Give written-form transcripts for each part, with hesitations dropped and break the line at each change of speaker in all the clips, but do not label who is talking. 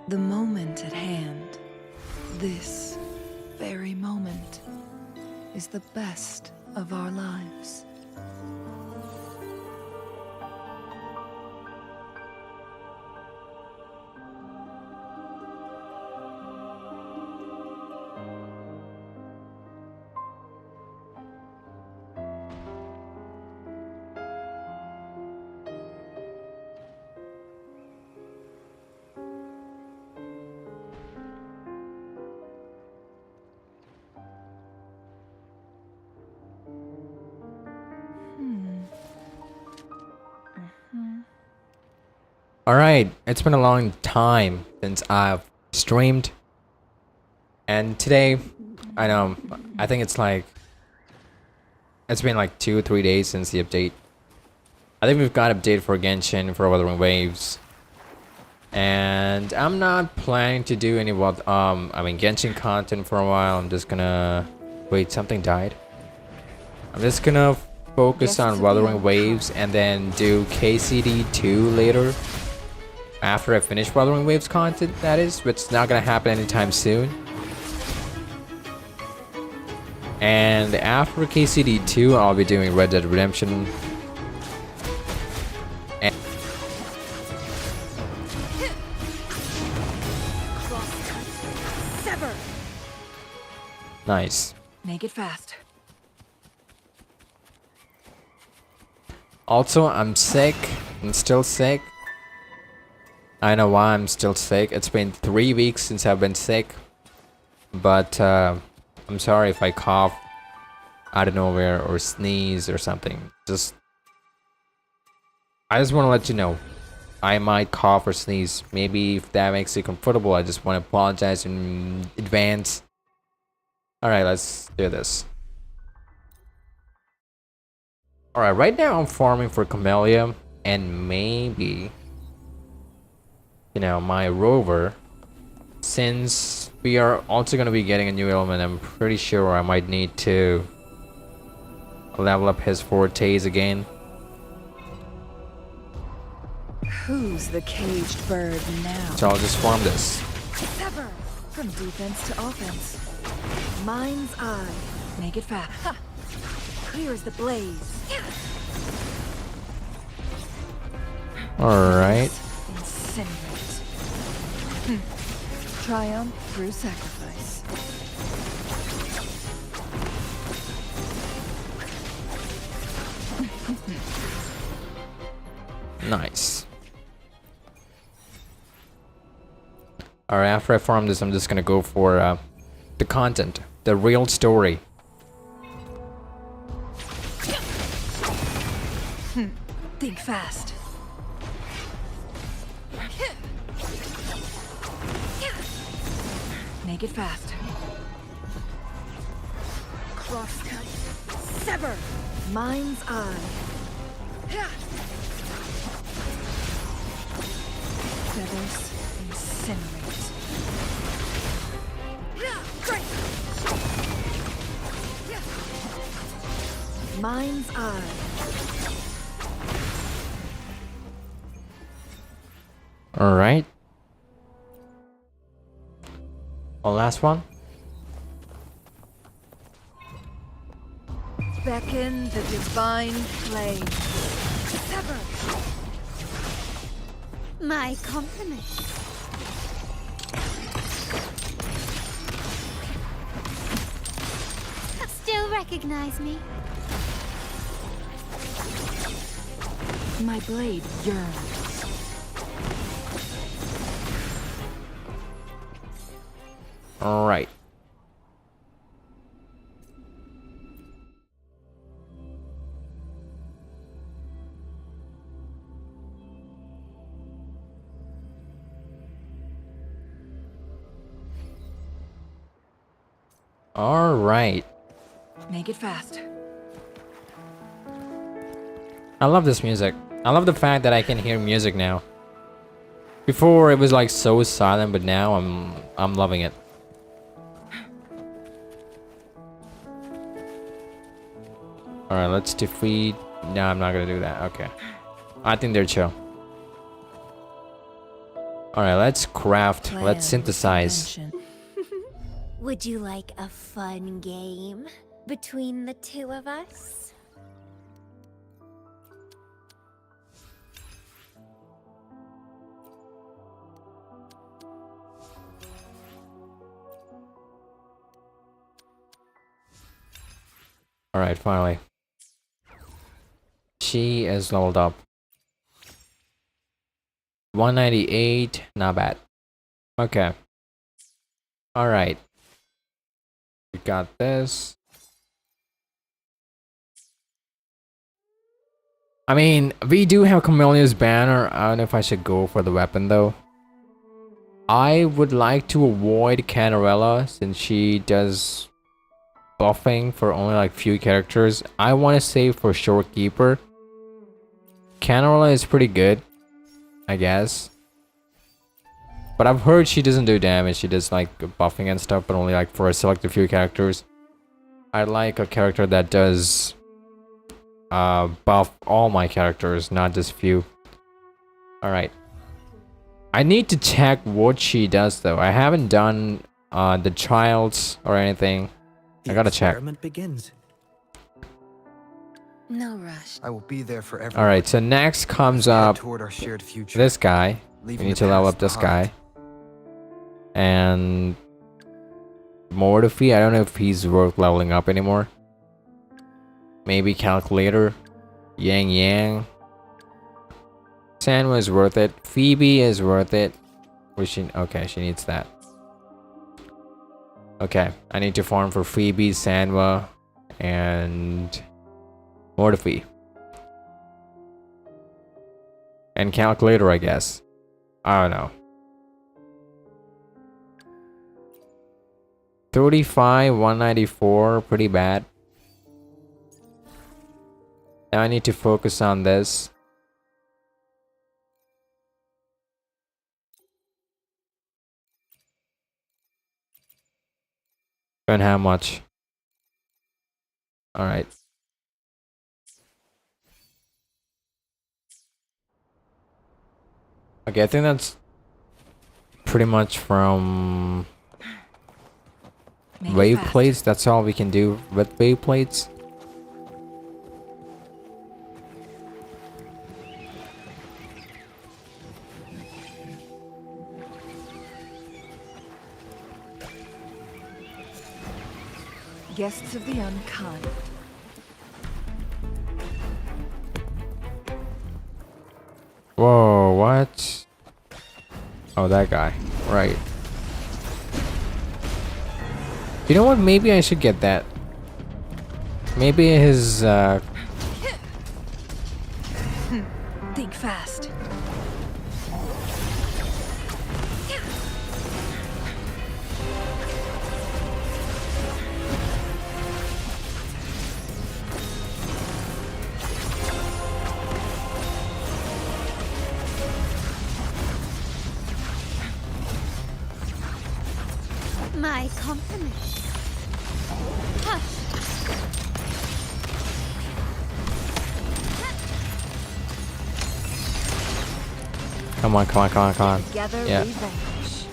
The moment at hand, this very moment, is the best of our lives.
Alright, it's been a long time since I've streamed. And today, I know, I think it's been like 2 or 3 days since the update. I think we've got update for Genshin, for Wuthering Waves. And I'm not planning to do any Genshin content for a while. I'm just gonna... Wait, something died? I'm just gonna focus on Wuthering Waves and then do KCD 2 later. After I finish Wuthering Waves content, that is, which is not gonna happen anytime soon. And after KCD 2, I'll be doing Red Dead Redemption. And
Sever!
nice.
Make it fast.
Also, I'm sick. I'm still sick. I know why I'm still sick. It's been 3 weeks since I've been sick. But I'm sorry if I cough out of nowhere or sneeze or something. I just want to let you know. I might cough or sneeze. Maybe if that makes you comfortable, I just want to apologize in advance. Alright, let's do this. Alright, right now I'm farming for Camellia and maybe... my rover, since we are also going to be getting a new element, I'm pretty sure I might need to level up his fortes again.
Who's the caged bird now?
So I'll just farm this.
Sever! From defense to offense. Mind's eye. Make it fast. Ha! Clear as the blaze.
Alright.
Incinerate. Triumph through sacrifice.
Nice. Alright, after I farm this, I'm just gonna go for the content, the real story.
Think fast. Make it fast. Crosscut. Sever. Mind's eye. Feathers incinerate. Mind's eye.
Alright. Last one.
Beckon the divine flame. Sever.
My compliments. Still recognize me?
My blade yearns.
Alright. Alright.
Make it fast.
I love this music. I love the fact that I can hear music now. Before it was like so silent, but now I'm loving it. Alright, let's defeat... No, I'm not gonna do that. Okay. I think they're chill. Alright, let's craft.
Plan
Let's
with
synthesize.
intention.
Would you like a fun game between the two of us?
Alright, finally. She is leveled up. 198, not bad. Okay. Alright. We got this. I mean, we do have Chameleon's banner. I don't know if I should go for the weapon though. I would like to avoid Canarella since she does buffing for only like few characters. I want to save for Shorekeeper. Canarella is pretty good, I guess. But I've heard she doesn't do damage. She does like buffing and stuff, but only like for a selected few characters. I like a character that does buff all my characters, not just few. Alright. I need to check what she does though. I haven't done the trials or anything. I gotta check.
Experiment begins.
No rush.
I will be there for everyone.
Alright, so next comes up
toward our shared future.
this guy. We
leaving
need
the
to level
past
up this
behind.
guy. And Mortifi, I don't know if he's worth leveling up anymore. Maybe Calculator. Yang Yang. Sanwa is worth it. Phoebe is worth it. Okay, she needs that. Okay, I need to farm for Phoebe, Sanwa, and Mortifi. And Calculator, I guess. I don't know. 35, 194, pretty bad. Now I need to focus on this. Don't have much. Alright. Okay, I think that's pretty much from
Make it
wave
fast.
plates. That's all we can do with wave plates.
Guests of the unkind.
Whoa, what? Oh, that guy. Right. You know what? Maybe I should get that. Maybe his,
Think fast.
My compliments. Hush.
come on, come on, come on, come on.
Together
Yeah.
we vanish.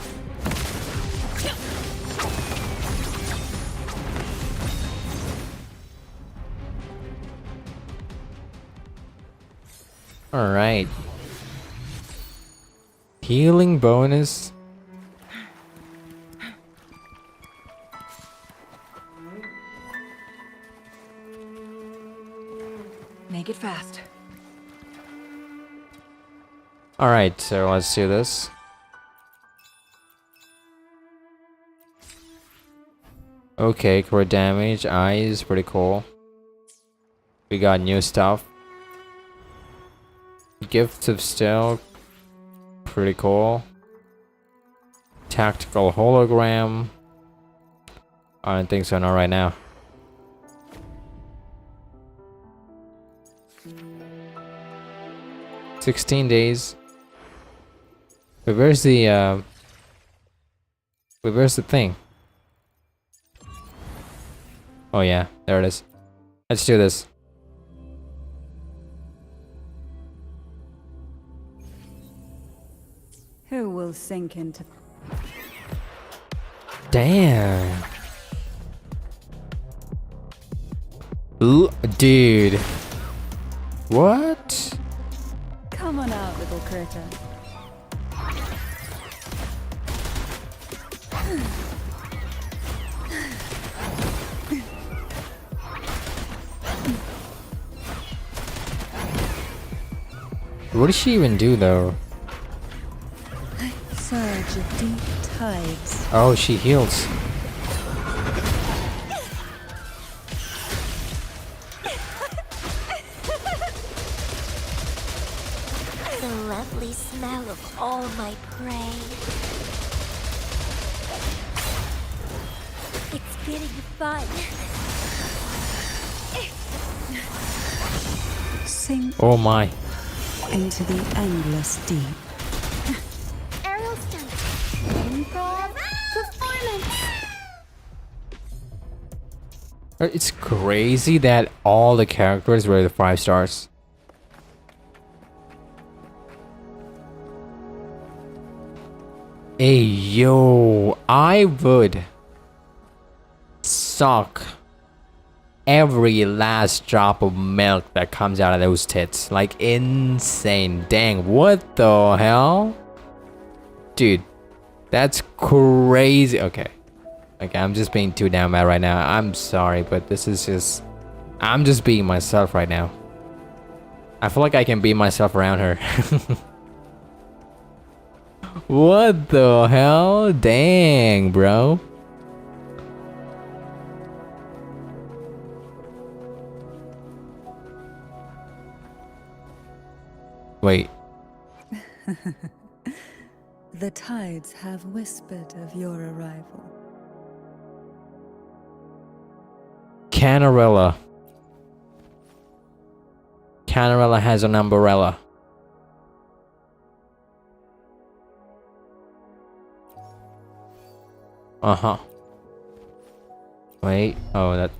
Alright. Healing bonus.
Make it fast.
Alright, so let's do this. Okay, crit damage, eyes, pretty cool. We got new stuff. Gifts of Steel, pretty cool. Tactical hologram. I don't think so, not right now. "16 days. Wait, where's the thing? Oh yeah, there it is. Let's do this.
Who will sink into...
Damn. Dude. What?
Come on out, little critter.
What does she even do though?
Surge of deep tides.
Oh, she heals.
The lovely smell of all my prey. It's getting fun.
Sink
Oh my.
into the endless deep.
Aerial stunt. Improv performance.
It's crazy that all the characters were the 5 stars. Hey yo, I would suck every last drop of milk that comes out of those tits. Like insane. Dang, what the hell? Dude, that's crazy. Okay. Okay, I'm just being too damn mad right now. I'm sorry, but this is just... I'm just being myself right now. I feel like I can be myself around her. What the hell? Dang, bro. Wait.
The tides have whispered of your arrival.
Canarella. Canarella has an umbrella. Uh-huh. Wait. Oh, that...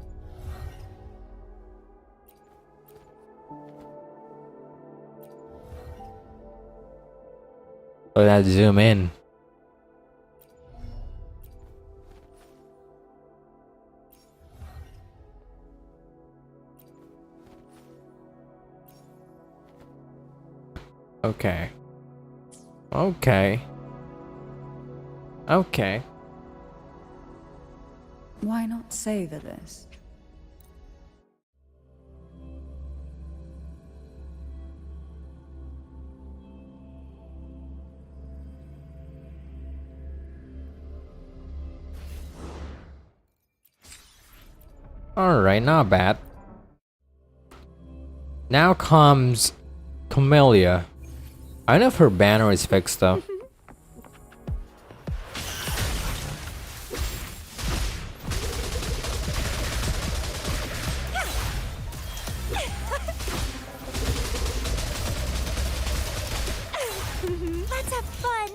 Oh, that zoom in. Okay. Okay. Okay.
Why not savor this?
Alright, not bad. Now comes Camellia. I don't know if her banner is fixed though.
Let's have fun.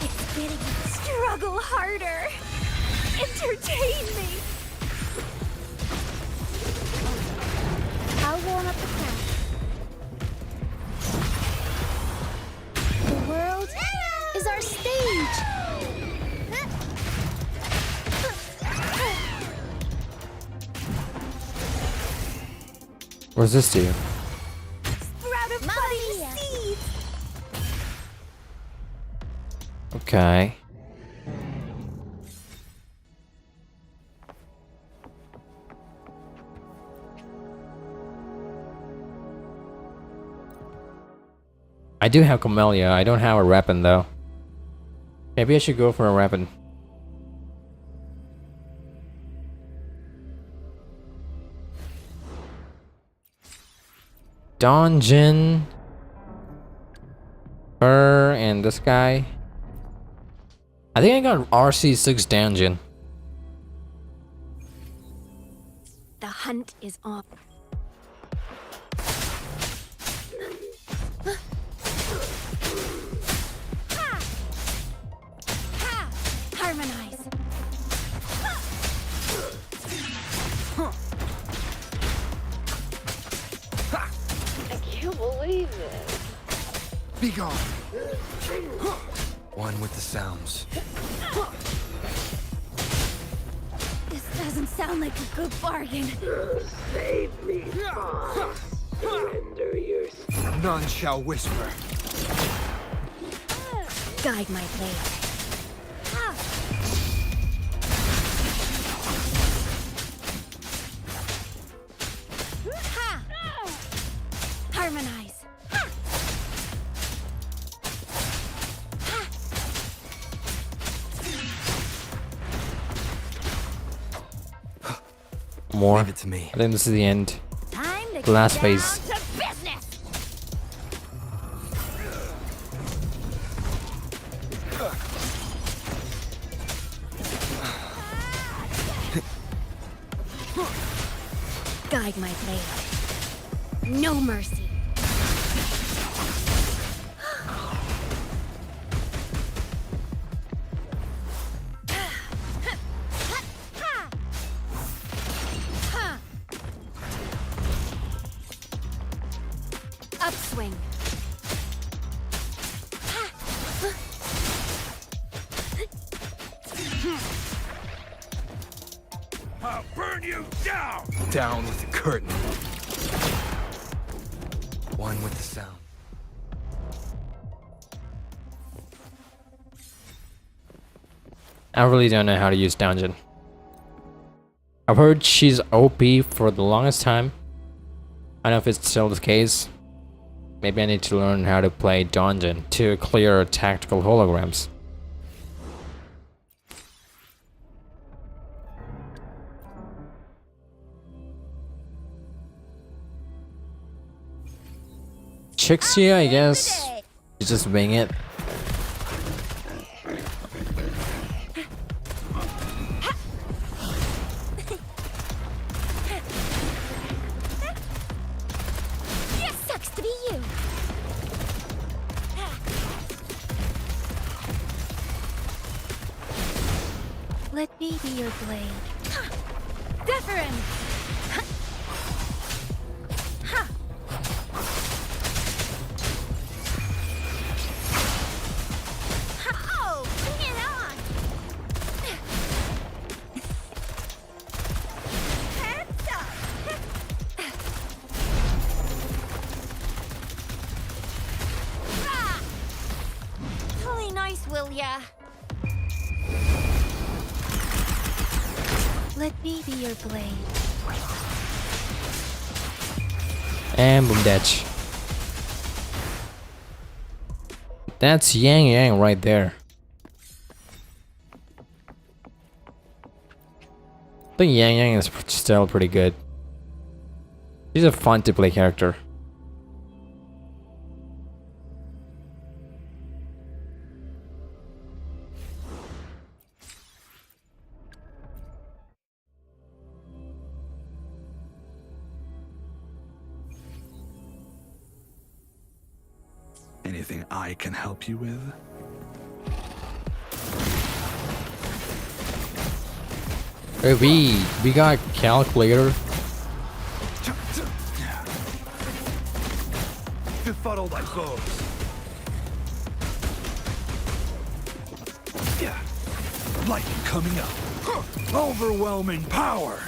It's getting struggle harder. Entertain me. I'll warm up the crowd. The world is our stage.
What does this do?
Sprout of budding seeds.
Okay. I do have Camellia. I don't have a weapon though. Maybe I should go for a weapon. Dungeon. Her and this guy. I think I got RC6 dungeon.
The hunt is on. Harmonize.
believe this.
Be gone. One with the sounds.
This doesn't sound like a good bargain.
Save me, Spawn. Surrender your
None shall whisper.
Guide my blade. Ha! Harmonize. Ha!
More.
Leave it to me.
I think this is the end.
Time to
The last
get
phase.
down to business. Guide my blade. No mercy. Upswing.
I'll burn you down!
Down with the curtain. One with the sound.
I really don't know how to use dungeon. I've heard she's OP for the longest time. I don't know if it's still the case. Maybe I need to learn how to play dungeon to clear tactical holograms. Chixia, I guess. You just wing it.
It sucks to be you. Let me be your blade. Wuthering! Oh, bring it on! Hands up! Ah! Play nice, will ya? Let me be your blade.
And boom datch. That's Yang Yang right there. I think Yang Yang is still pretty good. She's a fun to play character.
Anything I can help you with?
Hey, we got calculator.
Befuddle thy foes. Yeah. Lightning coming up. Overwhelming power.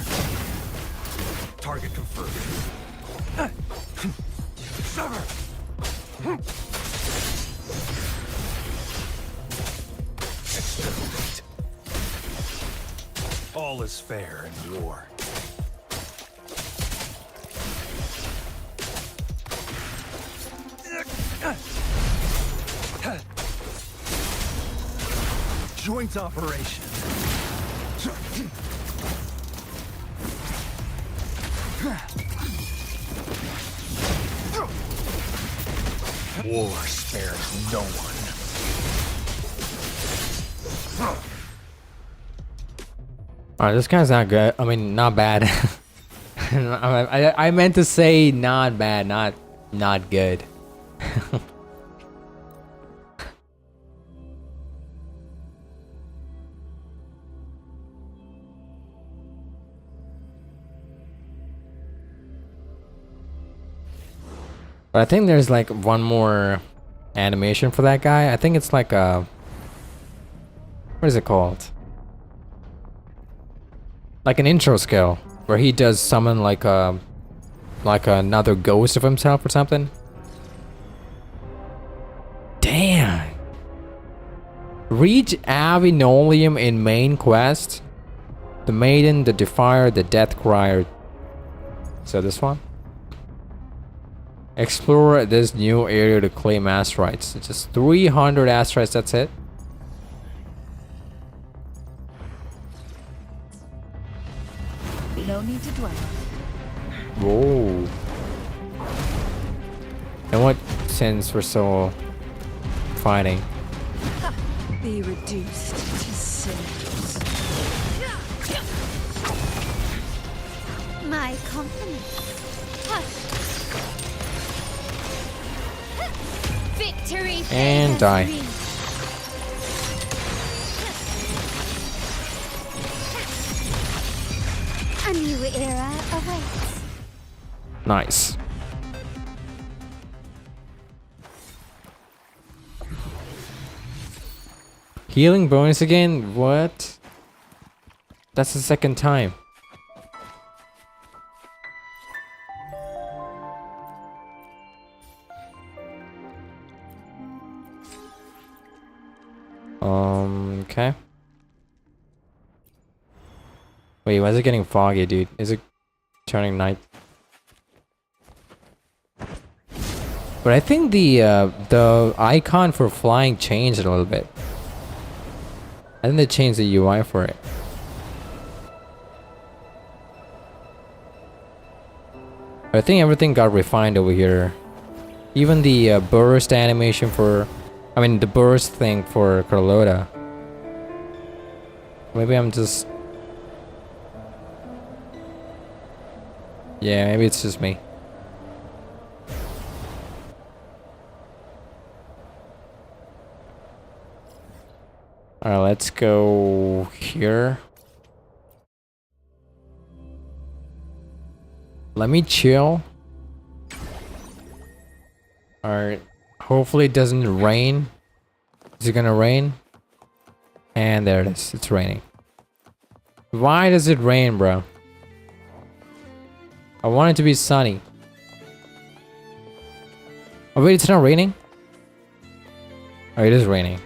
Target confirmed. Sever. Exterminate. All is fair in war. Joint operation. War spares no one.
Alright, this guy's not good. I mean, not bad. I meant to say not bad, not good. But I think there's like one more animation for that guy. I think it's like a... What is it called? Like an intro skill where he does summon like a... like another ghost of himself or something. Damn. Reach Avinolium in main quest. The Maiden, the Defier, the Death Crier. So this one? Explore this new area to claim asteroids. It's just 300 asteroids, that's it.
No need to dwell.
Whoa. And what since we're still fighting?
Be reduced to cinders.
My compliments. Victory
And
favors
die.
me. A new era awaits.
Nice. Healing bonus again? What? That's the second time. Okay. Wait, why is it getting foggy, dude? Is it turning night? But I think the icon for flying changed a little bit. I think they changed the UI for it. I think everything got refined over here. Even the burst animation for... I mean, the burst thing for Carlotta. Maybe I'm just... Yeah, maybe it's just me. Alright, let's go here. Let me chill. Alright. Hopefully it doesn't rain. Is it gonna rain? And there it is. It's raining. Why does it rain, bro? I want it to be sunny. Oh wait, it's not raining? Oh, it is raining.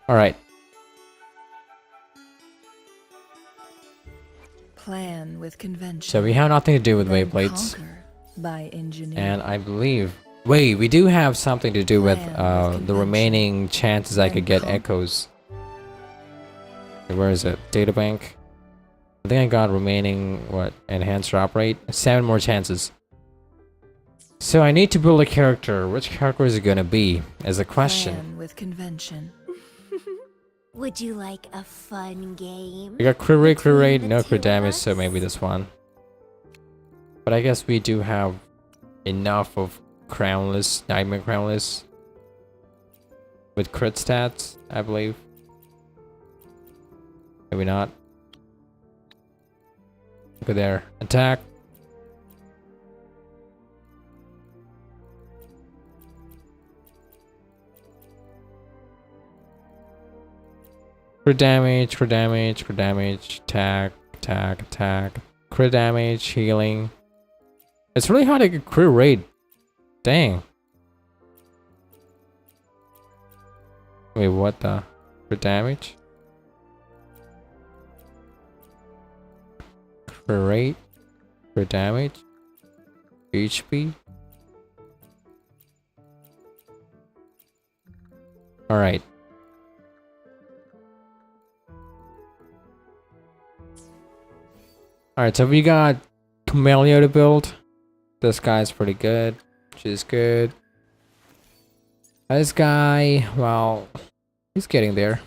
Alright.
Plan with convention.
So we have nothing to do with
then
Wayblades.
conquer by engineering.
And I believe... Wait, we do have something to do with
Plan with
the
convention.
remaining chances I
Then
could get
conquer.
echoes. Okay, where is it? Databank. I think I got remaining, what? Enhanced drop rate? 7 more chances. So I need to build a character. Which character is it gonna be? Is the question.
Plan with convention.
Would you like a fun game?
We got crit rate,
between the
no
two
crit
of
damage, so
us?
maybe this one. But I guess we do have enough of Crownless, Nightmare Crownless. With crit stats, I believe. Maybe not. Look at there. Attack. Crit damage, crit damage, crit damage, attack, attack, attack, crit damage, healing. It's really hard to get crit rate. Dang. Wait, what the? Crit damage? Crit rate? Crit damage? HP? Alright. Alright, so we got Camellia to build. This guy's pretty good. She's good. This guy, well, he's getting there.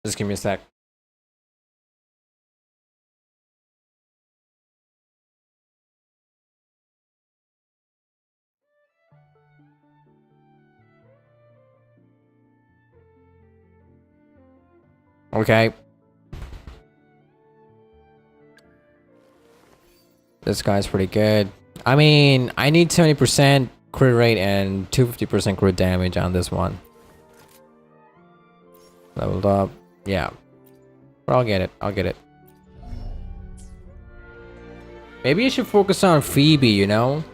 Just give me a sec. Okay. This guy's pretty good. I mean, I need 70% crit rate and 250% crit damage on this one. Leveled up. Yeah. But I'll get it. I'll get it. Maybe I should focus on Phoebe, you know?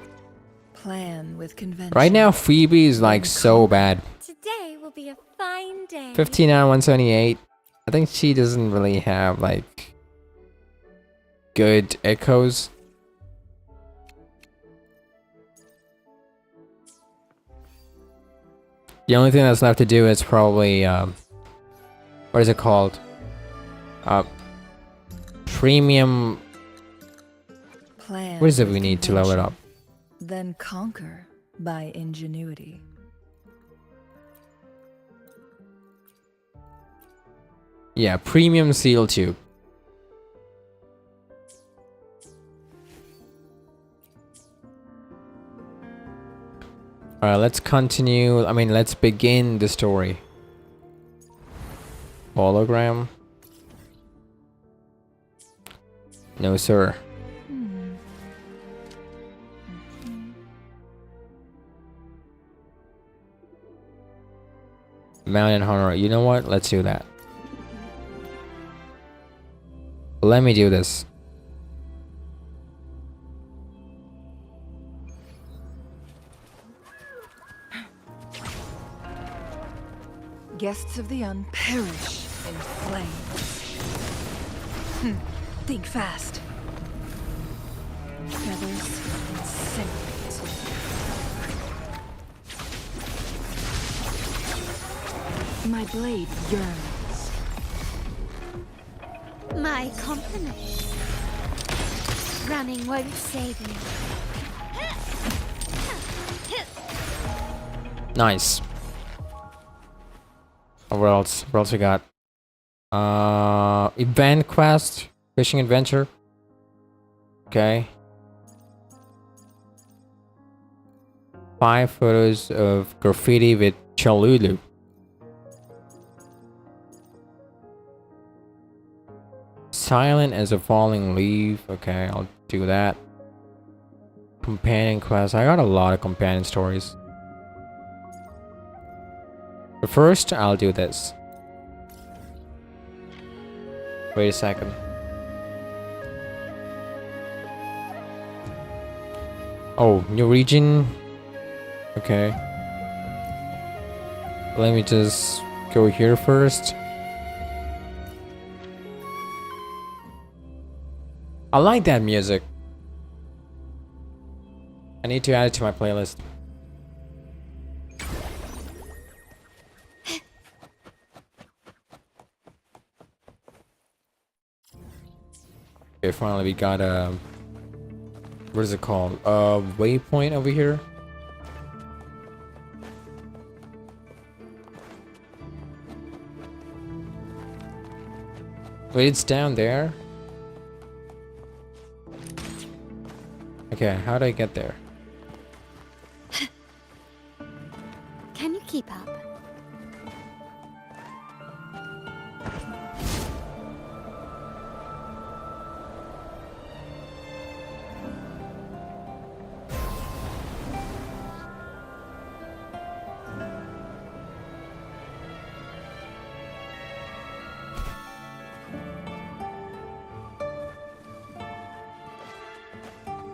Plan with convention.
Right now, Phoebe is like so bad.
Today will be a fine day.
15 out of 178. I think she doesn't really have like good echoes. The only thing that's left to do is probably what is it called? Premium.
Plan
What is it
with
we need to level it up?
Then conquer by ingenuity.
Yeah, premium seal tube. Alright, let's continue. I mean, let's begin the story. Hologram. No, sir. Mountain Hunter. You know what? Let's do that. Let me do this.
Guests of the unperish in flames. Think fast. Feathers incinerate. My blade yearns.
My compliments. Running won't save you.
Nice. What else? What else we got? Event quest, fishing adventure. Okay. 5 photos of graffiti with Cholulu. Silent as a falling leaf. Okay, I'll do that. Companion quest. I got a lot of companion stories. But first, I'll do this. Wait a second. Oh, new region. Okay. Let me just go here first. I like that music. I need to add it to my playlist. Okay, finally we got a... What is it called? A waypoint over here. Wait, it's down there? Okay, how do I get there?
Can you keep up?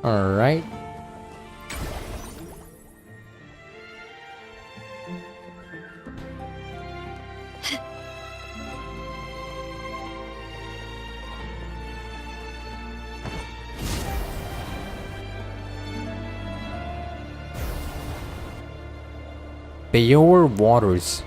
All right. Pure waters.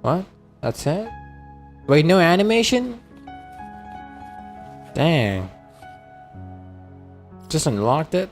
What? That's it? Wait, no animation? Dang. Just unlocked it?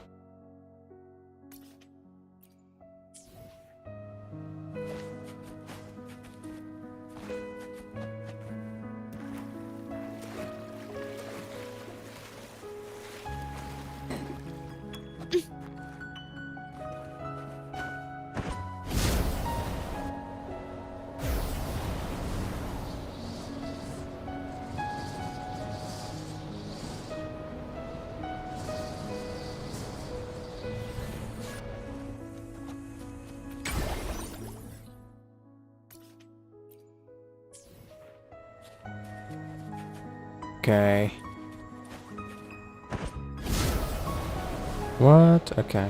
Okay. What? Okay.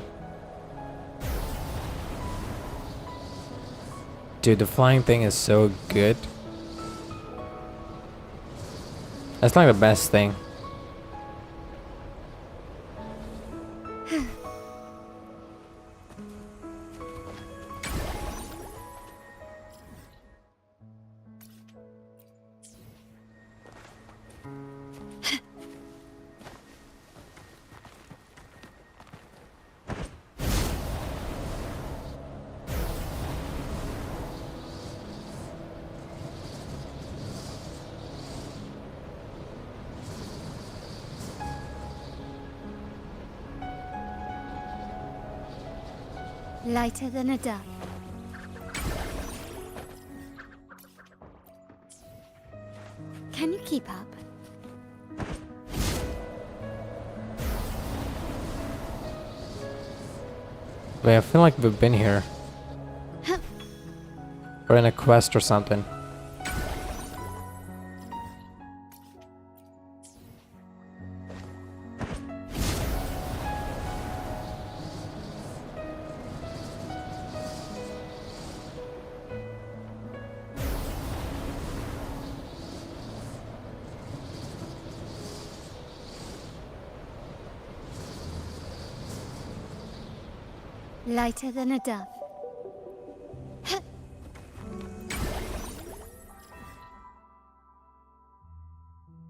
Dude, the flying thing is so good. That's like the best thing.
Lighter than a dove. Can you keep up?
Wait, I feel like we've been here. Or in a quest or something.
Lighter than a dove.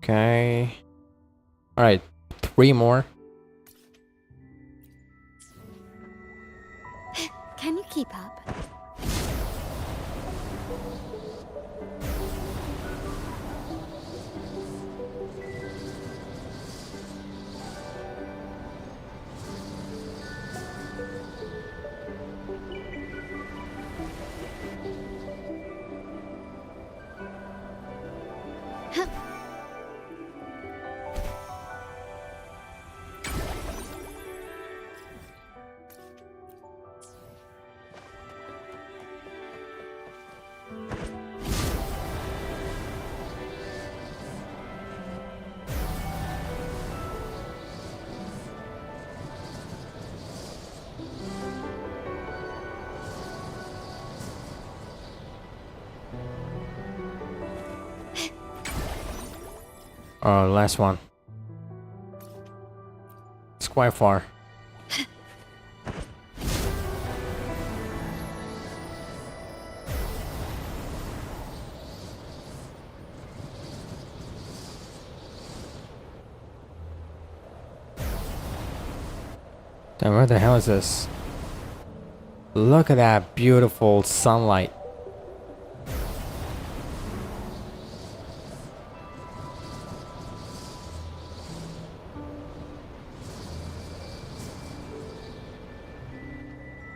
Okay. Alright, 3 more.
Can you keep up?
Oh, last one. It's quite far. Damn, where the hell is this? Look at that beautiful sunlight.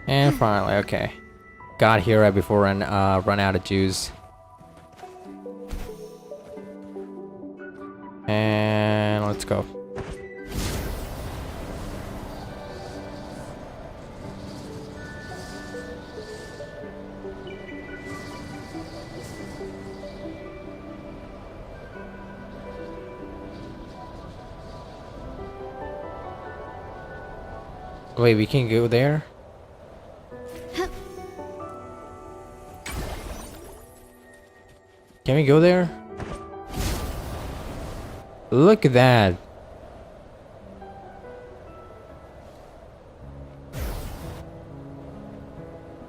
And finally, okay. Got here right before run out of juice. And let's go. Wait, we can go there? Can we go there? Look at that.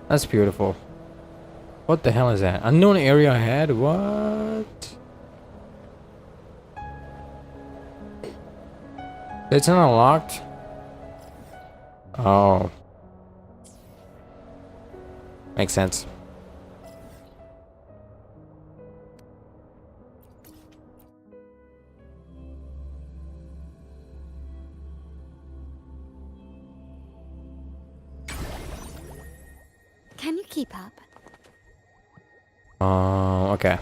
That's beautiful. What the hell is that? Unknown area ahead? What? It's not unlocked. Oh. Makes sense.
Can you keep up?
Okay.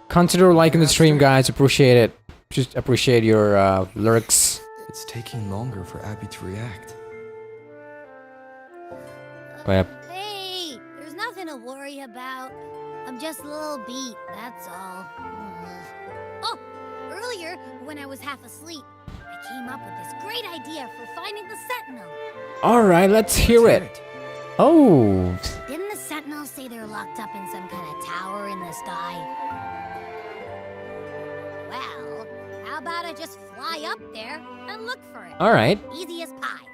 Consider liking the stream, guys. Appreciate it. Just appreciate your lyrics.
It's taking longer for Abby to react.
Wait,
Hey, there's nothing to worry about. I'm just a little beat, that's all. Oh, earlier, when I was half asleep, I came up with this great idea for finding the Sentinel.
alright, let's hear it. Oh,
Didn't the Sentinels say they're locked up in some kind of tower in the sky? Well, how about I just fly up there and look for it?
alright.
Easy as pie.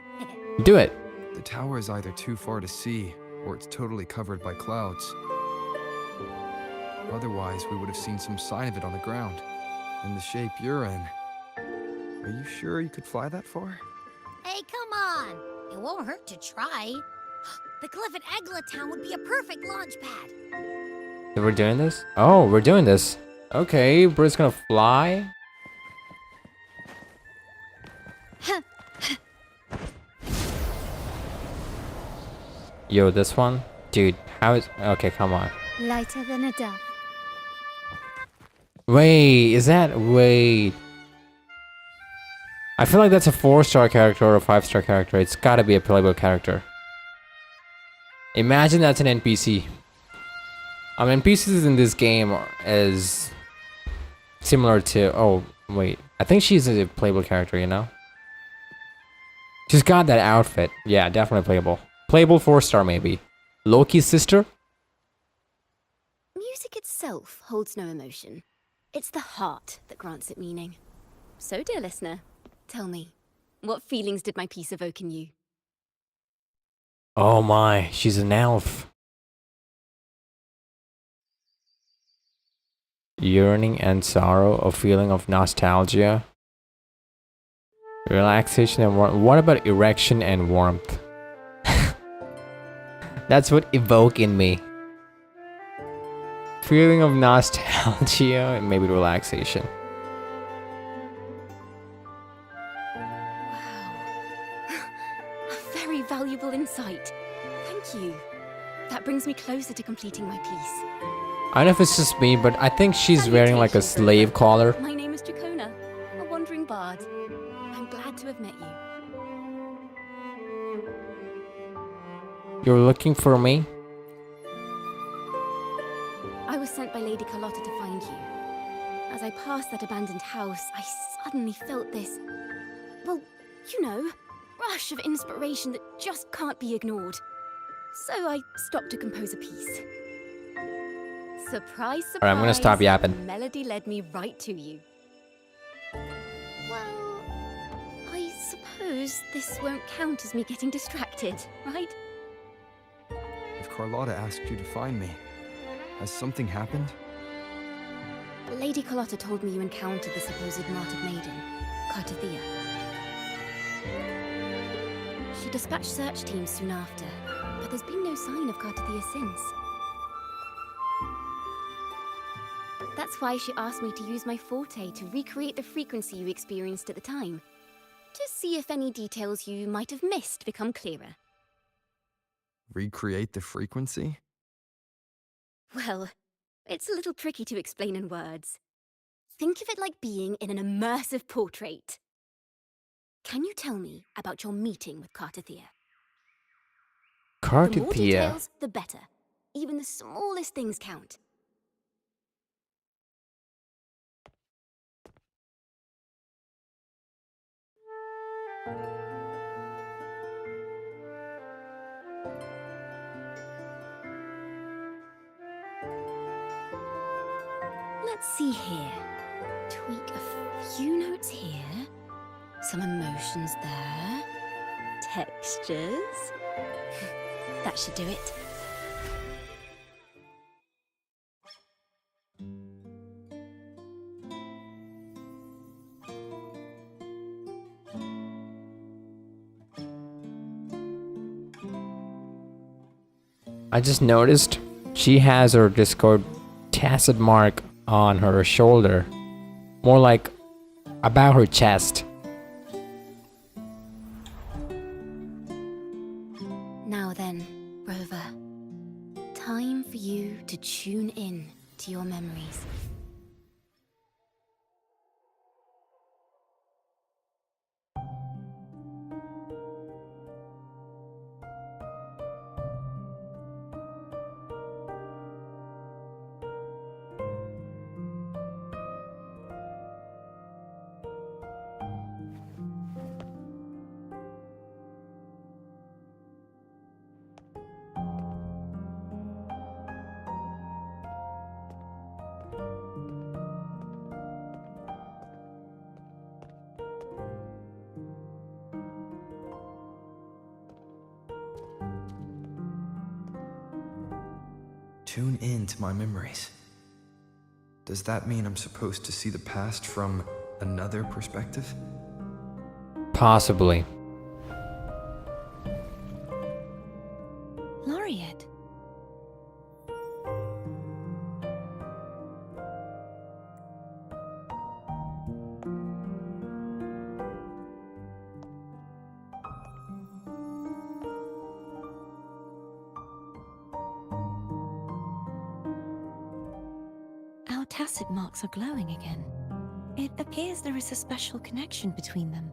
Do it.
The tower is either too far to see, or it's totally covered by clouds. Otherwise, we would have seen some sign of it on the ground. In the shape you're in. Are you sure you could fly that far?
Hey, come on. It won't hurt to try. The cliff at Eglatown would be a perfect launch pad.
So we're doing this? Oh, we're doing this. Okay, we're just gonna fly. Yo, this one? Dude, how is... Okay, come on.
Lighter than a dove.
Wait, is that... Wait. I feel like that's a 4-star character or a 5-star character. It's gotta be a playable character. Imagine that's an NPC. I mean, NPCs in this game is similar to... Oh, wait. I think she's a playable character, you know? She's got that outfit. Yeah, definitely playable. Playable 4-star, maybe. Loki's sister?
Music itself holds no emotion. It's the heart that grants it meaning. So, dear listener, tell me, what feelings did my piece evoke in you?
Oh my, she's an elf. Yearning and sorrow, a feeling of nostalgia. Relaxation and warmth. What about erection and warmth? That's what evoke in me. Feeling of nostalgia and maybe relaxation.
A very valuable insight. Thank you. That brings me closer to completing my piece.
I don't know if it's just me, but I think she's wearing like a slave collar.
My name is Dracona, a wandering bard. I'm glad to have met you.
You're looking for me?
I was sent by Lady Carlotta to find you. As I passed that abandoned house, I suddenly felt this, well, you know, rush of inspiration that just can't be ignored. So I stopped to compose a piece. Surprise, surprise.
Alright, I'm gonna stop yapping.
The melody led me right to you. Well, I suppose this won't count as me getting distracted, right?
If Carlotta asked you to find me, has something happened?
Lady Carlotta told me you encountered the supposed martyred maiden, Cartothea. She dispatched search teams soon after, but there's been no sign of Cartothea since. That's why she asked me to use my forte to recreate the frequency you experienced at the time, to see if any details you might have missed become clearer.
Recreate the frequency?
Well, it's a little tricky to explain in words. Think of it like being in an immersive portrait. Can you tell me about your meeting with Cartothea? The more
Cartothea.
details, the better. Even the smallest things count. Let's see here. Tweak a few notes here. Some emotions there. Textures. That should do it.
I just noticed she has her Discord tacit mark on her shoulder. More like about her chest.
Now then, Rover. Time for you to tune in to your memories.
Tune in to my memories. Does that mean I'm supposed to see the past from another perspective?
Possibly.
Laureate. Our tacit marks are glowing again. It appears there is a special connection between them.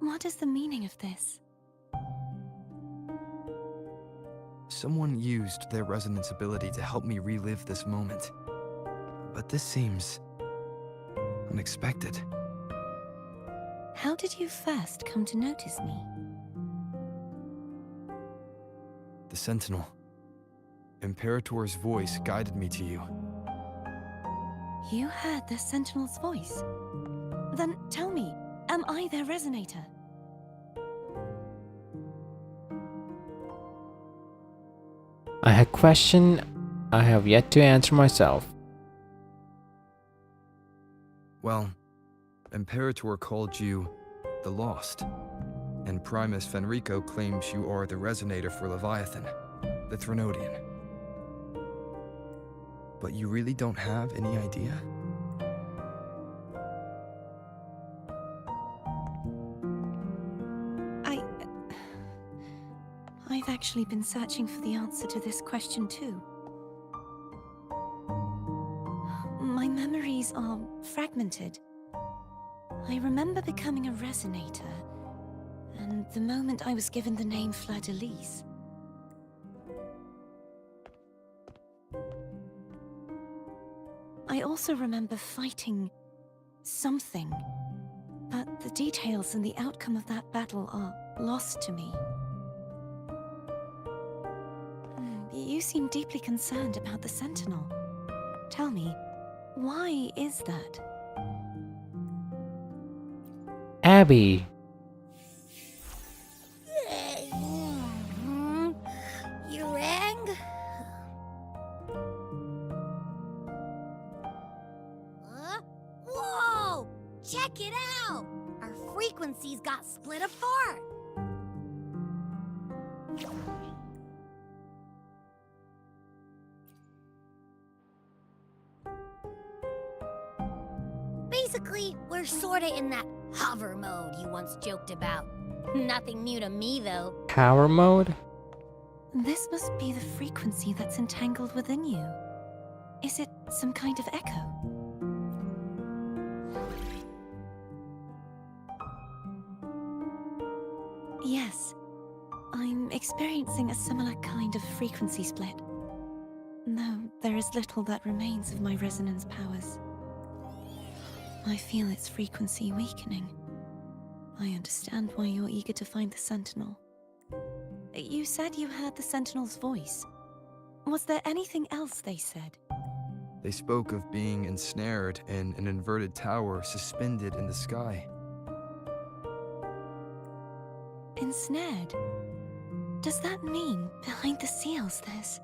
What is the meaning of this?
Someone used their resonance ability to help me relive this moment. But this seems unexpected.
How did you first come to notice me?
The Sentinel. Imperator's voice guided me to you.
You heard the Sentinel's voice? Then tell me, am I their resonator?
I had a question I have yet to answer myself.
Well, Imperator called you the Lost, and Primus Fenrico claims you are the resonator for Leviathan, the Threnodian. But you really don't have any idea?
I've actually been searching for the answer to this question too. My memories are fragmented. I remember becoming a resonator, and the moment I was given the name Fleur-de-Lis. I also remember fighting something, but the details and the outcome of that battle are lost to me. You seem deeply concerned about the Sentinel. Tell me, why is that?
Abby.
You rang? Whoa! Check it out! Our frequencies got split apart. Basically, we're sorta in that hover mode you once joked about. Nothing new to me, though.
Power mode?
This must be the frequency that's entangled within you. Is it some kind of echo? Yes, I'm experiencing a similar kind of frequency split. Though there is little that remains of my resonance powers. I feel its frequency weakening. I understand why you're eager to find the Sentinel. You said you heard the Sentinel's voice. Was there anything else they said?
They spoke of being ensnared in an inverted tower suspended in the sky.
Ensnared? Does that mean behind the seals there's...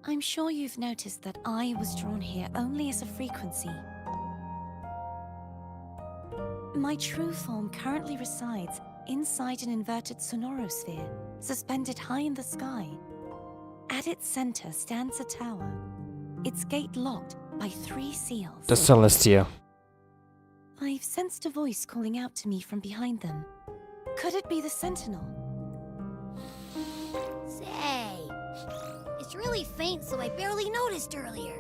I'm sure you've noticed that I was drawn here only as a frequency. My true form currently resides inside an inverted sonorosphere, suspended high in the sky. At its center stands a tower, its gate locked by 3 seals.
The Celestia.
I've sensed a voice calling out to me from behind them. Could it be the Sentinel?
Say, it's really faint, so I barely noticed earlier.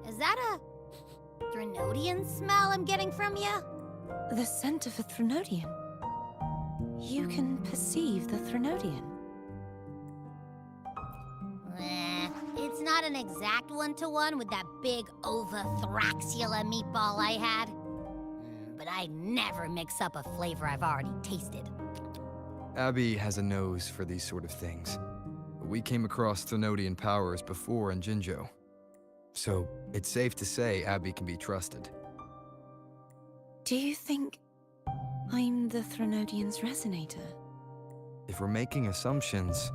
Is that a Threnodian smell I'm getting from you?
The scent of a Threnodian. You can perceive the Threnodian.
It's not an exact one-to-one with that big Ova-Thraxula meatball I had. But I'd never mix up a flavor I've already tasted.
Abby has a nose for these sort of things. We came across Threnodian powers before in Jinzhou. So, it's safe to say Abby can be trusted.
Do you think I'm the Threnodian's resonator?
If we're making assumptions,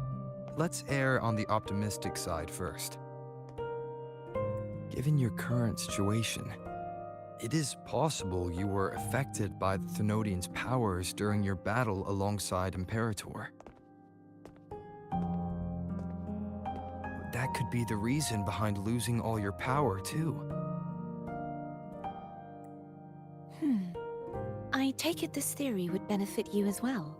let's err on the optimistic side first. Given your current situation, it is possible you were affected by the Threnodian's powers during your battle alongside Imperator. That could be the reason behind losing all your power, too.
I take it this theory would benefit you as well.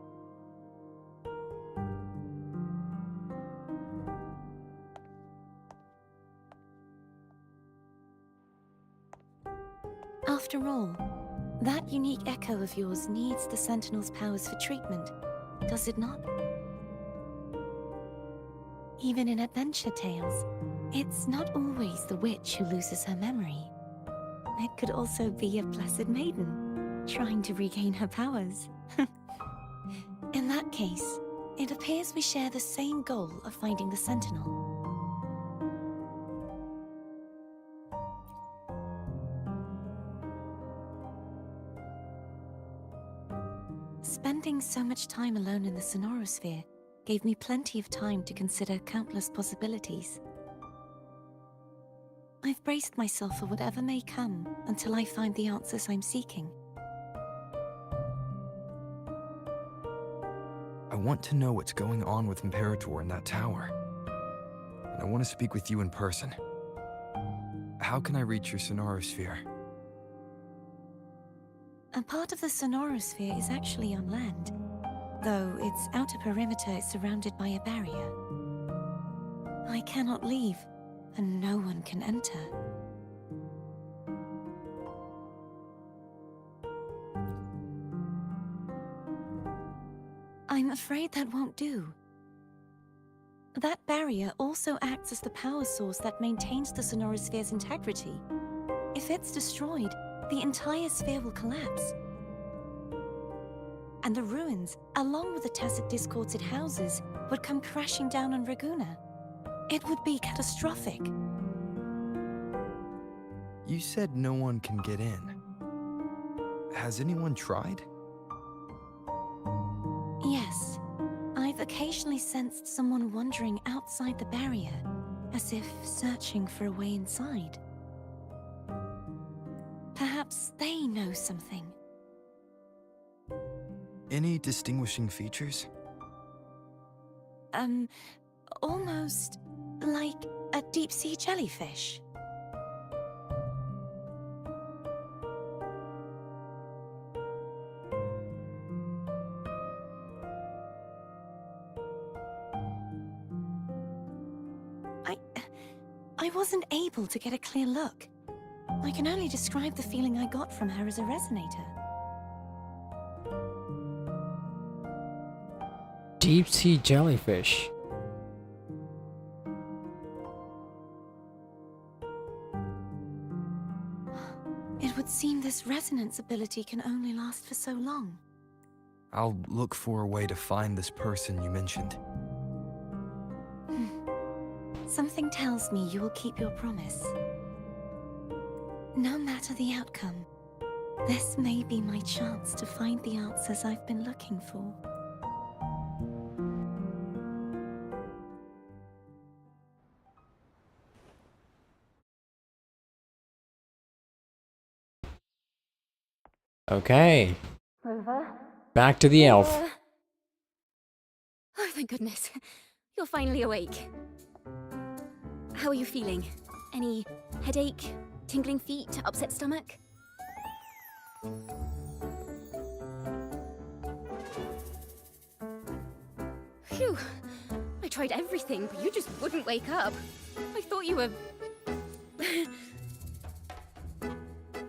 After all, that unique echo of yours needs the Sentinel's powers for treatment, does it not? Even in adventure tales, it's not always the witch who loses her memory. It could also be a blessed maiden, trying to regain her powers. In that case, it appears we share the same goal of finding the Sentinel. Spending so much time alone in the sonorosphere gave me plenty of time to consider countless possibilities. I've braced myself for whatever may come until I find the answers I'm seeking.
I want to know what's going on with Imperator in that tower. And I want to speak with you in person. How can I reach your sonorosphere?
A part of the sonorosphere is actually on land, though its outer perimeter is surrounded by a barrier. I cannot leave, and no one can enter. I'm afraid that won't do. That barrier also acts as the power source that maintains the sonorosphere's integrity. If it's destroyed, the entire sphere will collapse. And the ruins, along with the tacit discords it houses, would come crashing down on Raguna. It would be catastrophic.
You said no one can get in. Has anyone tried?
Yes. I've occasionally sensed someone wandering outside the barrier, as if searching for a way inside. Perhaps they know something.
Any distinguishing features?
Almost like a deep-sea jellyfish. I wasn't able to get a clear look. I can only describe the feeling I got from her as a resonator.
Deep sea jellyfish.
It would seem this resonance ability can only last for so long.
I'll look for a way to find this person you mentioned.
Something tells me you will keep your promise. No matter the outcome, this may be my chance to find the answers I've been looking for.
Okay,
Rover?
back to the elf.
Rover? Oh, thank goodness. You're finally awake. How are you feeling? Any headache, tingling feet, upset stomach? Phew. I tried everything, but you just wouldn't wake up. I thought you were...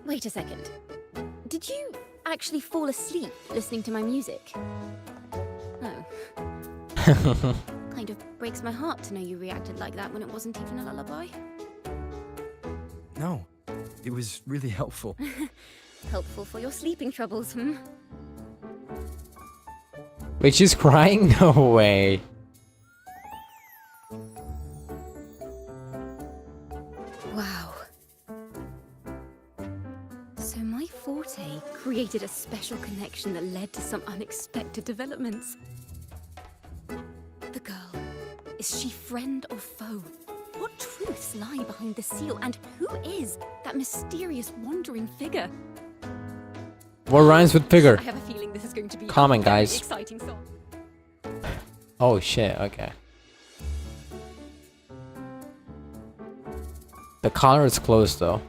Wait a second. Did you actually fall asleep listening to my music? Oh. Kind of breaks my heart to know you reacted like that when it wasn't even a lullaby.
No, it was really helpful.
Helpful for your sleeping troubles, hmm?
Wait, she's crying? No way.
Wow. So my forte created a special connection that led to some unexpected developments. The girl, is she friend or foe? What truths lie behind the seal, and who is that mysterious wandering figure?
What rhymes with figure?
I have a feeling this is going to be
Comment,
a very
guys.
exciting song.
Oh shit, okay. The collar is closed though.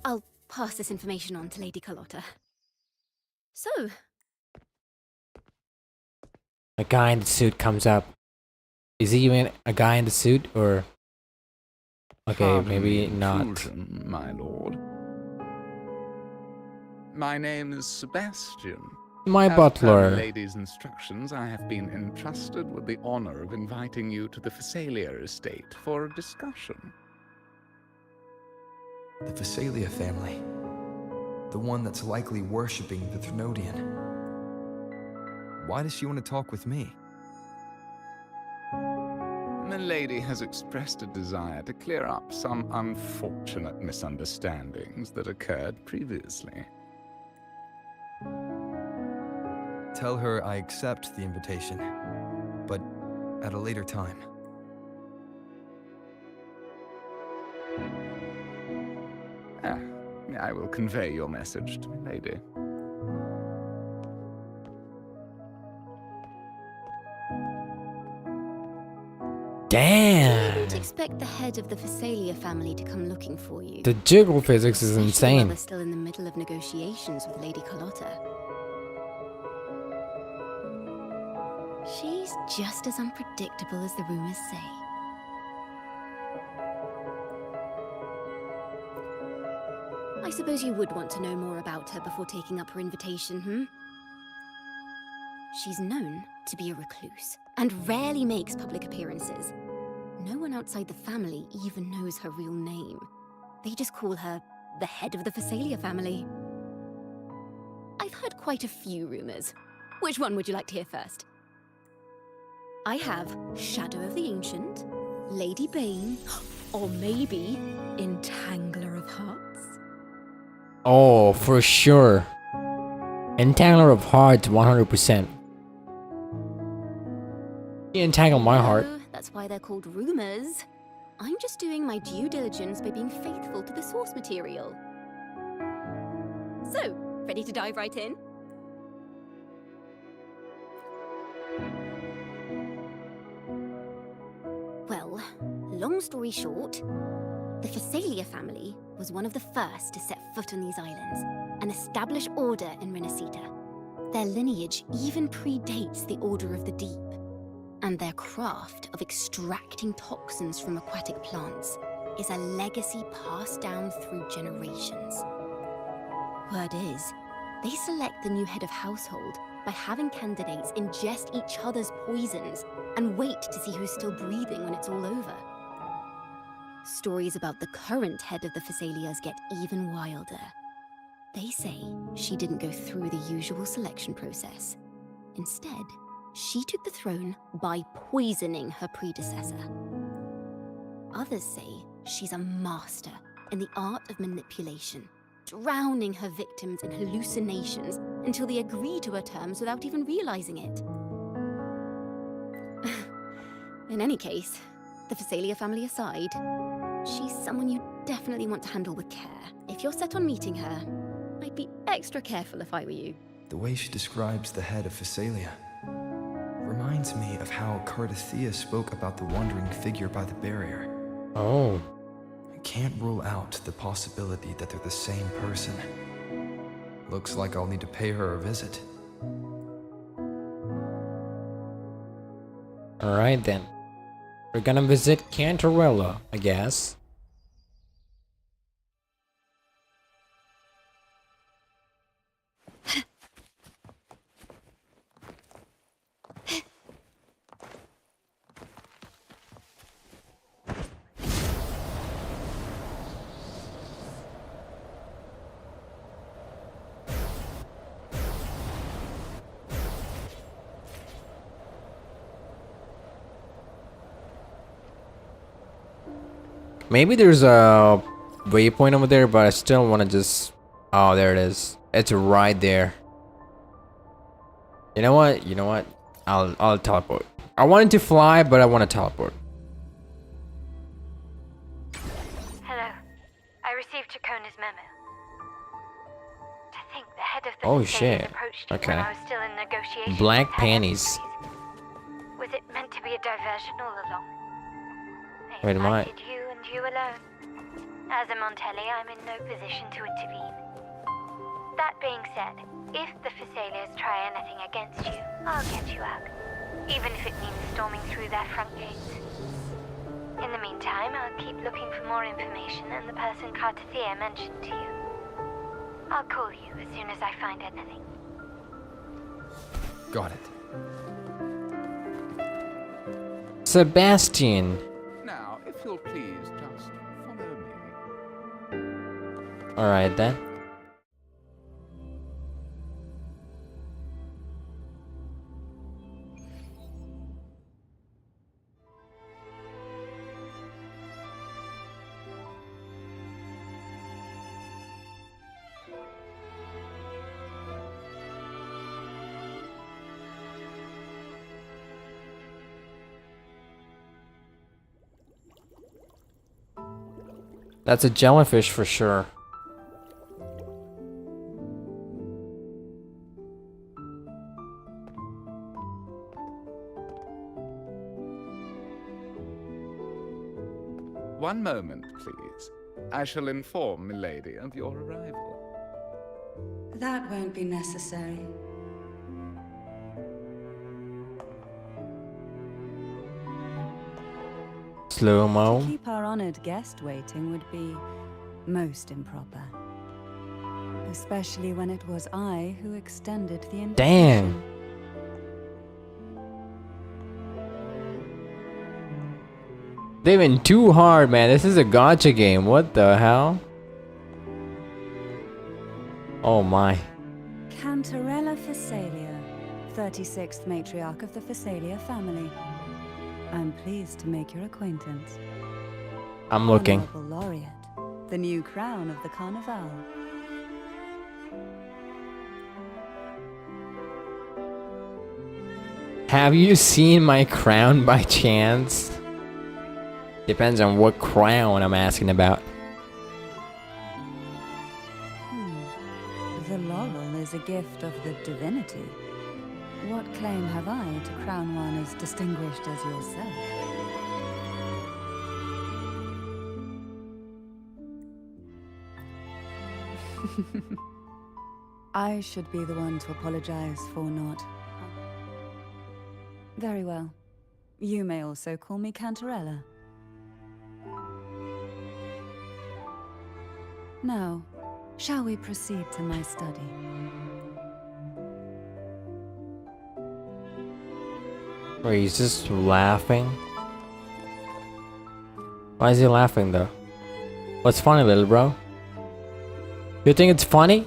I'll pass this information on to Lady Carlotta. So,
A guy in the suit comes up. Is he even a guy in the suit or? Okay,
Pardon
maybe
the
not.
intrusion, my lord. My name is Sebastian.
My
As per
butler.
my lady's instructions, I have been entrusted with the honor of inviting you to the Phasalia estate for a discussion.
The Phasalia family. The one that's likely worshipping the Thrunodian. Why does she want to talk with me?
The lady has expressed a desire to clear up some unfortunate misunderstandings that occurred previously.
Tell her I accept the invitation, but at a later time.
I will convey your message to my lady.
you
Damn.
didn't expect the head of the Phasalia family to come looking for you.
The jiggle physics is
Especially while
insane.
they're still in the middle of negotiations with Lady Carlotta. She's just as unpredictable as the rumors say. I suppose you would want to know more about her before taking up her invitation, hmm? She's known to be a recluse, and rarely makes public appearances. No one outside the family even knows her real name. They just call her the head of the Phasalia family. I've heard quite a few rumors. Which one would you like to hear first? I have Shadow of the Ancient, Lady Bane, or maybe Entangler of Hearts.
Oh, for sure. Entangler of Hearts, 100%. He entangled my heart.
No, that's why they're called rumors. I'm just doing my due diligence by being faithful to the source material. So, ready to dive right in? Well, long story short, the Phasalia family was one of the first to set foot on these islands and establish order in Renacita. Their lineage even predates the Order of the Deep, and their craft of extracting toxins from aquatic plants is a legacy passed down through generations. Word is, they select the new head of household by having candidates ingest each other's poisons and wait to see who's still breathing when it's all over. Stories about the current head of the Phasalias get even wilder. They say she didn't go through the usual selection process. Instead, she took the throne by poisoning her predecessor. Others say she's a master in the art of manipulation, drowning her victims in hallucinations until they agree to her terms without even realizing it. In any case, the Phasalia family aside, she's someone you definitely want to handle with care. If you're set on meeting her, I'd be extra careful if I were you.
The way she describes the head of Phasalia reminds me of how Cardathea spoke about the wandering figure by the barrier.
Oh.
I can't rule out the possibility that they're the same person. Looks like I'll need to pay her a visit.
Alright then. We're gonna visit Cantarella, I guess. Maybe there's a waypoint over there, but I still want to just... Oh, there it is. It's right there. You know what? You know what? I'll teleport. I wanted to fly, but I want to teleport.
Hello. I received Chacona's memo. To think the head of the
Oh,
Phasalia
shit.
approached you
Okay.
when I was still in negotiations.
Black
with her
panties.
embassies. Was it meant to be a diversion all along? I
Wait, am I-
invited you and you alone. As a Montelli, I'm in no position to intervene. That being said, if the Phasalias try anything against you, I'll get you out. Even if it means storming through their front gates. In the meantime, I'll keep looking for more information and the person Cartathea mentioned to you. I'll call you as soon as I find anything.
Got it.
Sebastian.
Now, if you'll please just follow me.
Alright then. That's a jellyfish for sure.
One moment, please. I shall inform Milady of your arrival.
That won't be necessary.
Slow-mo.
To keep our honored guest waiting would be most improper. Especially when it was I who extended the invitation.
Damn. They've been too hard, man. This is a gacha game. What the hell? Oh my.
Cantarella Phasalia, 36th matriarch of the Phasalia family. I'm pleased to make your acquaintance.
I'm looking.
Honorable Laureate, the new crown of the Carnival.
Have you seen my crown by chance? Depends on what crown I'm asking about.
The laurel is a gift of the divinity. What claim have I to crown one as distinguished as yourself? I should be the one to apologize for not. Very well. You may also call me Cantarella. Now, shall we proceed to my study?
Wait, he's just laughing? Why is he laughing though? What's funny, little bro? You think it's funny?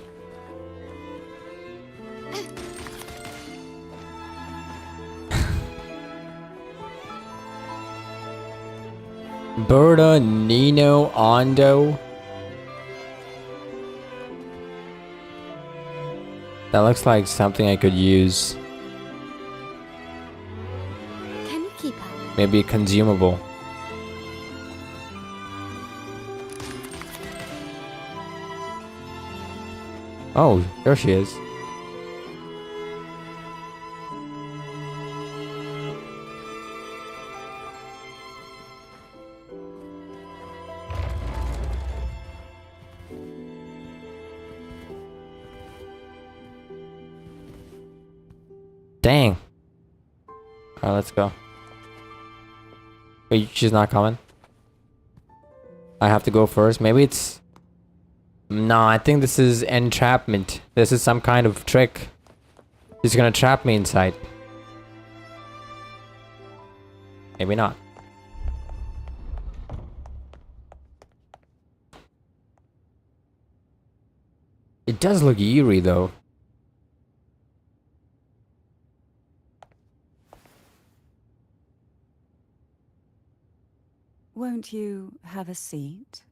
Berta Nino Ondo. That looks like something I could use.
Can you keep up?
Maybe a consumable. Oh, there she is. Dang. Alright, let's go. Wait, she's not coming? I have to go first. Maybe it's... No, I think this is entrapment. This is some kind of trick. She's gonna trap me inside. Maybe not. It does look eerie though.
Won't you have a seat?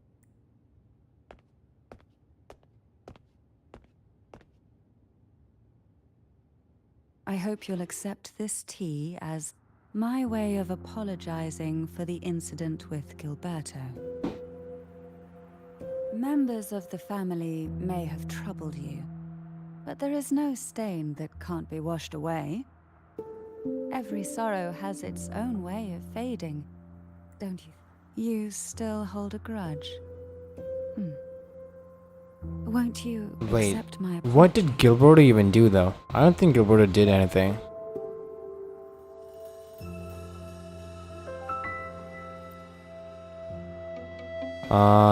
I hope you'll accept this tea as my way of apologizing for the incident with Gilberto. Members of the family may have troubled you, but there is no stain that can't be washed away. Every sorrow has its own way of fading, don't you? You still hold a grudge? Won't you
Wait,
accept my apology?
what did Gilberto even do though? I don't think Gilberto did anything.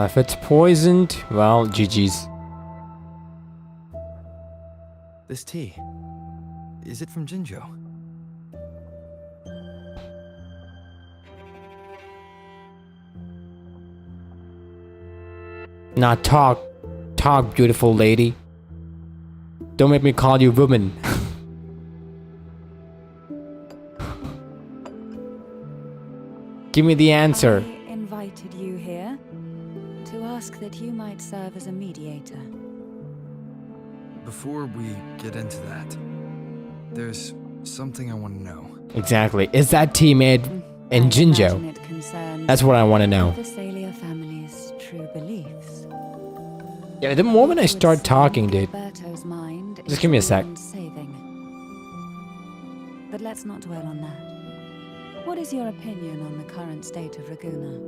If it's poisoned, well, GG's.
This tea, is it from Jinjo?
Now talk, beautiful lady. Don't make me call you woman. Give me the answer.
I invited you here to ask that you might serve as a mediator.
Before we get into that, there's something I want to know.
Exactly. Is that tea made in
I
Jinjo?
imagine it concerns
That's what I want to know.
the Visalia family's true beliefs.
Yeah, the moment I
It would
start
seem
talking, dude.
Gilberto's mind
Just
is
give me a sec.
beyond saving. But let's not dwell on that. What is your opinion on the current state of Raguna?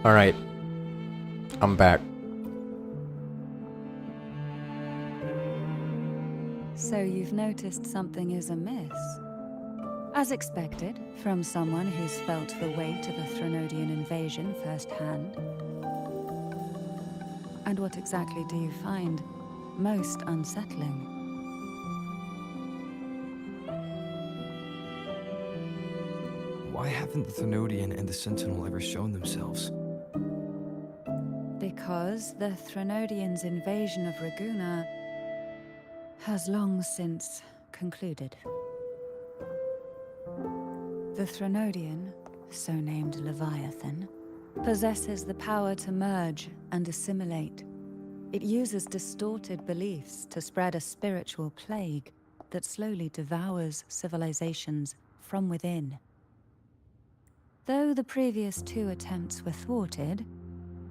Alright. I'm back.
So you've noticed something is amiss? As expected, from someone who's felt the weight of a Threnodian invasion firsthand. And what exactly do you find most unsettling?
Why haven't the Threnodian and the Sentinel ever shown themselves?
Because the Threnodians' invasion of Raguna has long since concluded. The Threnodian, so named Leviathan, possesses the power to merge and assimilate. It uses distorted beliefs to spread a spiritual plague that slowly devours civilizations from within. Though the previous two attempts were thwarted,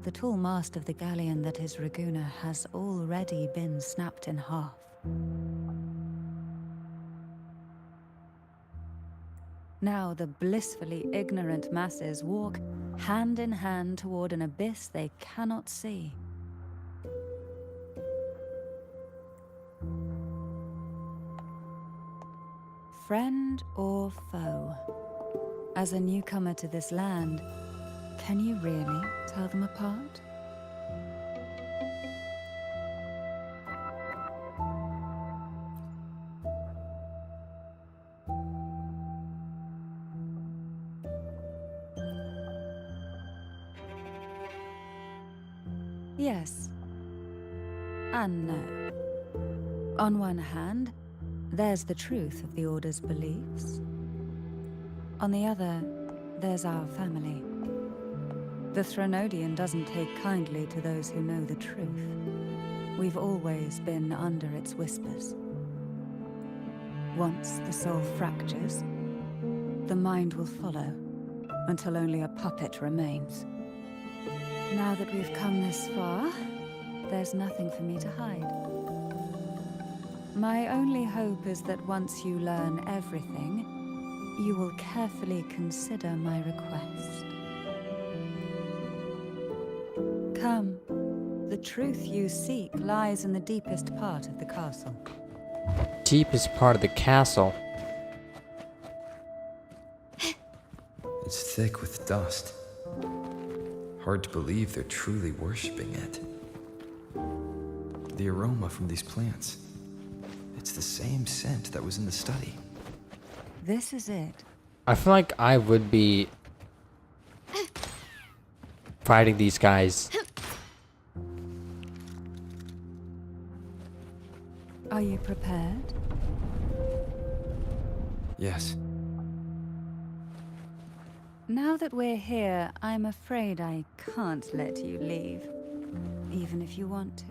the tall mast of the galleon that is Raguna has already been snapped in half. Now the blissfully ignorant masses walk hand in hand toward an abyss they cannot see. Friend or foe? As a newcomer to this land, can you really tell them apart? Yes. And no. On one hand, there's the truth of the Order's beliefs. On the other, there's our family. The Threnodian doesn't take kindly to those who know the truth. We've always been under its whispers. Once the soul fractures, the mind will follow, until only a puppet remains. Now that we've come this far, there's nothing for me to hide. My only hope is that once you learn everything, you will carefully consider my request. Come. The truth you seek lies in the deepest part of the castle.
Deepest part of the castle.
It's thick with dust. Hard to believe they're truly worshipping it. The aroma from these plants. It's the same scent that was in the study.
This is it.
I feel like I would be fighting these guys.
Are you prepared?
Yes.
Now that we're here, I'm afraid I can't let you leave. Even if you want to.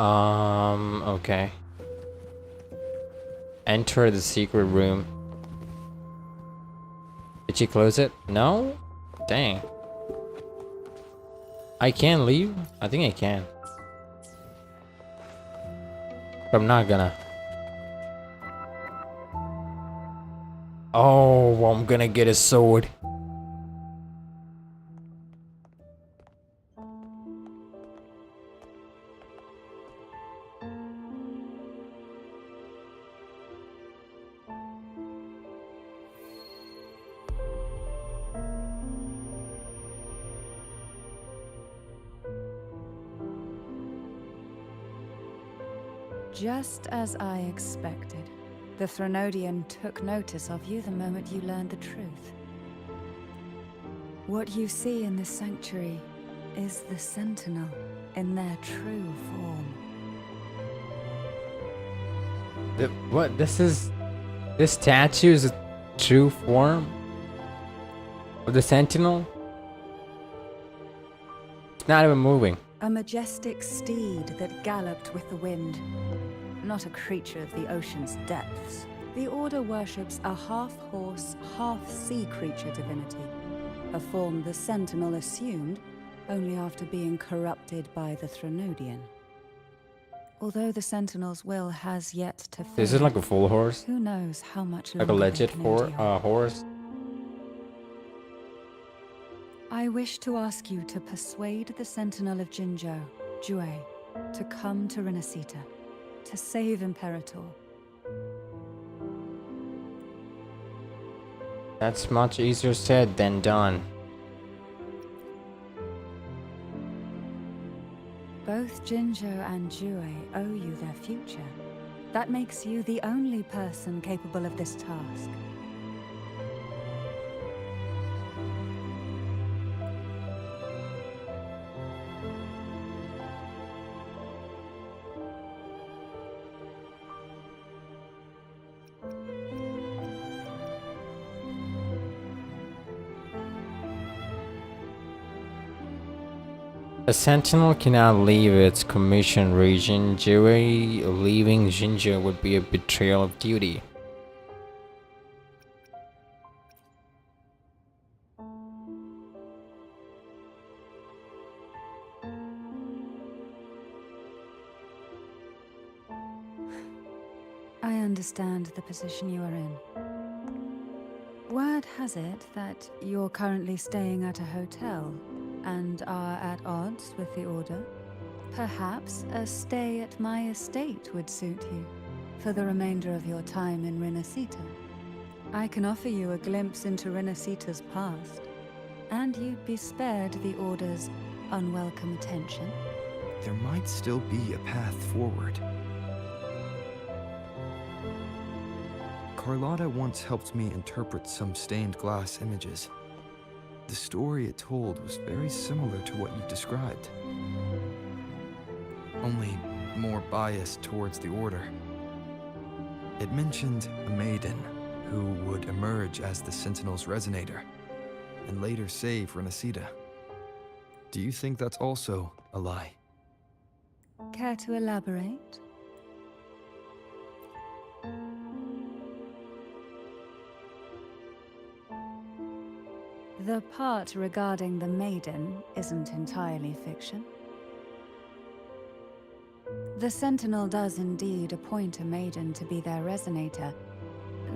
Okay. Enter the secret room. Did she close it? No? Dang. I can leave? I think I can. But I'm not gonna. Oh, I'm gonna get a sword.
Just as I expected. The Threnodian took notice of you the moment you learned the truth. What you see in this sanctuary is the Sentinel in their true form.
What? This statue is a true form of the Sentinel? It's not even moving.
A majestic steed that galloped with the wind. Not a creature of the ocean's depths. The Order worships a half-horse, half-sea creature divinity. A form the Sentinel assumed only after being corrupted by the Threnodian. Although the Sentinel's will has yet to fade,
Is it like a full horse?
who knows how much
Like a
longer they
legit
can endure.
horse?
I wish to ask you to persuade the Sentinel of Jinzhou, Jue, to come to Renacita, to save Imperator.
That's much easier said than done.
Both Jinzhou and Jue owe you their future. That makes you the only person capable of this task.
A sentinel cannot leave its commission region. Jue leaving Jinzhou would be a betrayal of duty.
I understand the position you are in. Word has it that you're currently staying at a hotel and are at odds with the Order. Perhaps a stay at my estate would suit you for the remainder of your time in Renacita. I can offer you a glimpse into Renacita's past, and you'd be spared the Order's unwelcome attention.
There might still be a path forward. Carlotta once helped me interpret some stained glass images. The story it told was very similar to what you described. Only more biased towards the Order. It mentioned a maiden who would emerge as the Sentinel's resonator and later save Renacita. Do you think that's also a lie?
Care to elaborate? The part regarding the maiden isn't entirely fiction. The Sentinel does indeed appoint a maiden to be their resonator,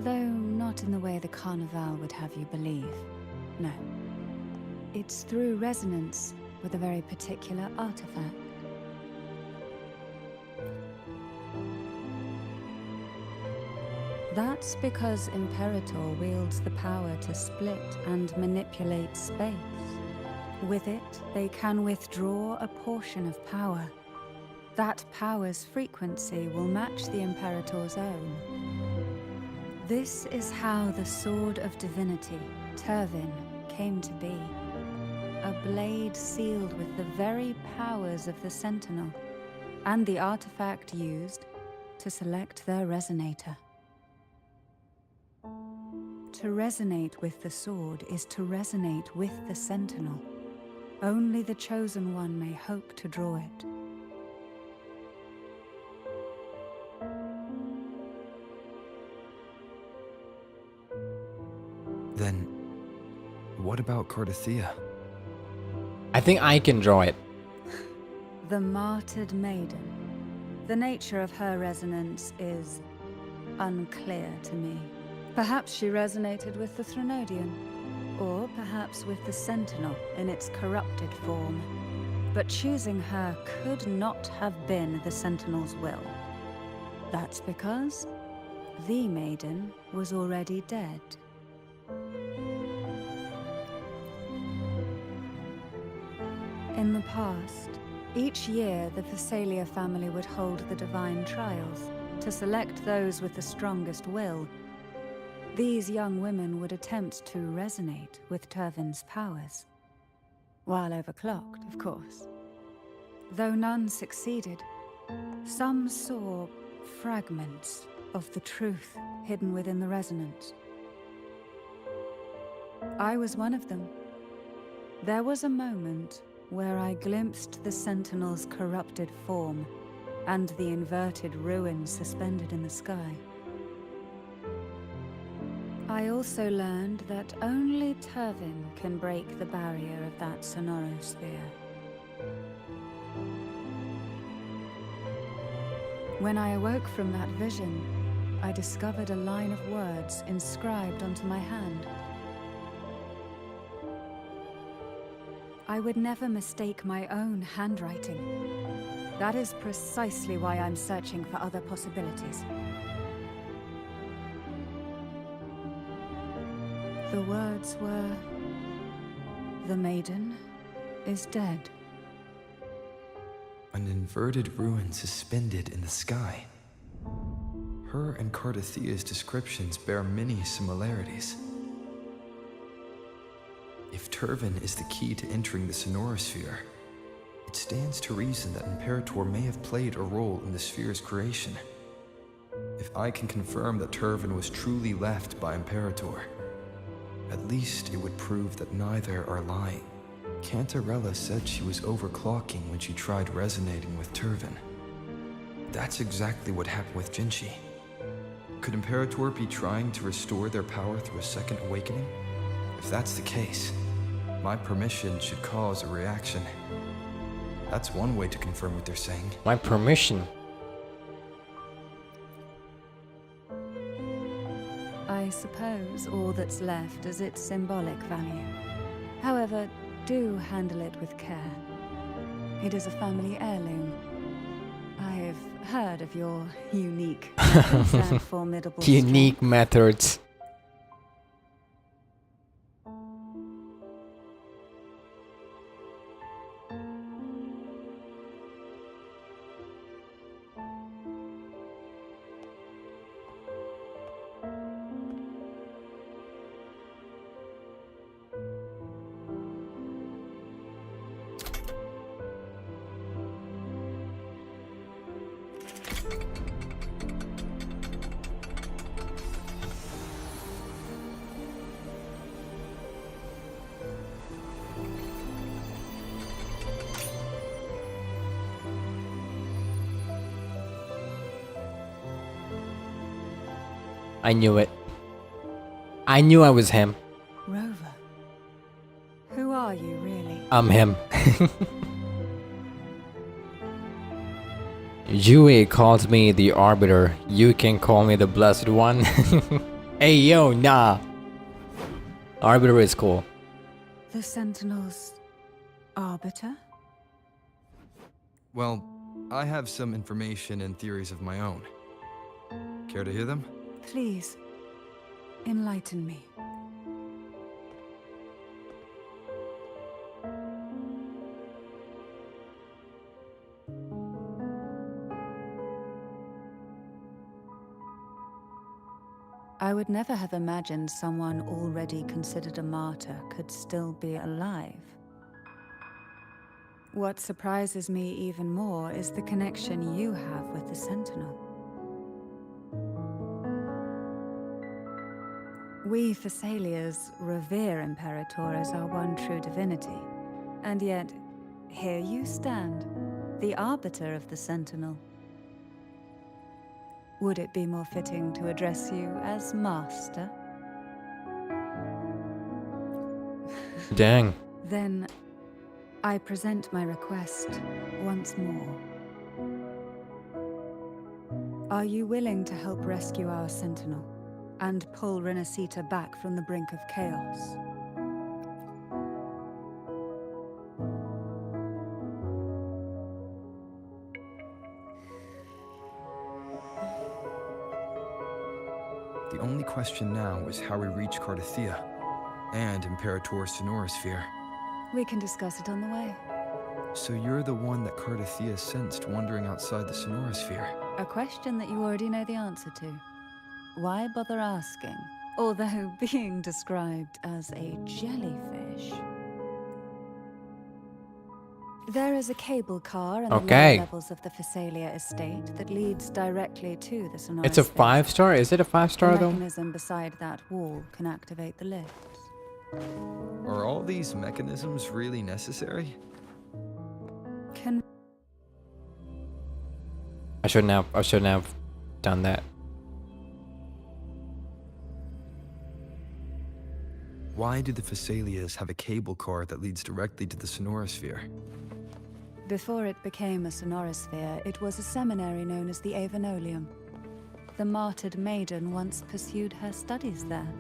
though not in the way the Carnival would have you believe. No. It's through resonance with a very particular artifact. That's because Imperator wields the power to split and manipulate space. With it, they can withdraw a portion of power. That power's frequency will match the Imperator's own. This is how the Sword of Divinity, Turvin, came to be. A blade sealed with the very powers of the Sentinel, and the artifact used to select their resonator. To resonate with the sword is to resonate with the Sentinel. Only the Chosen One may hope to draw it.
Then, what about Cardathea?
I think I can draw it.
The Martyred Maiden. The nature of her resonance is unclear to me. Perhaps she resonated with the Threnodian, or perhaps with the Sentinel in its corrupted form. But choosing her could not have been the Sentinel's will. That's because the Maiden was already dead. In the past, each year the Phasalia family would hold the Divine Trials to select those with the strongest will. These young women would attempt to resonate with Turvin's powers. While overclocked, of course. Though none succeeded, some saw fragments of the truth hidden within the resonance. I was one of them. There was a moment where I glimpsed the Sentinel's corrupted form and the inverted ruins suspended in the sky. I also learned that only Turvin can break the barrier of that sonorosphere. When I awoke from that vision, I discovered a line of words inscribed onto my hand. I would never mistake my own handwriting. That is precisely why I'm searching for other possibilities. The words were, "The maiden is dead."
An inverted ruin suspended in the sky. Her and Cardathea's descriptions bear many similarities. If Turvin is the key to entering the sonorosphere, it stands to reason that Imperator may have played a role in the sphere's creation. If I can confirm that Turvin was truly left by Imperator, at least it would prove that neither are lying. Cantarella said she was overclocking when she tried resonating with Turvin. That's exactly what happened with Jinchi. Could Imperator be trying to restore their power through a second awakening? If that's the case, my permission should cause a reaction. That's one way to confirm what they're saying.
My permission.
I suppose all that's left is its symbolic value. However, do handle it with care. It is a family heirloom. I've heard of your unique and formidable
Unique
strength.
methods. I knew it. I knew I was him.
Rover,
I'm him. Yue calls me the Arbiter. You can call me the Blessed One. Hey yo, nah. Arbiter is cool.
The Sentinel's arbiter?
Well, I have some information and theories of my own. Care to hear them?
Please, enlighten me. I would never have imagined someone already considered a martyr could still be alive. What surprises me even more is the connection you have with the Sentinel. We Thessalians revere Imperator as our one true divinity, and yet, here you stand, the arbiter of the Sentinel. Would it be more fitting to address you as Master?
Dang.
Then, I present my request once more. Are you willing to help rescue our Sentinel and pull Renacita back from the brink of chaos?
The only question now is how we reach Cardathia and Imperator's Sonorosphere.
We can discuss it on the way.
So you're the one that Cardathia sensed wandering outside the Sonorosphere?
A question that you already know the answer to. Why bother asking? Although being described as a jellyfish. There is a cable car in the lower levels of the Thessalia estate that leads directly to the Sonorosphere.
It's a 5-star? Is it a 5-star though?
The mechanism beside that wall can activate the lifts.
Are all these mechanisms really necessary?
I shouldn't have done that.
Why do the Thessalias have a cable car that leads directly to the Sonorosphere?
Before it became a Sonorosphere, it was a seminary known as the Avenolium. The martyred maiden once pursued her studies there.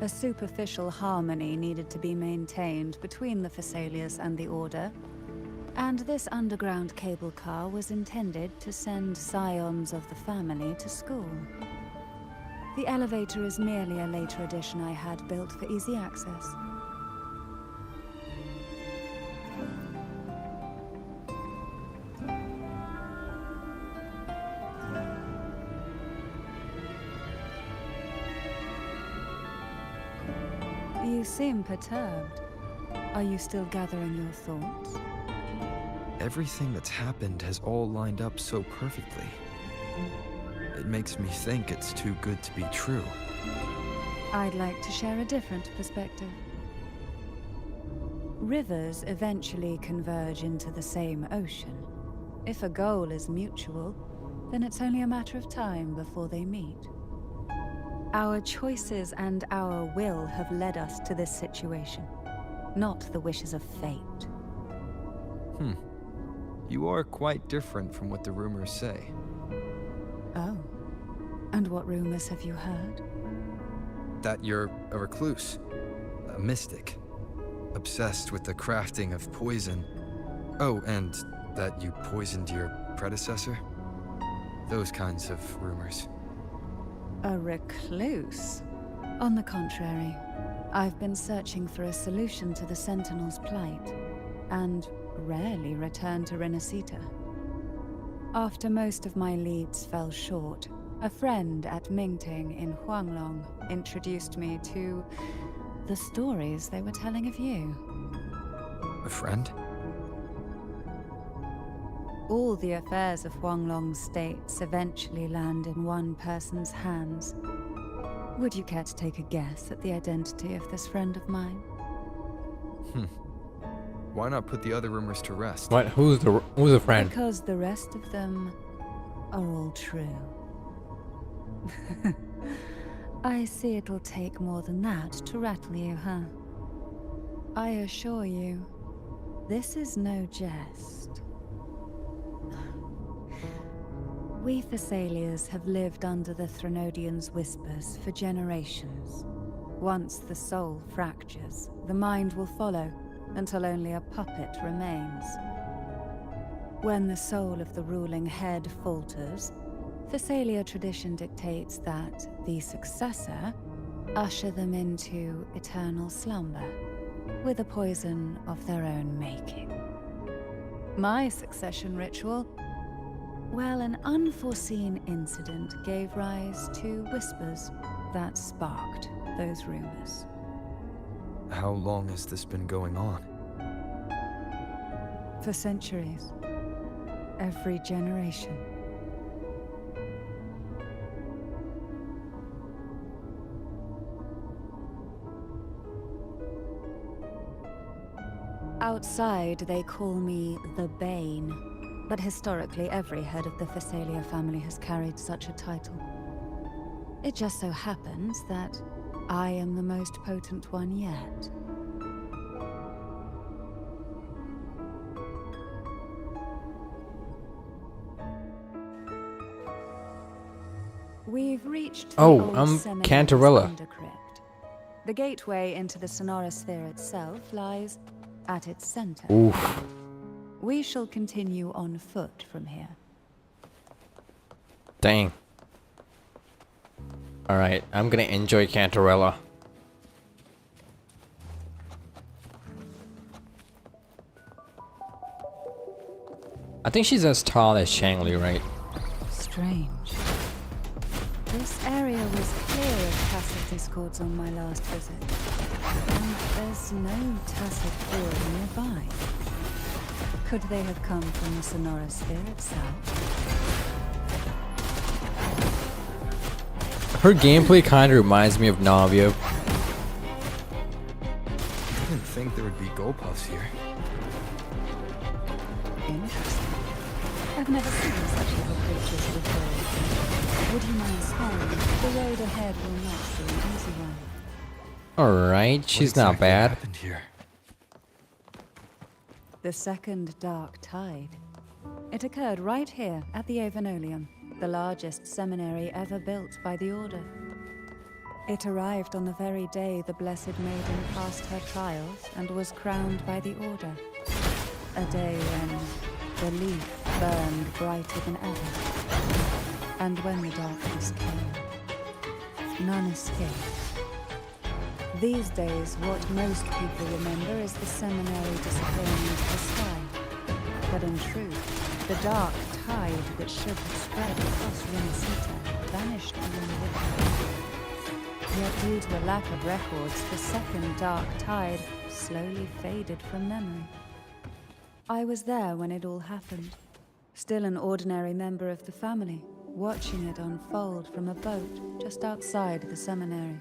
A superficial harmony needed to be maintained between the Thessalias and the Order, and this underground cable car was intended to send scions of the family to school. The elevator is merely a later addition I had built for easy access. You seem perturbed. Are you still gathering your thoughts?
Everything that's happened has all lined up so perfectly. It makes me think it's too good to be true.
I'd like to share a different perspective. Rivers eventually converge into the same ocean. If a goal is mutual, then it's only a matter of time before they meet. Our choices and our will have led us to this situation, not the wishes of fate.
You are quite different from what the rumors say.
Oh. And what rumors have you heard?
That you're a recluse, a mystic, obsessed with the crafting of poison. Oh, and that you poisoned your predecessor? Those kinds of rumors.
A recluse? On the contrary, I've been searching for a solution to the Sentinel's plight, and rarely return to Renacita. After most of my leads fell short, a friend at Mingting in Huanglong introduced me to the stories they were telling of you.
A friend?
All the affairs of Huanglong's states eventually land in one person's hands. Would you care to take a guess at the identity of this friend of mine?
Why not put the other rumors to rest?
What? Who's the friend?
Because the rest of them are all true. I see it'll take more than that to rattle you, huh? I assure you, this is no jest. We Thessalians have lived under the Threnodians' whispers for generations. Once the soul fractures, the mind will follow, until only a puppet remains. When the soul of the ruling head falters, Thessalia tradition dictates that the successor usher them into eternal slumber, with a poison of their own making. My succession ritual, well, an unforeseen incident gave rise to whispers that sparked those rumors.
How long has this been going on?
For centuries. Every generation. Outside, they call me the Bane, but historically every head of the Thessalia family has carried such a title. It just so happens that I am the most potent one yet. We've reached the old seminary's
Cantarella.
undercrypt. The gateway into the Sonorosphere itself lies at its center.
Oof.
We shall continue on foot from here.
Dang. Alright, I'm gonna enjoy Cantarella. I think she's as tall as Shangli, right?
Strange. This area was clear of tacit discords on my last visit. And there's no tacit field nearby. Could they have come from the Sonorosphere itself?
Her gameplay kind of reminds me of Navia.
I didn't think there would be Golpuffs here.
Interesting. I've never seen such little creatures before. Would you mind smiling? The road ahead will not be an easy one.
Alright, she's
What
not
exactly
bad.
happened here?
The second dark tide. It occurred right here at the Avenolium, the largest seminary ever built by the Order. It arrived on the very day the Blessed Maiden passed her trials and was crowned by the Order. A day when the leaf burned brighter than ever. And when the darkness came, none escaped. These days, what most people remember is the seminary disappearing into the sky. But in truth, the dark tide that should have spread across Renacita vanished beyond the Yet due to a lack of records, the second dark tide slowly faded from memory. I was there when it all happened, still an ordinary member of the family, watching it unfold from a boat just outside the seminary.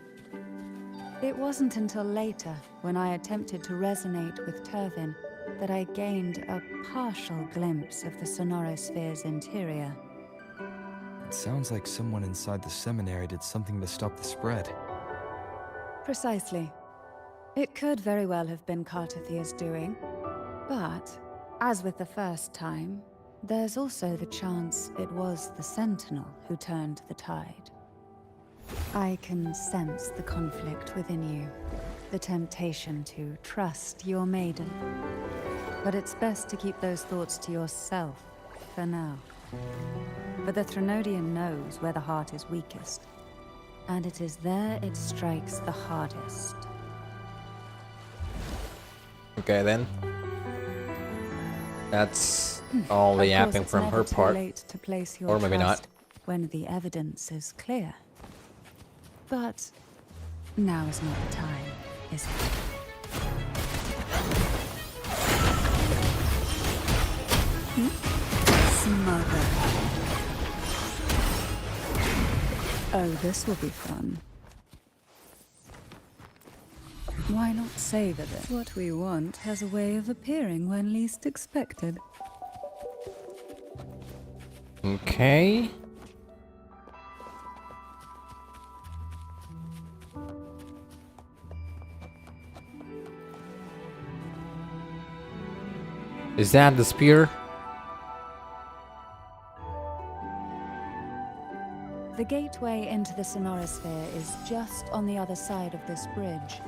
It wasn't until later, when I attempted to resonate with Turvin, that I gained a partial glimpse of the Sonorosphere's interior.
It sounds like someone inside the seminary did something to stop the spread.
Precisely. It could very well have been Cartathia's doing, but, as with the first time, there's also the chance it was the Sentinel who turned the tide. I can sense the conflict within you, the temptation to trust your maiden. But it's best to keep those thoughts to yourself, for now. But the Threnodian knows where the heart is weakest, and it is there it strikes the hardest.
Okay then. That's all the yapping from her part.
Late to place your
Or maybe not.
trust when the evidence is clear. But now is not the time, is it? Smother. Oh, this will be fun. Why not savor it? What we want has a way of appearing when least expected.
Okay. Is that the spear?
The gateway into the Sonorosphere is just on the other side of this bridge.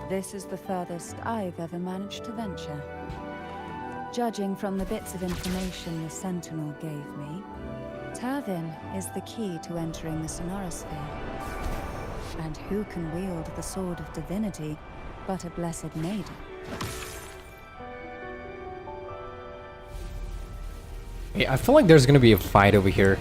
This is the furthest I've ever managed to venture. Judging from the bits of information the Sentinel gave me, Turvin is the key to entering the Sonorosphere. And who can wield the Sword of Divinity but a Blessed Maiden?
Hey, I feel like there's gonna be a fight over here.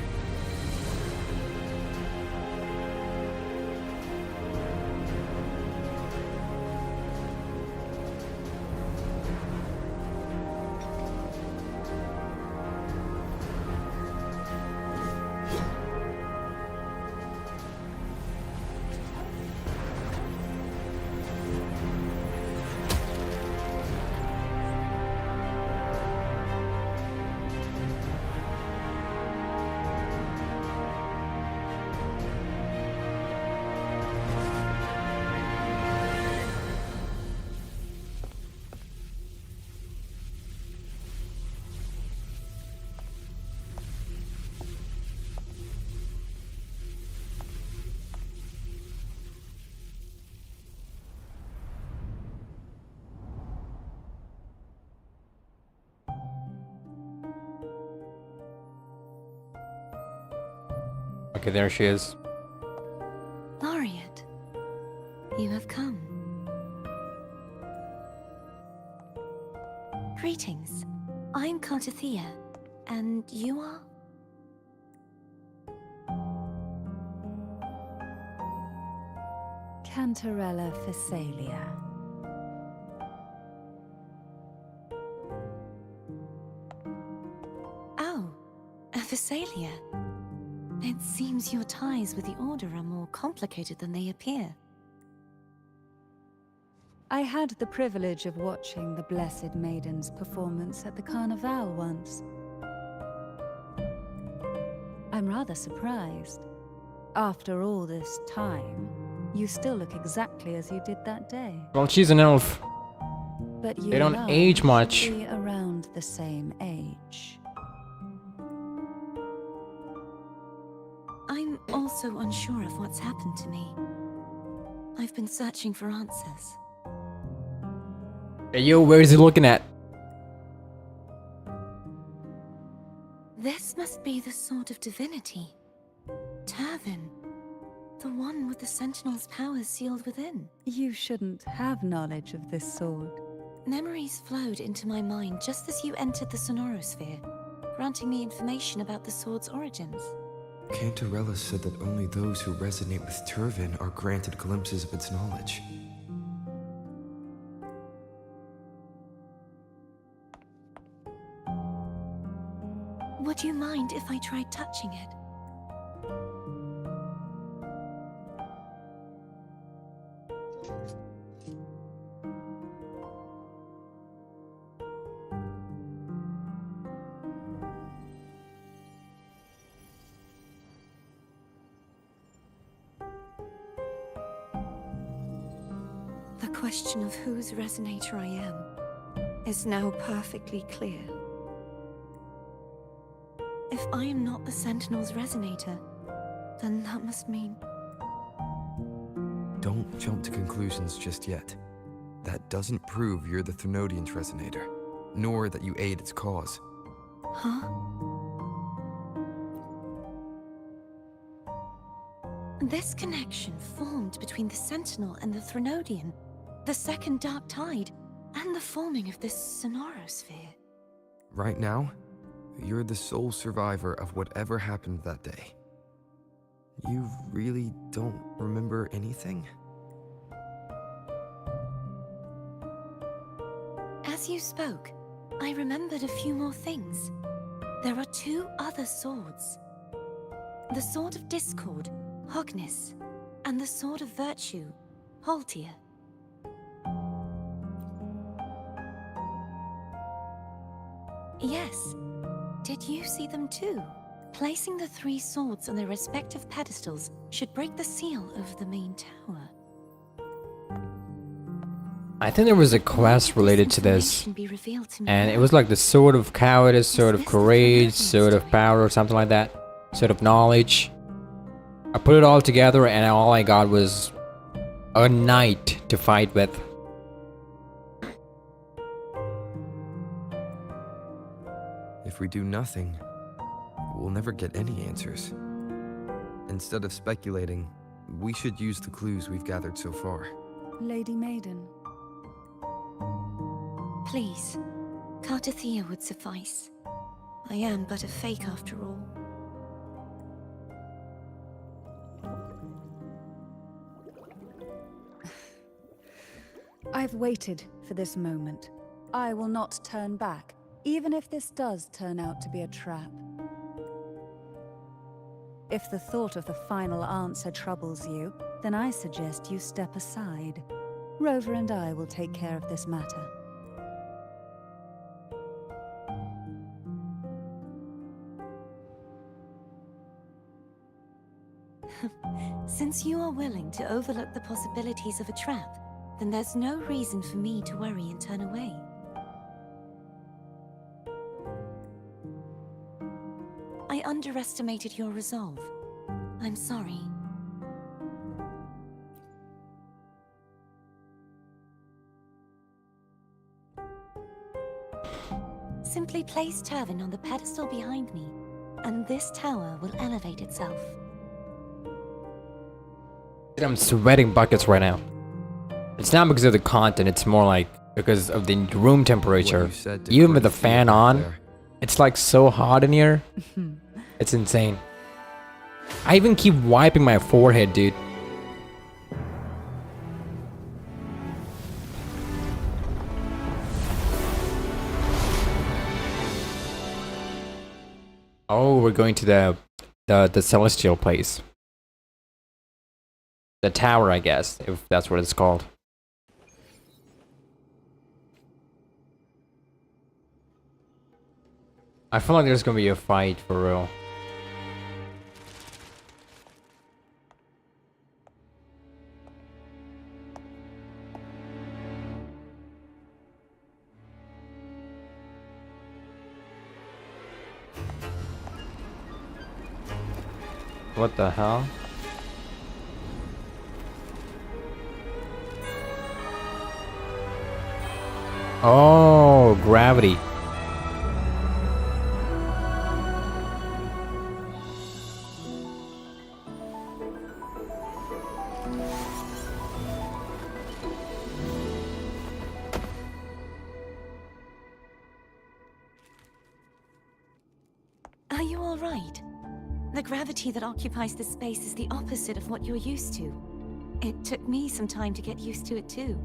Okay, there she is.
Laureate, you have come. Greetings. I'm Cartathea, and you are?
Cantarella Phasalia.
Oh, a Phasalia. It seems your ties with the Order are more complicated than they appear.
I had the privilege of watching the Blessed Maiden's performance at the Carnival once. I'm rather surprised. After all this time, you still look exactly as you did that day.
Well, she's an elf.
But you
They don't
and I
age
should
much.
be around the same age.
I'm also unsure of what's happened to me. I've been searching for answers.
Hey, yo, where is he looking at?
This must be the Sword of Divinity. Turvin. The one with the Sentinel's powers sealed within.
You shouldn't have knowledge of this sword.
Memories flowed into my mind just as you entered the Sonorosphere, granting me information about the sword's origins.
Cantarella said that only those who resonate with Turvin are granted glimpses of its knowledge.
Would you mind if I tried touching it? The question of whose resonator I am is now perfectly clear. If I am not the Sentinel's resonator, then that must mean...
Don't jump to conclusions just yet. That doesn't prove you're the Thermodian's resonator, nor that you aid its cause.
Huh? This connection formed between the Sentinel and the Thermodian, the second Dark Tide, and the forming of this Sonorosphere.
Right now, you're the sole survivor of whatever happened that day. You really don't remember anything?
As you spoke, I remembered a few more things. There are two other swords. The Sword of Discord, Hognis, and the Sword of Virtue, Haltia. Yes. Did you see them too? Placing the three swords on their respective pedestals should break the seal over the main tower.
I think there was a quest related to this,
Be revealed to me
and it
now.
was like the sword of cowardice, sword of
Is this the
courage,
Dragon's
sword of
Way?
power, or something like that. Sword of knowledge. I put it all together, and all I got was a knight to fight with.
If we do nothing, we'll never get any answers. Instead of speculating, we should use the clues we've gathered so far.
Lady Maiden,
Please, Cartathea would suffice. I am but a fake after all.
I've waited for this moment. I will not turn back, even if this does turn out to be a trap. If the thought of the final answer troubles you, then I suggest you step aside. Rover and I will take care of this matter.
Since you are willing to overlook the possibilities of a trap, then there's no reason for me to worry and turn away. I underestimated your resolve. I'm sorry. Simply place Turvin on the pedestal behind me, and this tower will elevate itself.
I'm sweating buckets right now. It's not because of the content, it's more like because of the room temperature.
What you said to
Even with the
Courtesy
fan
up
on,
there.
it's like so hot in here. It's insane. I even keep wiping my forehead, dude. Oh, we're going to the celestial place. The tower, I guess, if that's what it's called. I feel like there's gonna be a fight for real. What the hell? Oh, gravity.
Are you all right? The gravity that occupies this space is the opposite of what you're used to. It took me some time to get used to it too.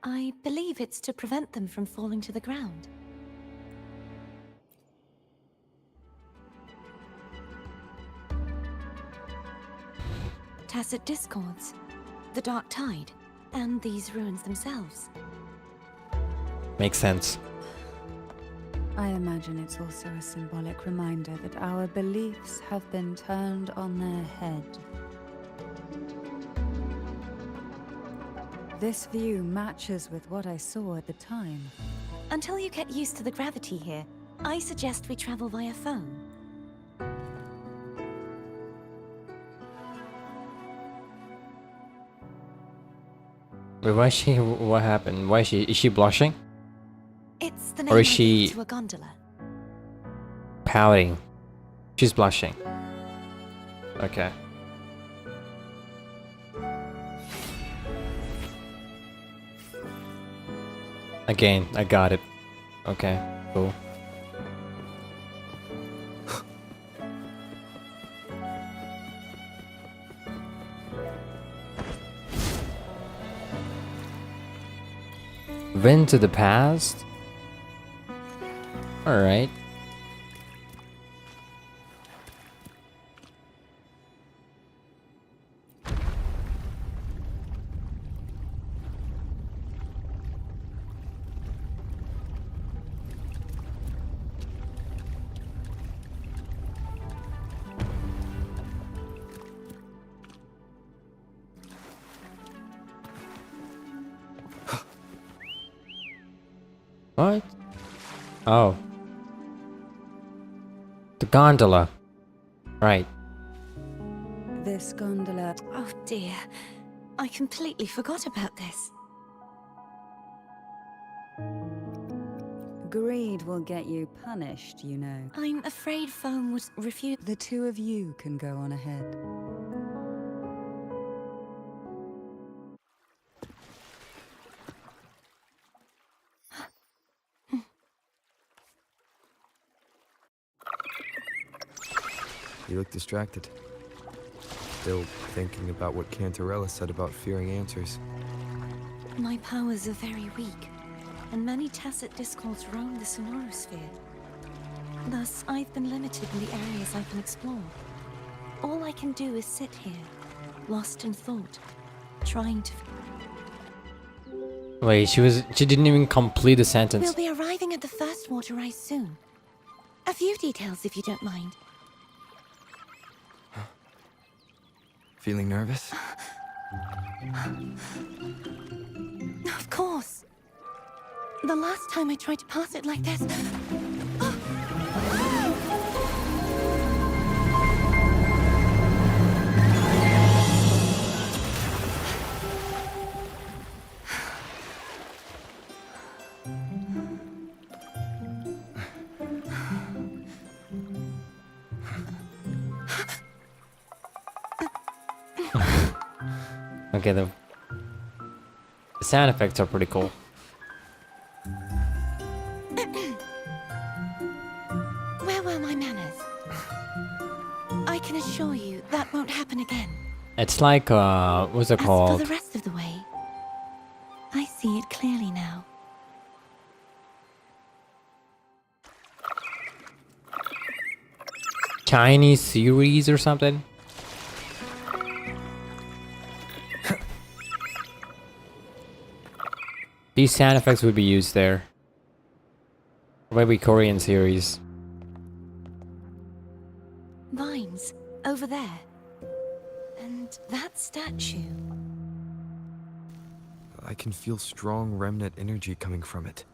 I believe it's to prevent them from falling to the ground. Tacit discords, the dark tide, and these ruins themselves.
Makes sense.
I imagine it's also a symbolic reminder that our beliefs have been turned on their head. This view matches with what I saw at the time.
Until you get used to the gravity here, I suggest we travel via phone.
Wait, why is she? What happened? Why is she? Is she blushing?
It's the
Or
name
is she-
I gave to a gondola.
Pouting. She's blushing. Okay. Again, I got it. Okay, cool. Vent to the past? Alright. What? Oh. The gondola. Right.
This gondola.
Oh dear. I completely forgot about this.
Greed will get you punished, you know.
I'm afraid Foam would refuse.
The two of you can go on ahead.
You look distracted. Still thinking about what Cantarella said about fearing answers.
My powers are very weak, and many tacit discords roam the sonorosphere. Thus, I've been limited in the areas I can explore. All I can do is sit here, lost in thought, trying to...
Wait, she didn't even complete the sentence.
We'll be arriving at the first water rise soon. A few details, if you don't mind.
Feeling nervous?
Of course. The last time I tried to pass it like this...
Okay, the sound effects are pretty cool.
Where were my manners? I can assure you that won't happen again.
It's like, what's it
As
called?
for the rest of the way, I see it clearly now.
Chinese series or something? These sound effects would be used there. Or maybe Korean series.
Vines, over there. And that statue.
I can feel strong remnant energy coming from it.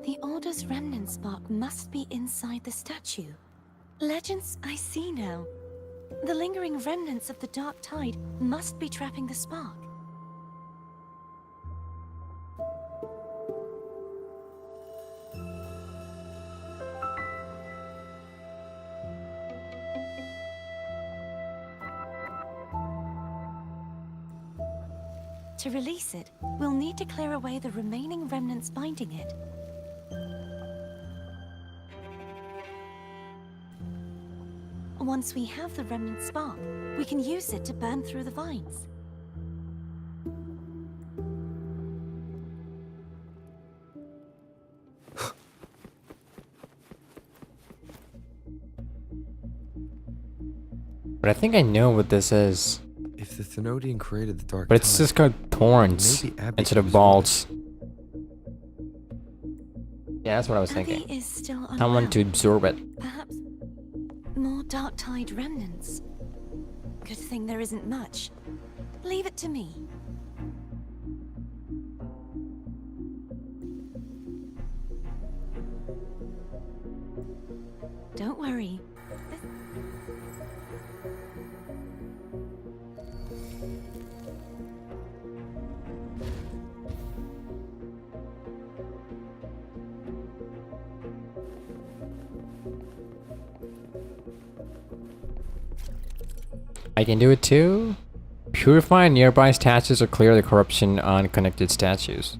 The Order's remnant spark must be inside the statue. Legends I see now. The lingering remnants of the Dark Tide must be trapping the spark. To release it, we'll need to clear away the remaining remnants binding it. Once we have the remnant spark, we can use it to burn through the vines.
But I think I know what this is.
If the Thenodian created the Dark
But it's
Tide,
just got thorns
maybe Abby
instead of
was
balls. Yeah, that's what I was
Abby
thinking.
is still
Someone
unwell.
to absorb it.
Perhaps more Dark Tide remnants. Good thing there isn't much. Leave it to me. Don't worry.
I can do it too. Purify nearby statues or clear the corruption on connected statues.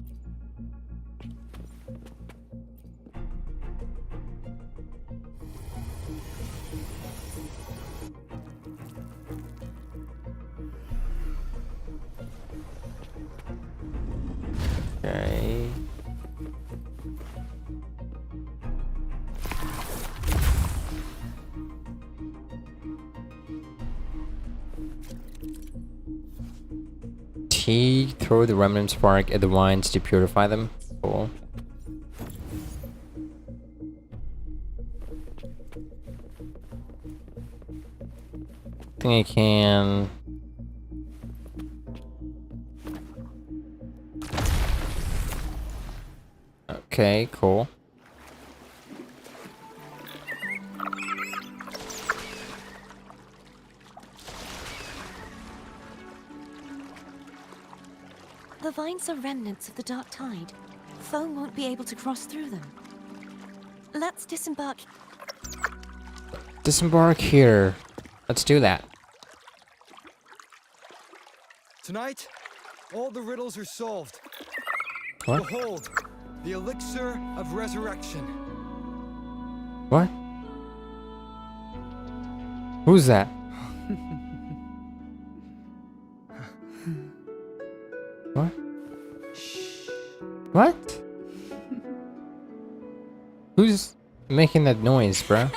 Okay. T, throw the remnant spark at the vines to purify them. Cool. I think I can. Okay, cool.
The vines are remnants of the dark tide. Foam won't be able to cross through them. Let's disembark.
Disembark here. Let's do that.
Tonight, all the riddles are solved.
What?
Behold, the elixir of resurrection.
What? Who's that? What? What? Who's making that noise, bro?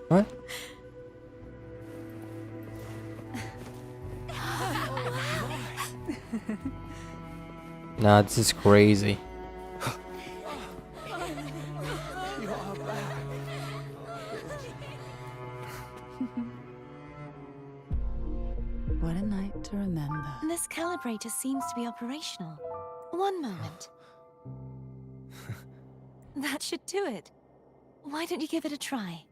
What? Nah, this is crazy.
What a night to remember.
This calibrator seems to be operational. One moment. That should do it. Why don't you give it a try?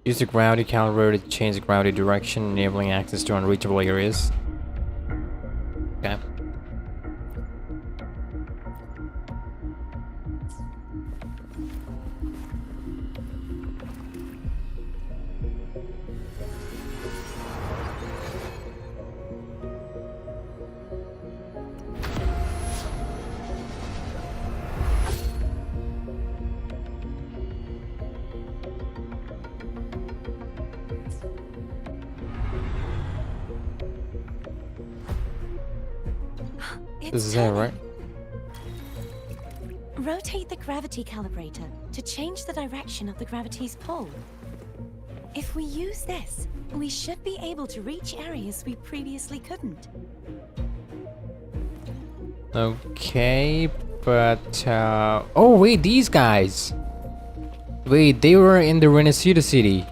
Use the gravity calibrator to change the gravity direction, enabling access to unreachable areas. Okay. This is it, right?
Rotate the gravity calibrator to change the direction of the gravity's pull. If we use this, we should be able to reach areas we previously couldn't.
Okay, but oh wait, these guys. Wait, they were in the Renacida city.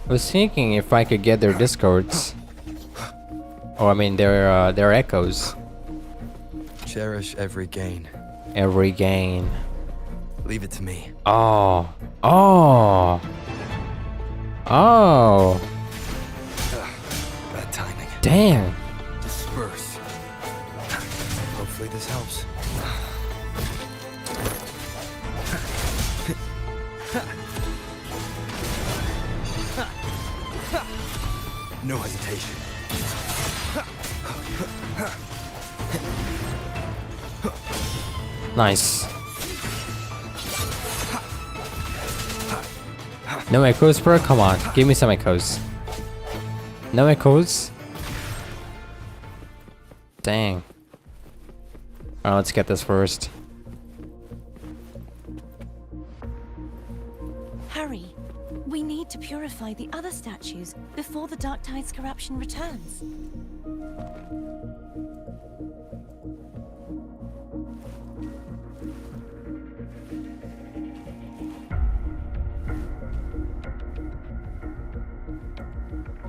I was thinking if I could get their discords. Oh, I mean their echoes.
Cherish every gain.
Every gain.
Leave it to me.
Oh. Oh. Oh.
Bad timing.
Damn.
Disperse. Hopefully this helps. No hesitation.
Nice. No echoes, bro? Come on, give me some echoes. No echoes? Dang. Alright, let's get this first.
Hurry. We need to purify the other statues before the Dark Tide's corruption returns.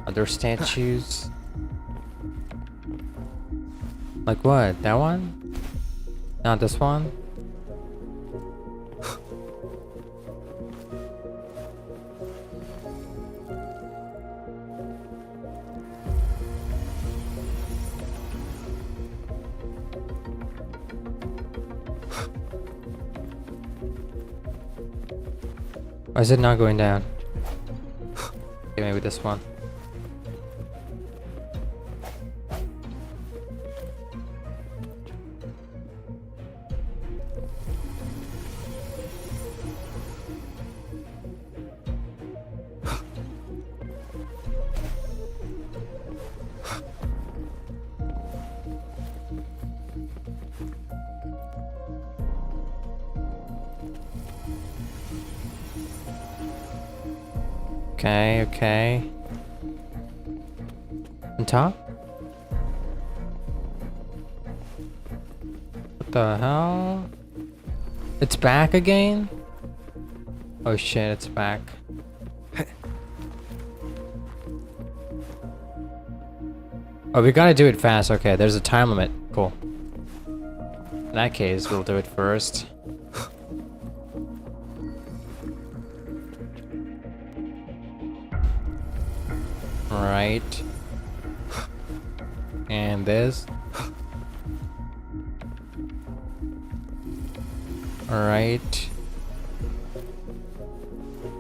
Other statues. Like what? That one? Not this one? Why is it not going down? Okay, maybe this one. Okay, okay. On top? What the hell? It's back again? Oh shit, it's back. Oh, we gotta do it fast. Okay, there's a time limit. Cool. In that case, we'll do it first. Alright. And this. Alright.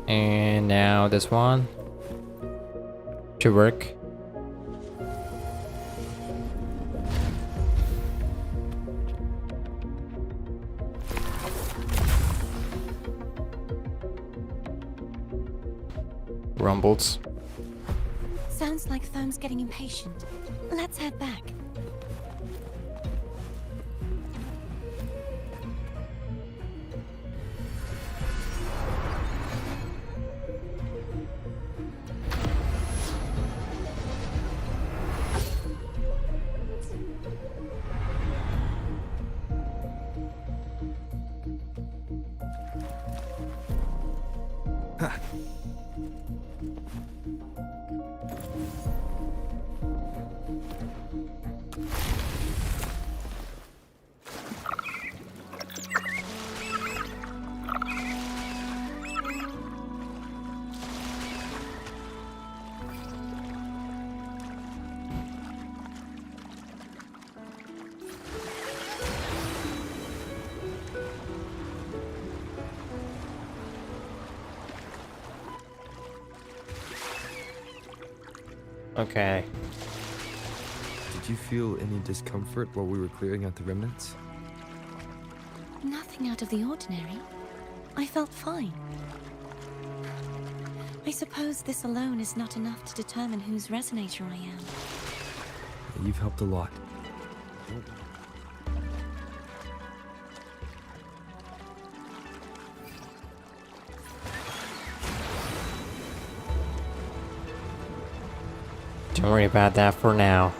And now this one. Should work. Rumbles.
Sounds like Therm's getting impatient. Let's head back.
Okay.
Did you feel any discomfort while we were clearing out the remnants?
Nothing out of the ordinary. I felt fine. I suppose this alone is not enough to determine whose resonator I am.
You've helped a lot.
Don't worry about that for now.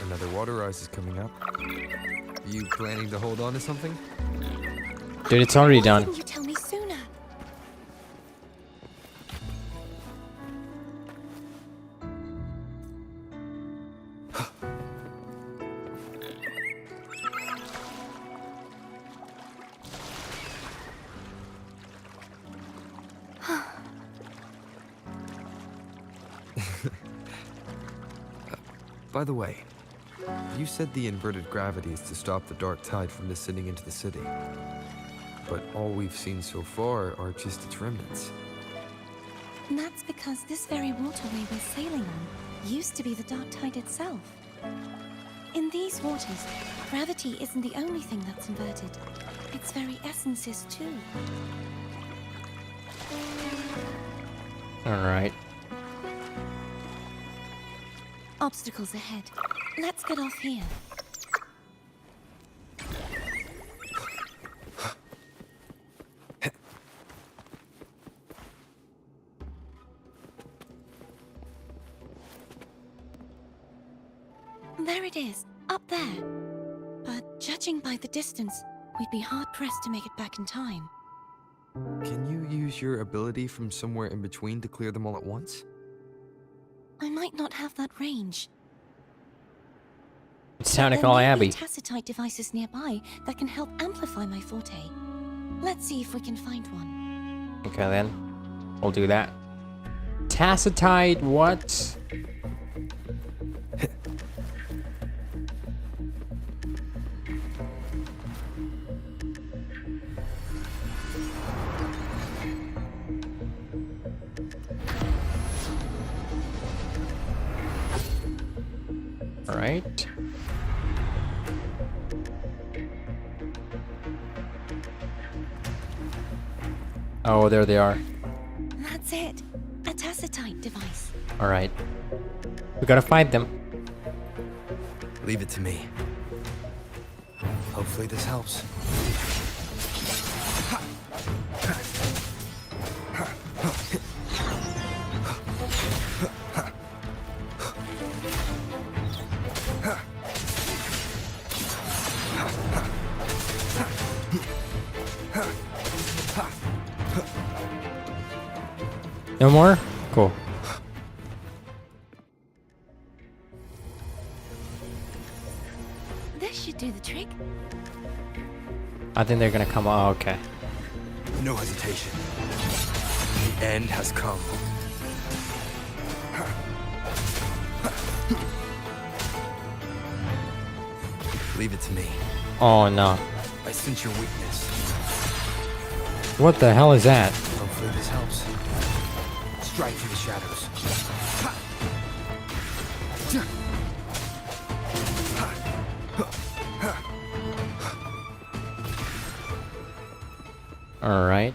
Another water rise is coming up. Are you planning to hold on to something?
Dude, it's already
Why
done.
didn't you tell me sooner?
By the way, you said the inverted gravity is to stop the dark tide from descending into the city. But all we've seen so far are just its remnants.
And that's because this very waterway we're sailing on used to be the dark tide itself. In these waters, gravity isn't the only thing that's inverted. Its very essence is too.
Alright.
Obstacles ahead. Let's get off here. There it is, up there. But judging by the distance, we'd be hard-pressed to make it back in time.
Can you use your ability from somewhere in between to clear them all at once?
I might not have that range.
It's time to
There
call
may
Abby.
be tacitite devices nearby that can help amplify my forte. Let's see if we can find one.
Okay then. We'll do that. Tacitite, what? Alright. Oh, there they are.
That's it. A tacitite device.
Alright. We gotta find them.
Leave it to me. Hopefully this helps.
No more? Cool. I think they're gonna come. Oh, okay.
No hesitation. The end has come. Leave it to me.
Oh no.
I sense your weakness.
What the hell is that?
Hopefully this helps. Strike through the shadows.
All right.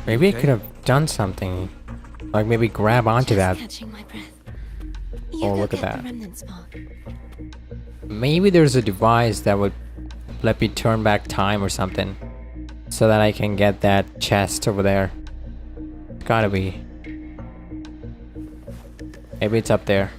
Maybe I
Okay.
could have done something. Like maybe grab onto
Just
that.
catching my breath. You
Oh,
go
look at
get
that.
The remnant spark.
Maybe there's a device that would let me turn back time or something. So that I can get that chest over there. Gotta be. Maybe it's up there.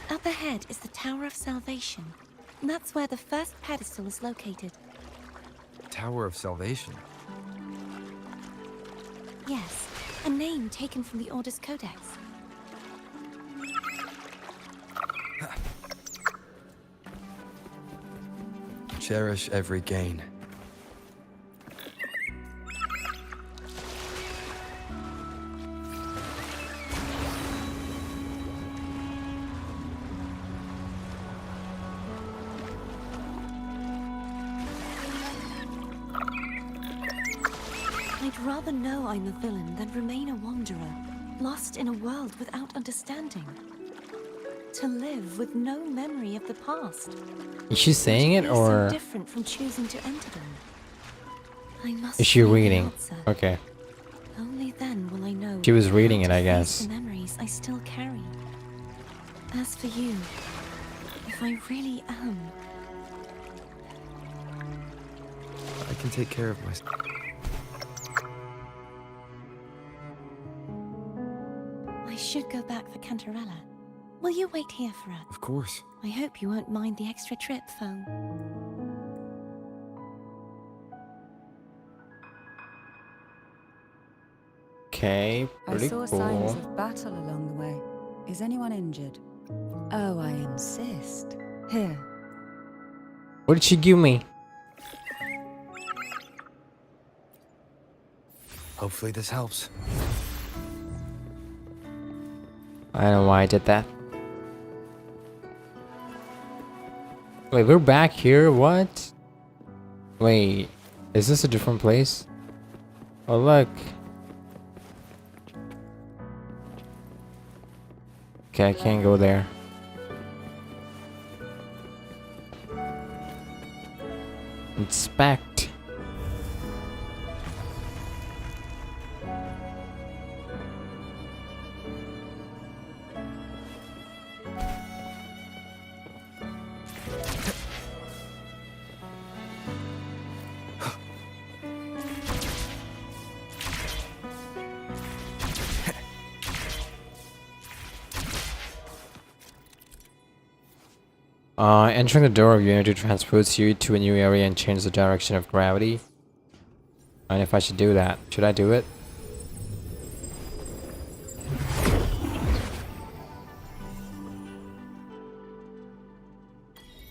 Up ahead is the Tower of Salvation. And that's where the first pedestal is located.
Tower of Salvation.
Yes, a name taken from the Order's Codex.
Cherish every gain.
I'd rather know I'm a villain than remain a wanderer, lost in a world without understanding. To live with no memory of the past.
Is she saying it
To be
or
so different from choosing to enter them. I must
is she
find the
reading?
answer.
Okay.
Only then will I know.
She was reading
how
it,
to
I
face
guess.
The memories I still carry. As for you, if I really am,
I can take care of myself.
I should go back for Cantarella. Will you wait here for us?
Of course.
I hope you won't mind the extra trip, Foe.
Okay,
I
pretty
saw signs
cool.
of battle along the way. Is anyone injured? Oh, I insist. Here.
What did she give me?
Hopefully this helps.
I don't know why I did that. Wait, we're back here? What? Wait, is this a different place? Oh, look. Okay, I can't go there. Inspect. Entering the door of Unity transports you to a new area and changes the direction of gravity. And if I should do that, should I do it?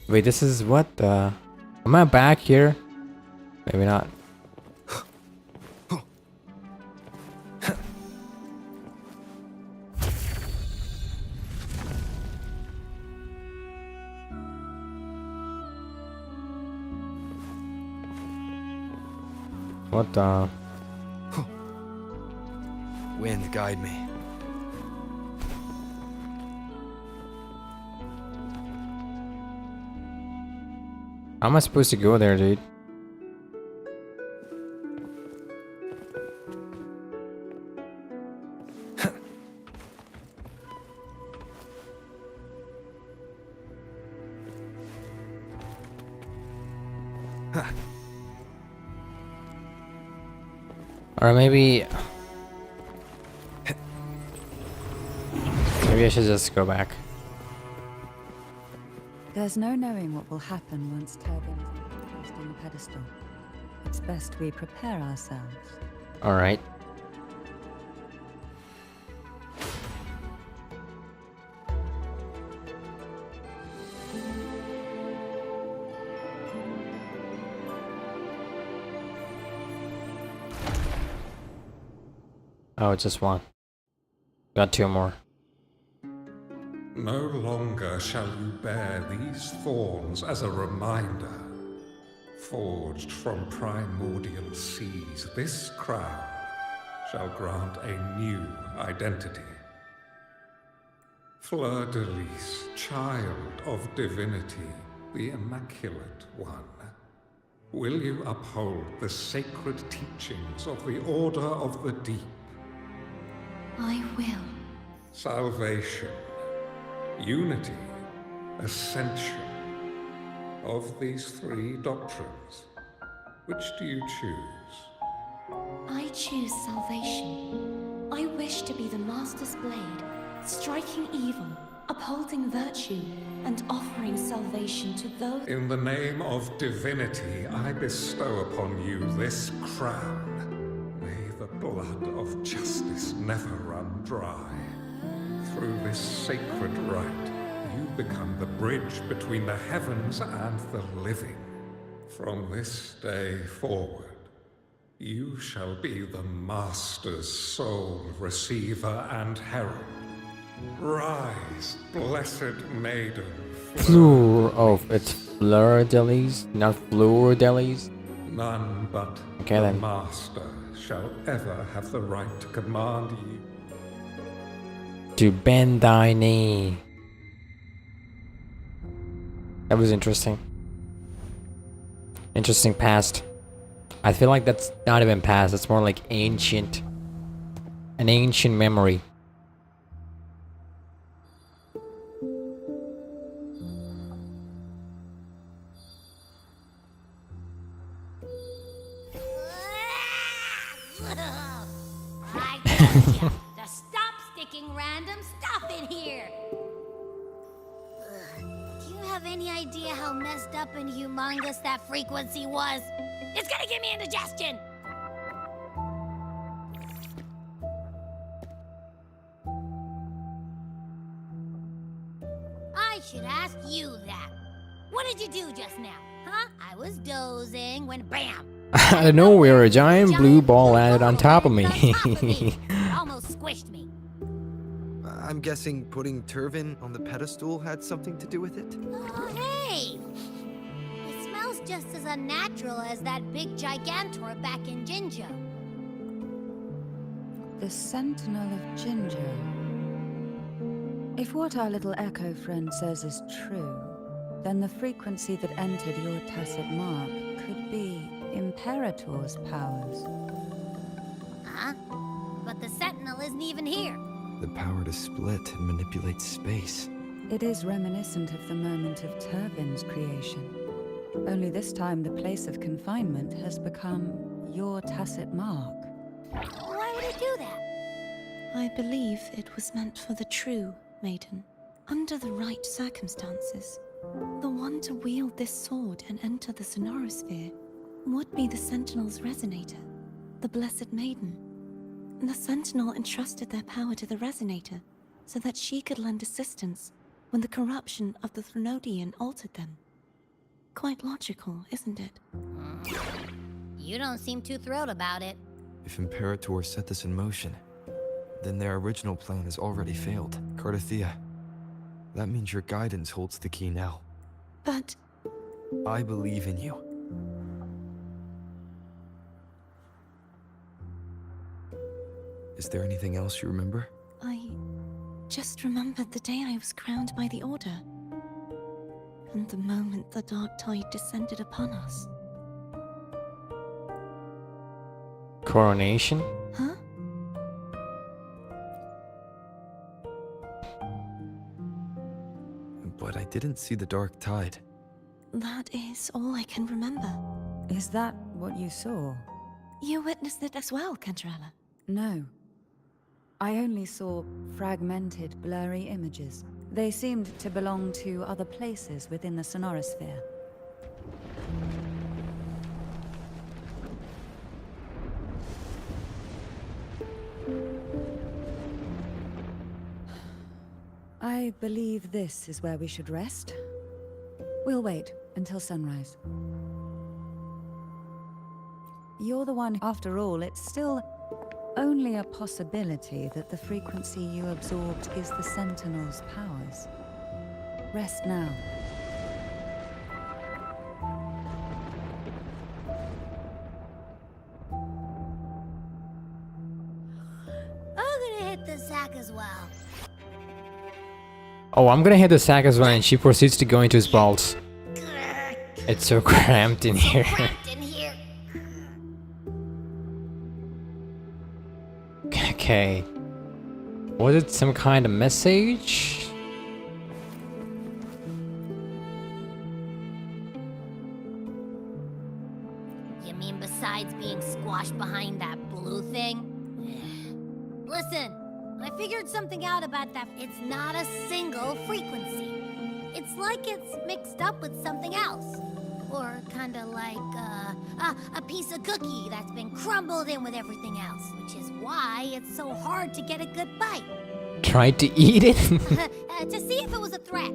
Wait, this is what the... Am I back here? Maybe not. What the...
Wind, guide me.
How am I supposed to go there, dude? Or maybe I should just go back.
There's no knowing what will happen once Turbin is placed on the pedestal. It's best we prepare ourselves.
All right. Oh, just one. Got two more.
No longer shall you bear these thorns as a reminder. Forged from primordial seas, this crown shall grant a new identity. Fleur-de-lis, child of divinity, the Immaculate One. Will you uphold the sacred teachings of the Order of the Deep?
I will.
Salvation, unity, ascension. Of these three doctrines, which do you choose?
I choose salvation. I wish to be the Master's blade, striking evil, upholding virtue, and offering salvation to those—
In the name of divinity, I bestow upon you this crown. May the blood of justice never run dry. Through this sacred rite, you become the bridge between the heavens and the living. From this day forward, you shall be the Master's sole receiver and herald. Rise, blessed maiden.
It's fleur-de-lis, not fleur-de-lis.
None but
Okay,
the
then.
Master shall ever have the right to command you.
To bend thy knee. That was interesting. Interesting past. I feel like that's not even past, it's more like ancient. An ancient memory.
I told ya to stop sticking random stuff in here. Do you have any idea how messed up and humongous that frequency was? It's gonna give me indigestion! I should ask you that. What did you do just now? Huh? I was dozing when BAM!
Out of nowhere, a giant blue ball landed on top of me.
It almost squished me.
I'm guessing putting Turvin on the pedestal had something to do with it?
Oh, hey! It smells just as unnatural as that big gigantor back in Jinjo.
The Sentinel of Ginger. If what our little echo friend says is true, then the frequency that entered your tacit mark could be Imperator's powers.
Huh? But the Sentinel isn't even here.
The power to split and manipulate space.
It is reminiscent of the moment of Turvin's creation. Only this time the place of confinement has become your tacit mark.
Why would it do that?
I believe it was meant for the true maiden. Under the right circumstances, the one to wield this sword and enter the Sonorosphere would be the Sentinel's resonator, the Blessed Maiden. The Sentinel entrusted their power to the resonator so that she could lend assistance when the corruption of the Threnodian altered them. Quite logical, isn't it?
You don't seem too thrilled about it.
If Imperator set this in motion, then their original plan has already failed. Cardathea, that means your guidance holds the key now.
But
I believe in you. Is there anything else you remember?
I just remembered the day I was crowned by the Order. And the moment the dark tide descended upon us.
Coronation?
Huh?
But I didn't see the dark tide.
That is all I can remember.
Is that what you saw?
You witnessed it as well, Cantarella.
No. I only saw fragmented, blurry images. They seemed to belong to other places within the sonorosphere. I believe this is where we should rest. We'll wait until sunrise. You're the one, after all, it's still only a possibility that the frequency you absorbed gives the Sentinel's powers. Rest now.
I'm gonna hit the sack as well.
Oh, I'm gonna hit the sack as well, and she proceeds to go into his balls. It's so cramped in here. Okay. Was it some kind of message?
You mean besides being squashed behind that blue thing? Listen, I figured something out about that. It's not a single frequency. It's like it's mixed up with something else. Or kinda like a piece of cookie that's been crumbled in with everything else, which is why it's so hard to get a good bite.
Tried to eat it?
To see if it was a threat.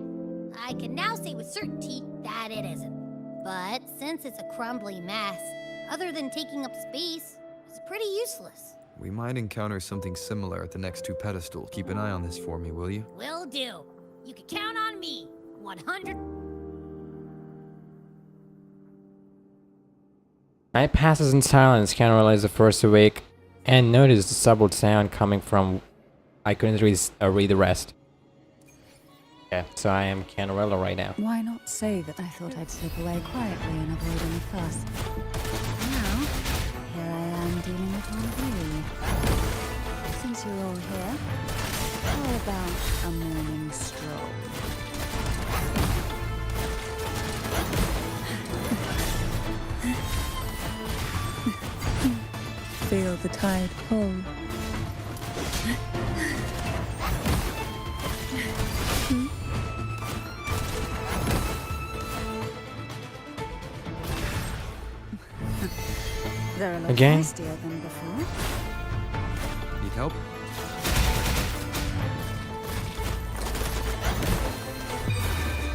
I can now say with certainty that it isn't. But since it's a crumbly mess, other than taking up space, it's pretty useless.
We might encounter something similar at the next two pedestals. Keep an eye on this for me, will you?
Will do. You can count on me. 100.
Night passes in silence. Cantarella is the first awake and noticed the subtle sound coming from... I couldn't read the rest. Yeah, so I am Cantarella right now.
Why not say that I thought I'd slip away quietly and avoid any fuss? Now, here I am dealing with all of you. Since you're all here, how about a morning stroll? Feel the tide pull. They're a lot
Again?
feistier than before.
Need help?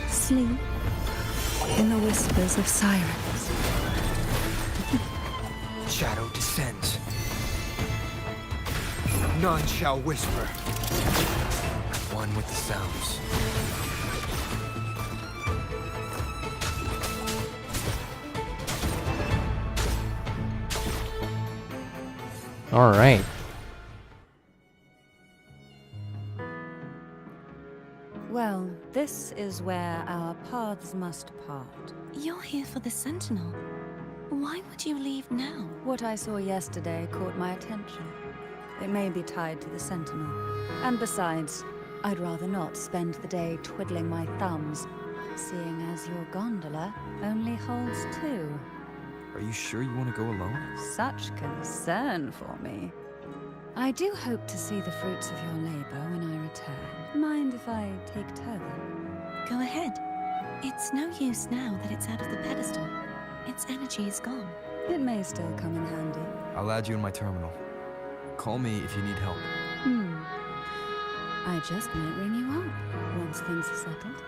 Sleep in the whispers of sirens.
Shadow descends. None shall whisper.
One with the sounds.
Alright.
Well, this is where our paths must part.
You're here for the Sentinel. Why would you leave now?
What I saw yesterday caught my attention. It may be tied to the Sentinel. And besides, I'd rather not spend the day twiddling my thumbs, seeing as your gondola only holds two.
Are you sure you want to go alone?
Such concern for me. I do hope to see the fruits of your labor when I return. Mind if I take Turban?
Go ahead. It's no use now that it's out of the pedestal. Its energy is gone.
It may still come in handy.
I'll add you in my terminal. Call me if you need help.
I just might ring you up once things are settled.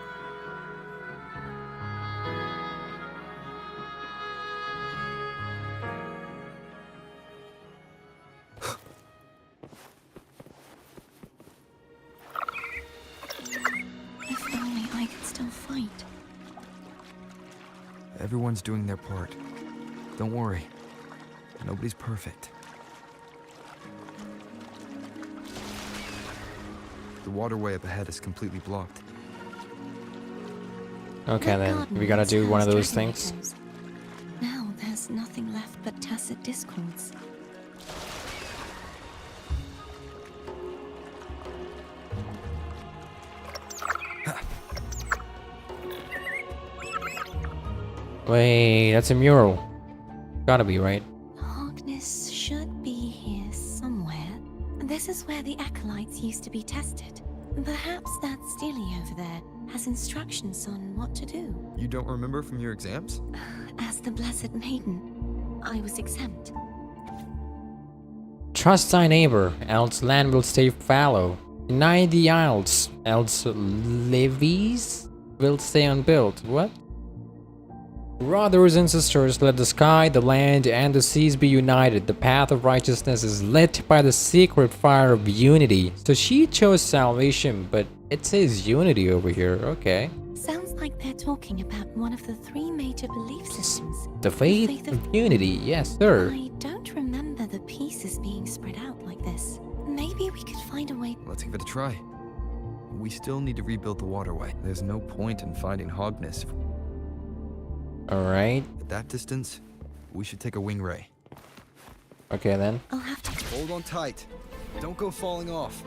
If only I could still fight.
Everyone's doing their part. Don't worry. Nobody's perfect. The waterway up ahead is completely blocked.
Okay,
That
then
garden
we gotta
once
do one of
housed
those
dragon
things.
echoes. Now there's nothing left but tacit discords.
Wait, that's a mural. Gotta be, right?
Harkness should be here somewhere. This is where the acolytes used to be tested. Perhaps that Steely over there has instructions on what to do.
You don't remember from your exams?
As the Blessed Maiden, I was exempt.
Trust thy neighbor, else land will stay fallow. Deny the isles, else levees will stay unbuilt. What? Brothers and sisters, let the sky, the land, and the seas be united. The path of righteousness is lit by the secret fire of unity. So she chose salvation, but it says unity over here. Okay.
Sounds like they're talking about one of the three major belief systems.
The faith of unity. Yes, sir.
I don't remember the pieces being spread out like this. Maybe we could find a way.
Let's give it a try. We still need to rebuild the waterway. There's no point in finding Harkness.
Alright.
At that distance, we should take a wing ray.
Okay, then.
I'll have to.
Hold on tight. Don't go falling off.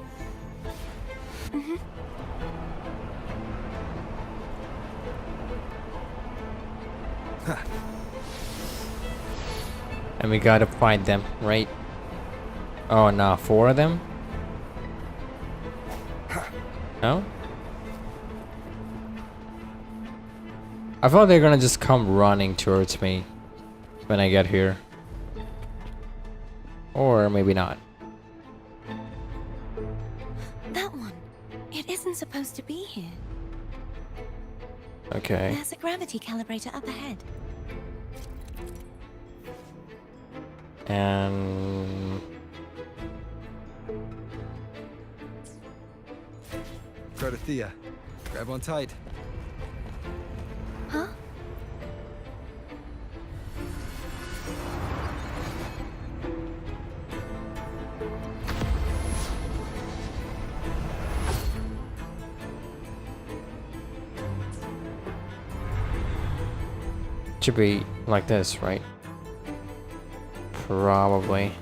And we gotta fight them, right? Oh, no, 4 of them? No? I thought they were gonna just come running towards me when I get here. Or maybe not.
That one. It isn't supposed to be here.
Okay.
There's a gravity calibrator up ahead.
And...
Protothea, grab on tight.
Huh?
should be like this, right? Probably.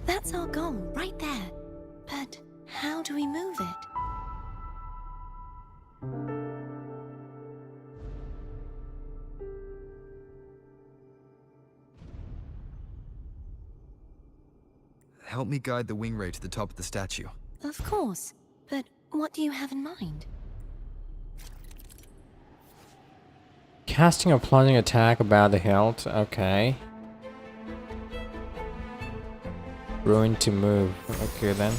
That's our goal, right there. But how do we move it?
Help me guide the wing ray to the top of the statue.
Of course. But what do you have in mind?
Casting a plunging attack about the hilt. Okay. Ruin to move. Okay then.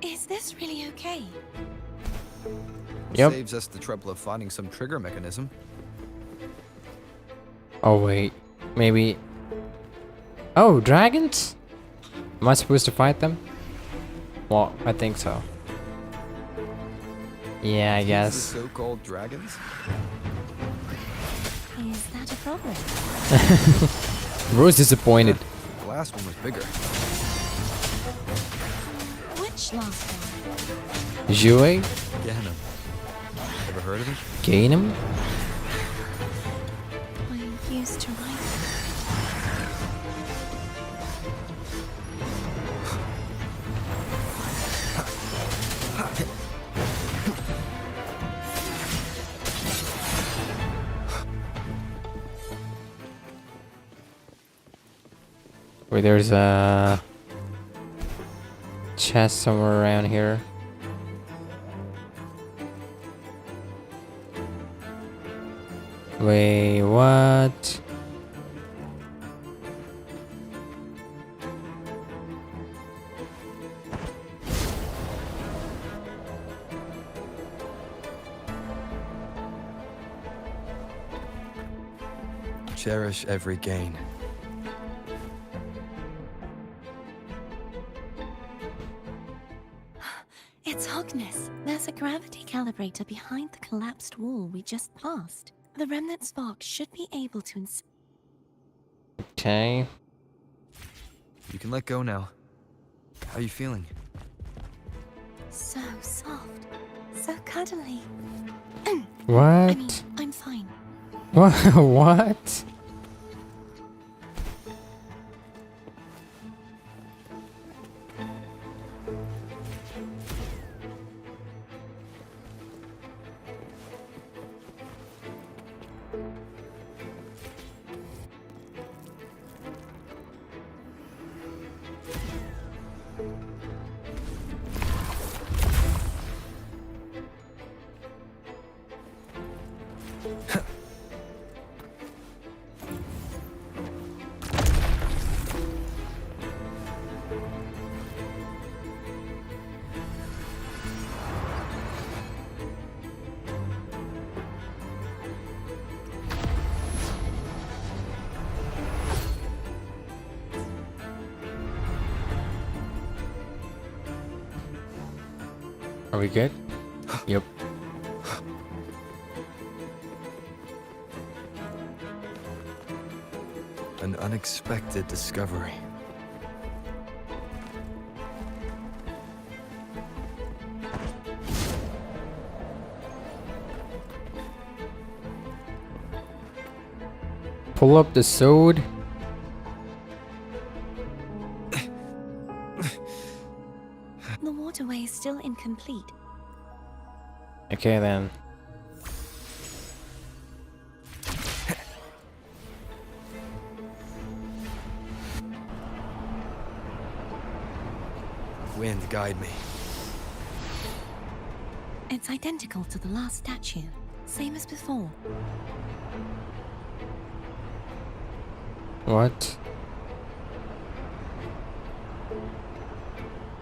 Is this really okay?
Yep.
Saves us the trouble of finding some trigger mechanism.
Oh wait. Maybe. Oh, dragons? Am I supposed to fight them? Well, I think so. Yeah, I
The
guess.
so-called dragons?
Is that a problem?
Rose disappointed.
The last one was bigger.
Which last one?
Jouer?
Ganem. Ever heard of him?
Gainem?
I used to write.
Wait, there's a chest somewhere around here. Wait, what?
cherish every gain.
It's Hogness. There's a gravity calibrator behind the collapsed wall we just passed. The remnant spark should be able to
Okay.
You can let go now. How you feeling?
So soft. So cuddly.
What?
I mean, I'm fine.
What? What? Are we good? Yep.
An unexpected discovery.
Pull up the sword.
The waterway is still incomplete.
Okay then.
Wind, guide me.
It's identical to the last statue. Same as before.
What?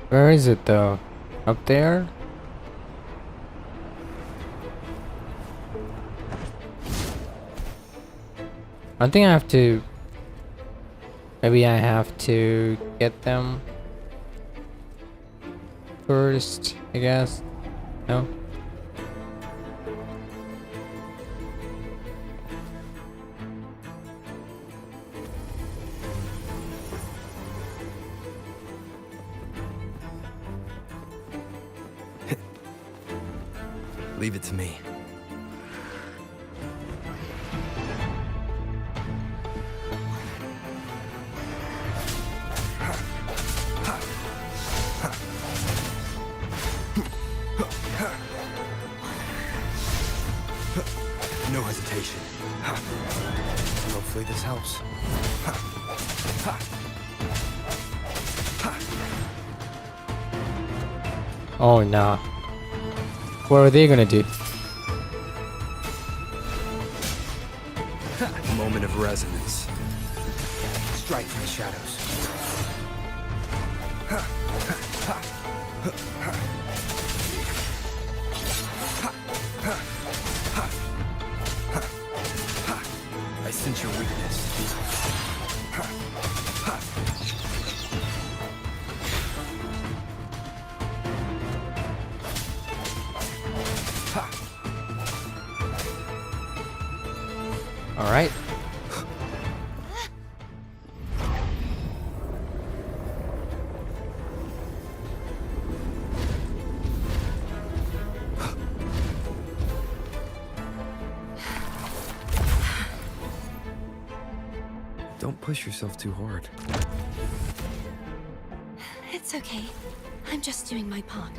Where is it though? Up there? I think I have to... Maybe I have to get them first, I guess. No?
Leave it to me. No hesitation. Hopefully this helps.
Oh no. What are they gonna do?
Moment of resonance. Strike from the shadows. I sense your weakness.
All right.
Don't push yourself too hard.
It's okay. I'm just doing my part.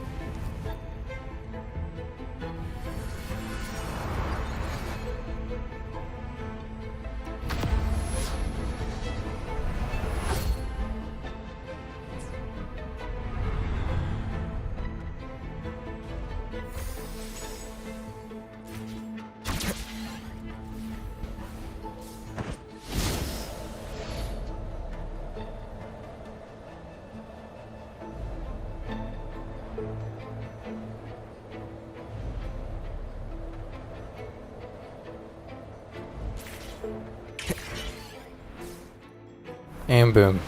And boom.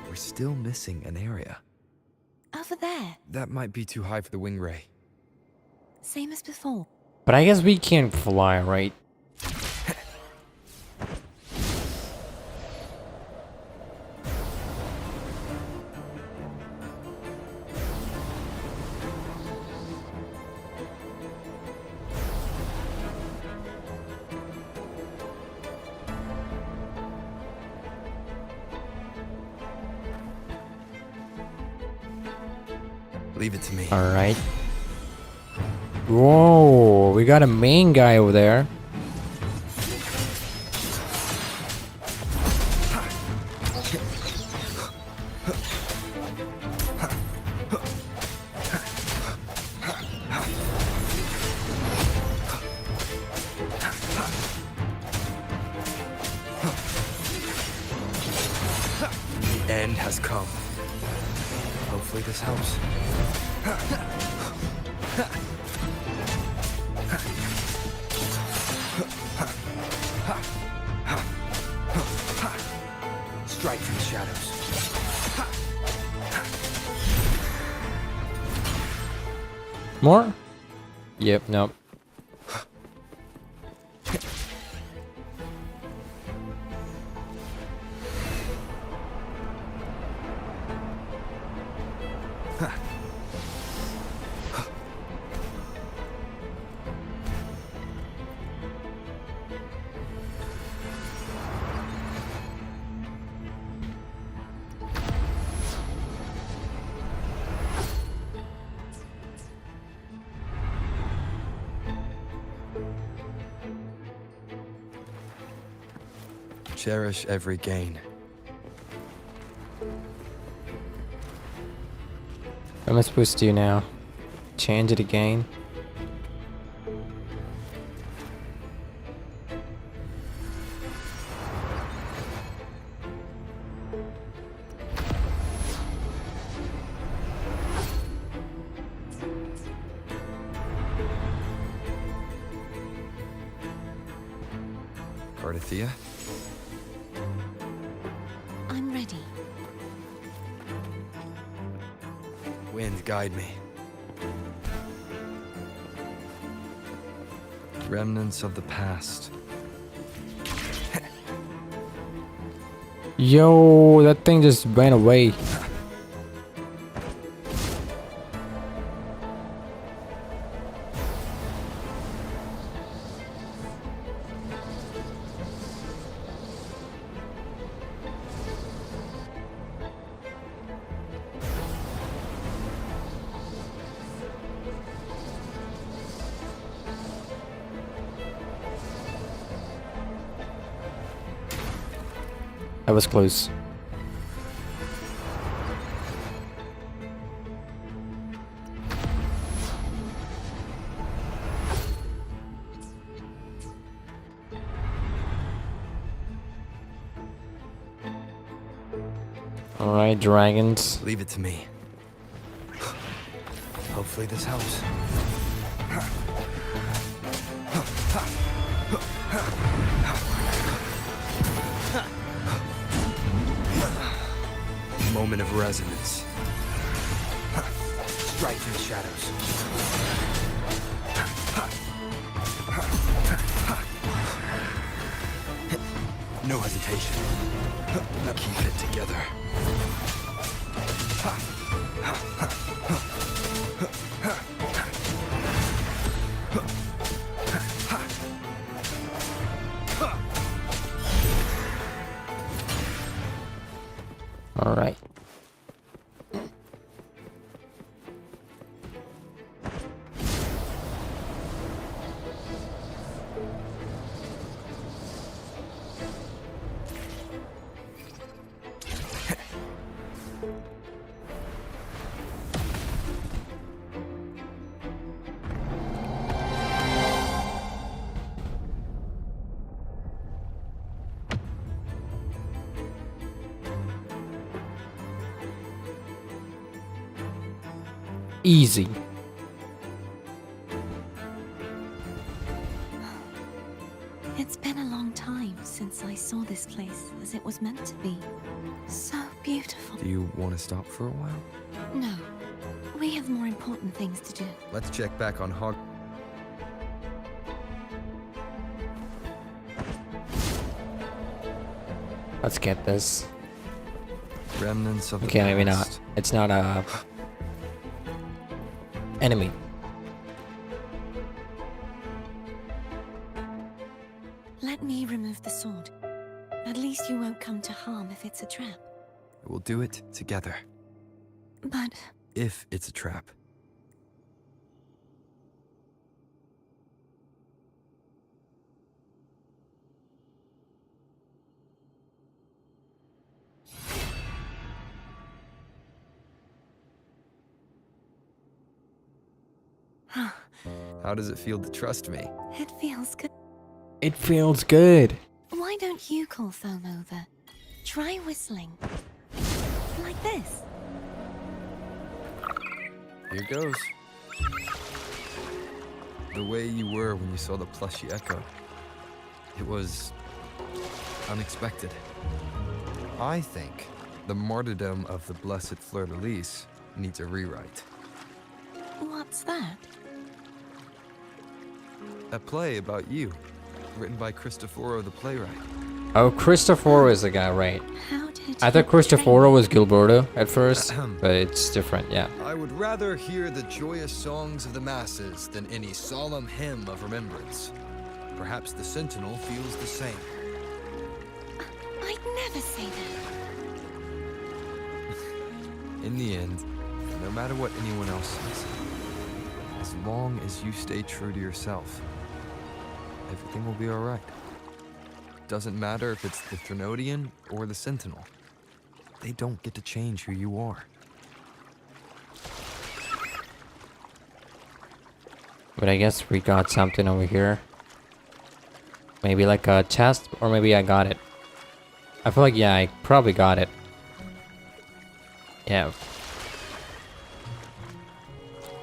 We're still missing an area.
Over there,
That might be too high for the wing ray.
same as before.
But I guess we can't fly, right?
Leave it to me.
Alright. Whoa, we got a main guy over there.
The end has come. Hopefully this helps. Strike from the shadows.
More? Yep, nope.
Cherish every gain.
What am I supposed to do now? Change it again?
Cardathea?
I'm ready.
Wind, guide me. Remnants of the past.
Yo, that thing just went away. That was close. Alright, dragons.
Leave it to me. Hopefully this helps. Moment of resonance. Strike from the shadows. No hesitation. Keep it together.
All right. Easy.
It's been a long time since I saw this place as it was meant to be. So beautiful.
Do you want to stop for a while?
No, we have more important things to do.
Let's check back on Hog.
Let's get this.
Remnants of the
Okay, maybe not.
past.
It's not a enemy.
Let me remove the sword. At least you won't come to harm if it's a trap.
We'll do it together.
But
If it's a trap. How does it feel to trust me?
it feels good.
It feels good.
Why don't you call Foam over? Try whistling. Like this.
Here goes. The way you were when you saw the plushy Echo. It was unexpected. I think the martyrdom of the blessed fleur-de-lis needs a rewrite.
What's that?
A play about you, written by Cristoforo the playwright.
Oh, Cristoforo is the guy, right?
How did
I thought
you
Cristoforo was Gilberto at first, but it's different, yeah.
I would rather hear the joyous songs of the masses than any solemn hymn of remembrance. Perhaps the Sentinel feels the same.
I'd never say that.
In the end, no matter what anyone else says, as long as you stay true to yourself, everything will be alright. Doesn't matter if it's the Trinodian or the Sentinel. They don't get to change who you are.
But I guess we got something over here. Maybe like a chest, or maybe I got it. I feel like, yeah, I probably got it. Yeah.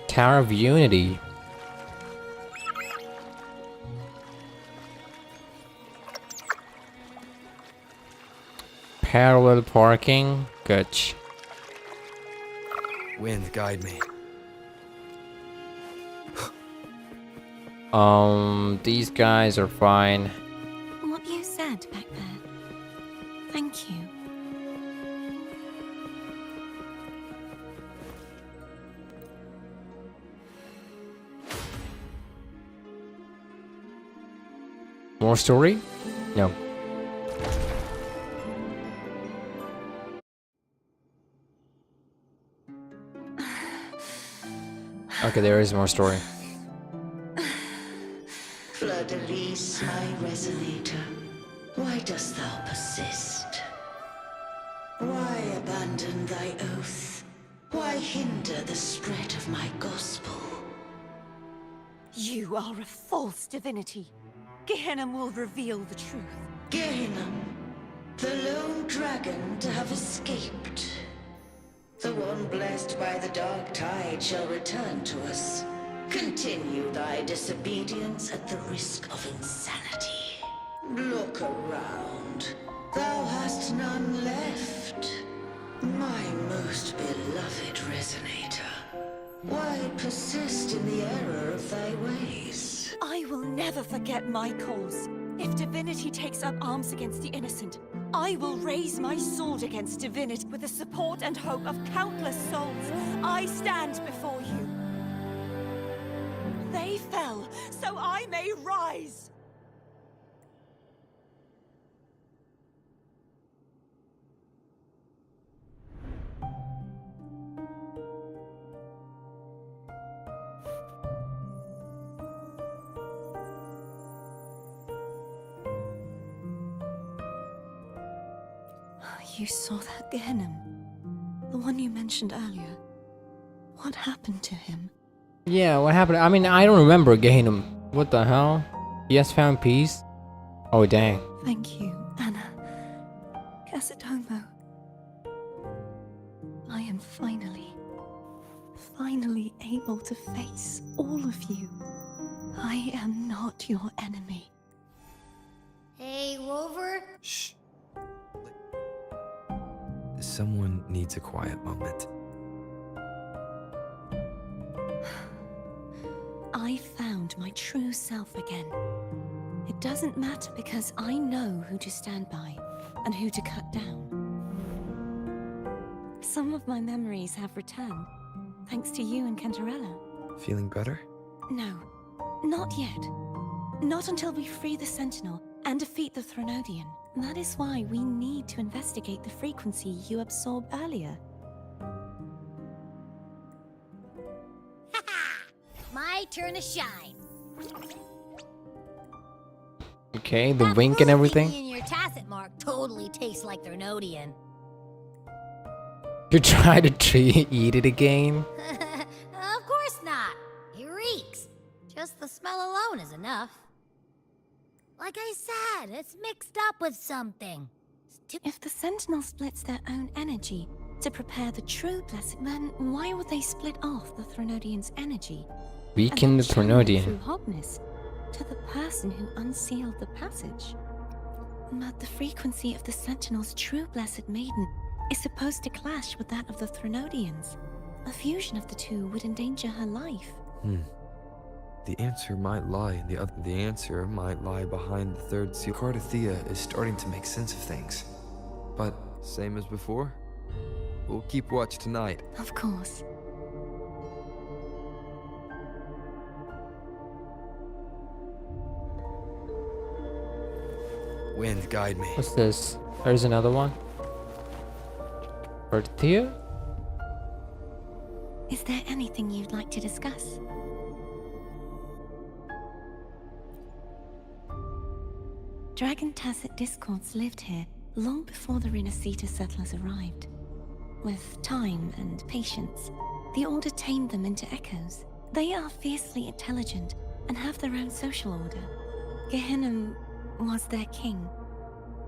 Tower of Unity. Parallel parking. Good.
Wind, guide me.
These guys are fine.
What you said back there. Thank you.
More story? No. Okay, there is more story.
Fleur-de-lis, my resonator, why dost thou persist? Why abandon thy oath? Why hinder the spread of my gospel?
You are a false divinity. Gehenna will reveal the truth.
Gehenna, the lone dragon to have escaped. The one blessed by the dark tide shall return to us. Continue thy disobedience at the risk of insanity. Look around. Thou hast none left. My most beloved resonator. Why persist in the error of thy ways?
I will never forget my cause. If divinity takes up arms against the innocent, I will raise my sword against divinity with the support and hope of countless souls. I stand before you. They fell, so I may rise! You saw that Gehenna? The one you mentioned earlier. What happened to him?
Yeah, what happened? I mean, I don't remember Gehenna. What the hell? He has found peace? Oh, dang.
Thank you, Anna. Casatomo. I am finally finally able to face all of you. I am not your enemy.
Hey, Rover.
Shh. Someone needs a quiet moment.
I found my true self again. It doesn't matter because I know who to stand by and who to cut down. Some of my memories have returned, thanks to you and Cantarella.
Feeling better?
No, not yet. Not until we free the Sentinel and defeat the Threnodian. That is why we need to investigate the frequency you absorbed earlier.
My turn to shine.
Okay, the
That
wink and
blue
everything.
thingy in your tacit mark totally tastes like Threnodian.
You try to eat it again?
Of course not. It reeks. Just the smell alone is enough. Like I said, it's mixed up with something.
If the Sentinel splits their own energy to prepare the true blessing, then why would they split off the Threnodian's energy?
Weaken the
Through
Threnodian.
Hobness to the person who unsealed the passage. But the frequency of the Sentinel's true Blessed Maiden is supposed to clash with that of the Threnodians. A fusion of the two would endanger her life.
The answer might lie in the other. The answer might lie behind the third seal. Cardathea is starting to make sense of things. But same as before, we'll keep watch tonight.
Of course.
Wind, guide me.
What's this? There's another one. Berthia?
Is there anything you'd like to discuss? Dragon Tacit discords lived here long before the Renacita settlers arrived. With time and patience, the Order tamed them into echoes. They are fiercely intelligent and have their own social order. Gehinnom was their king,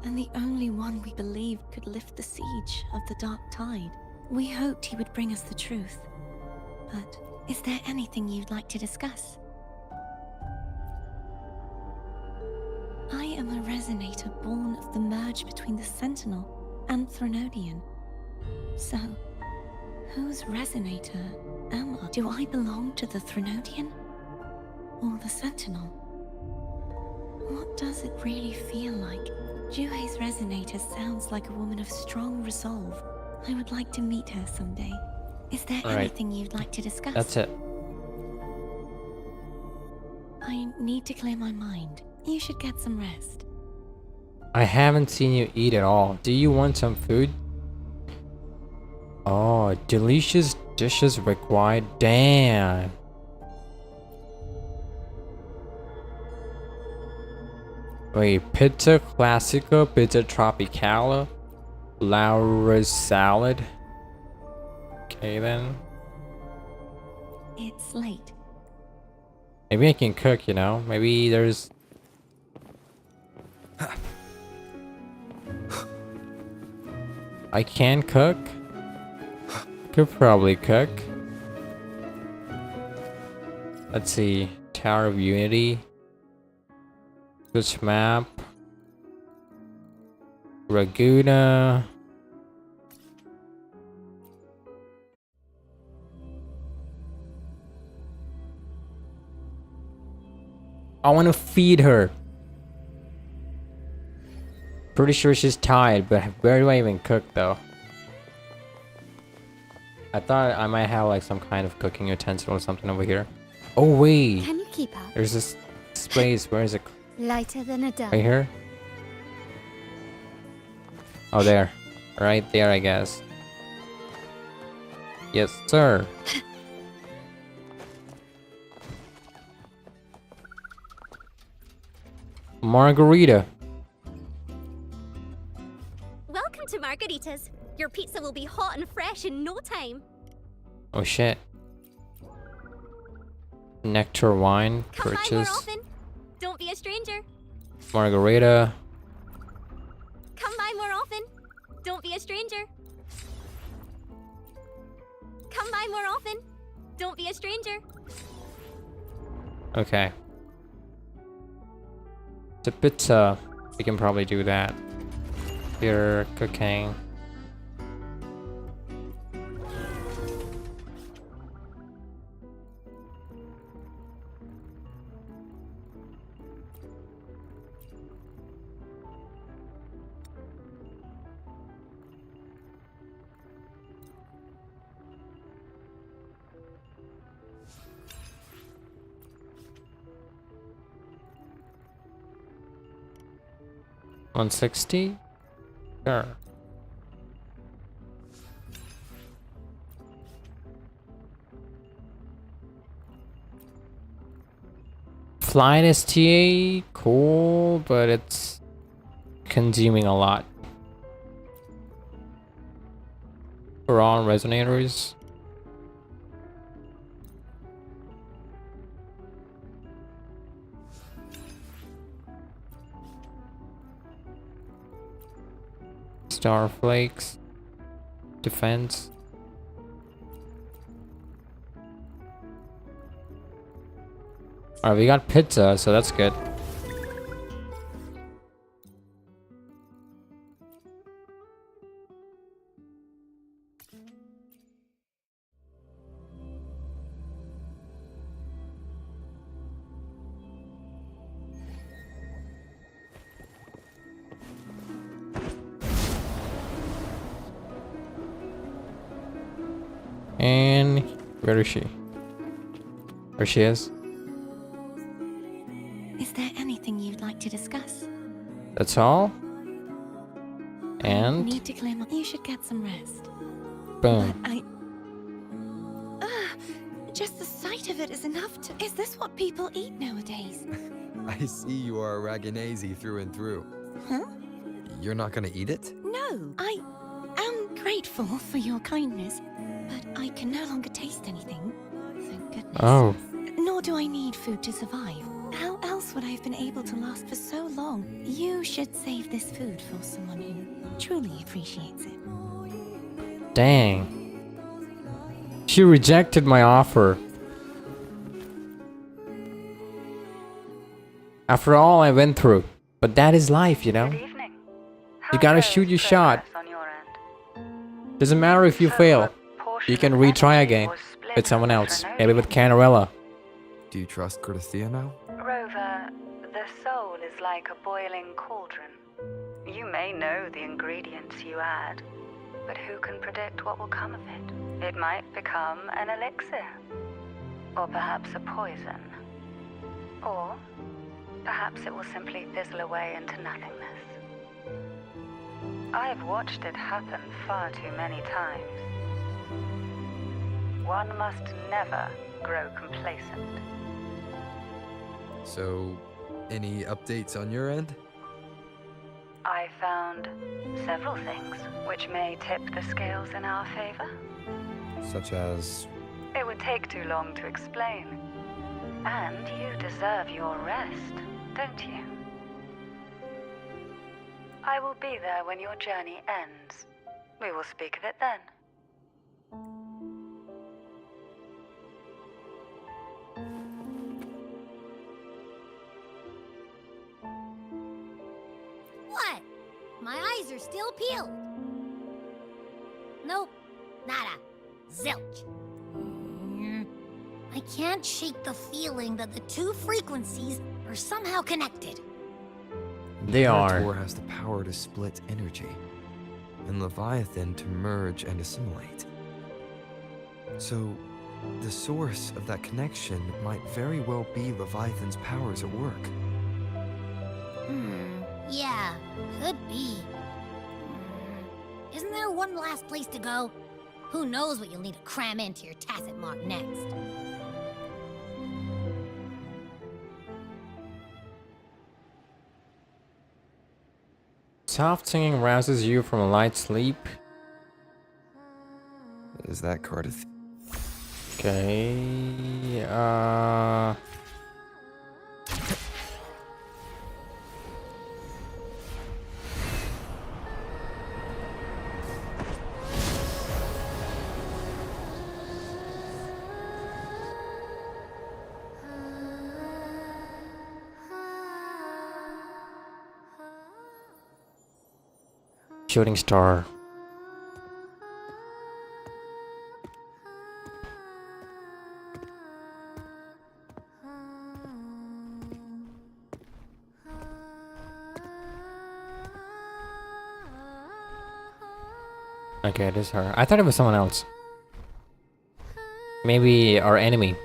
and the only one we believed could lift the siege of the Dark Tide. We hoped he would bring us the truth. But is there anything you'd like to discuss? I am a resonator born of the merge between the Sentinel and Threnodian. So, whose resonator am I? Do I belong to the Threnodian? Or the Sentinel? What does it really feel like? Juhe's resonator sounds like a woman of strong resolve. I would like to meet her someday. Is there
All right.
anything you'd like to discuss?
That's it.
I need to clear my mind. You should get some rest.
I haven't seen you eat at all. Do you want some food? Oh, delicious dishes required. Damn. Wait, pizza classica, pizza tropicala, Laura's salad. Okay then.
It's late.
Maybe I can cook, you know? Maybe there's... I can cook? Could probably cook. Let's see. Tower of Unity. Switch map. Laguna. I want to feed her. Pretty sure she's tired, but where do I even cook though? I thought I might have like some kind of cooking utensil or something over here. Oh wait,
Can you keep up?
there's this space. Where is it?
Lighter than a dove.
Right here? Oh, there. Right there, I guess. Yes, sir. Margarita.
Welcome to Margaritas. Your pizza will be hot and fresh in no time.
Oh shit. Nectar wine
Come by more
purchase.
often. Don't be a stranger.
Margarita.
Come by more often. Don't be a stranger. Come by more often. Don't be a stranger.
Okay. The pizza. We can probably do that. Here, cooking. $160? Sure. Flying STA, cool, but it's consuming a lot. We're on resonators. Starflakes. Defense. Alright, we got pizza, so that's good. And where is she? Where she is?
Is there anything you'd like to discuss?
That's all? And
Need to clear my... You should get some rest.
boom.
But just the sight of it is enough to... Is this what people eat nowadays?
I see you are a Raganese through and through.
Huh?
You're not gonna eat it?
No, I am grateful for your kindness, but I can no longer taste anything. Thank goodness.
Oh.
Nor do I need food to survive. How else would I have been able to last for so long? You should save this food for someone who truly appreciates it.
Dang. She rejected my offer. After all I went through. But that is life, you know?
Good evening.
You gotta shoot your shot.
On your end?
Doesn't matter if you
So,
fail.
a portion
You can
of
retry
energy
again
was split
with someone
among
else.
Frenodians.
Maybe with Canarella.
Do you trust Cordesia now?
Rover, the soul is like a boiling cauldron. You may know the ingredients you add, but who can predict what will come of it? It might become an elixir, or perhaps a poison, or perhaps it will simply fizzle away into nothingness. I've watched it happen far too many times. One must never grow complacent.
So, any updates on your end?
I found several things which may tip the scales in our favor.
Such as...
It would take too long to explain. And you deserve your rest, don't you? I will be there when your journey ends. We will speak of it then.
What? My eyes are still peeled. Nope. Nada. Zilch. I can't shake the feeling that the two frequencies are somehow connected.
They are.
Imperator has the power to split energy, and Leviathan to merge and assimilate. So, the source of that connection might very well be Leviathan's powers at work.
Yeah, could be. Isn't there one last place to go? Who knows what you'll need to cram into your tacit mark next?
Soft singing rouses you from a light sleep.
Is that Cardiff?
Okay, shooting star. Okay, it is her. I thought it was someone else. Maybe our enemy.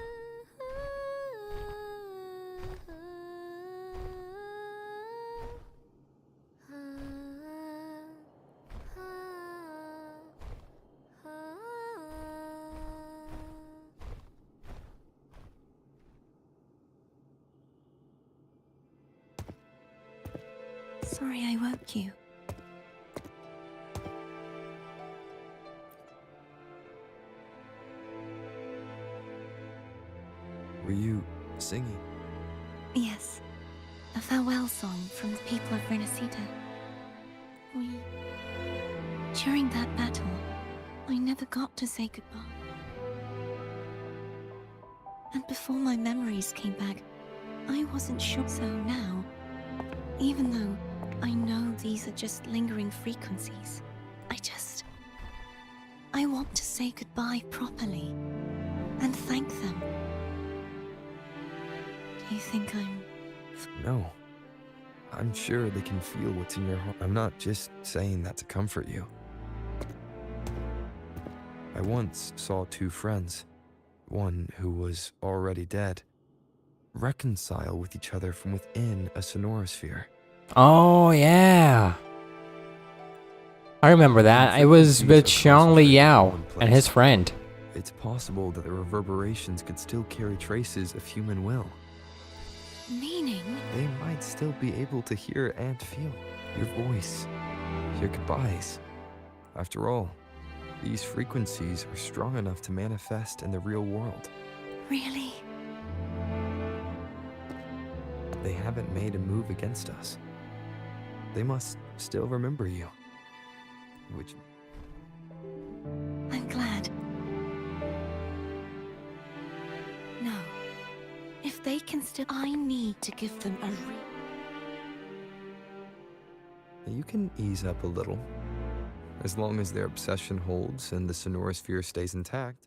Sorry I woke you.
Were you singing?
Yes. A farewell song from the people of Renacita. During that battle, I never got to say goodbye. And before my memories came back, I wasn't sure. So now, even though I know these are just lingering frequencies, I want to say goodbye properly and thank them. Do you think I'm...
No. I'm sure they can feel what's in your heart. I'm not just saying that to comfort you. I once saw two friends, one who was already dead, reconcile with each other from within a sonorosphere.
Oh, yeah. I remember that. It was with Xiangli Yao and his friend.
It's possible that the reverberations could still carry traces of human will.
Meaning?
They might still be able to hear and feel your voice, your goodbyes. After all, these frequencies are strong enough to manifest in the real world.
Really?
They haven't made a move against us. They must still remember you. Which...
I'm glad. No. If they can still... I need to give them a
You can ease up a little. As long as their obsession holds and the sonorosphere stays intact.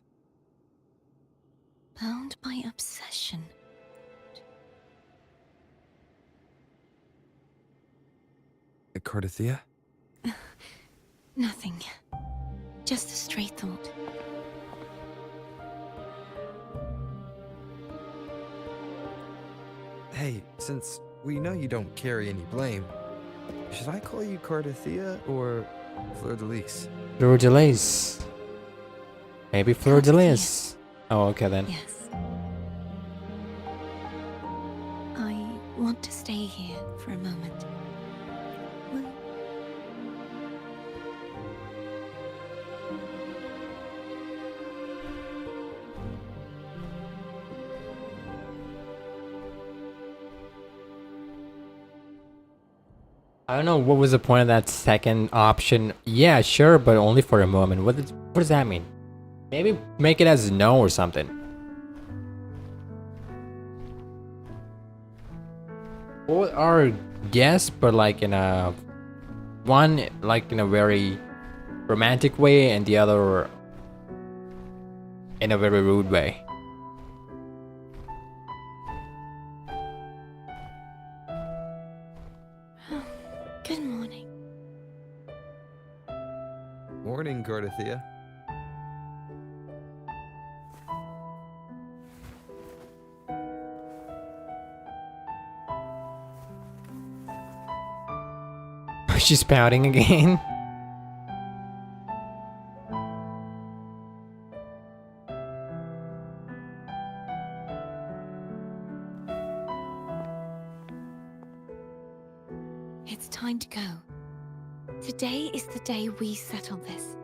Bound by obsession.
Cardathea?
Nothing. Just a stray thought.
Hey, since we know you don't carry any blame, should I call you Cardathea or Fleur de Lis?
Fleur de Lis. Maybe Fleur de Lis. Oh, okay then.
Yes. I want to stay here for a moment.
I don't know what was the point of that second option. Yeah, sure, but only for a moment. What does that mean? Maybe make it as no or something. Both are yes, but like in a one like in a very romantic way, and the other in a very rude way.
Good morning.
Morning, Cardathea.
She's pouting again.
It's time to go. Today is the day we settle this.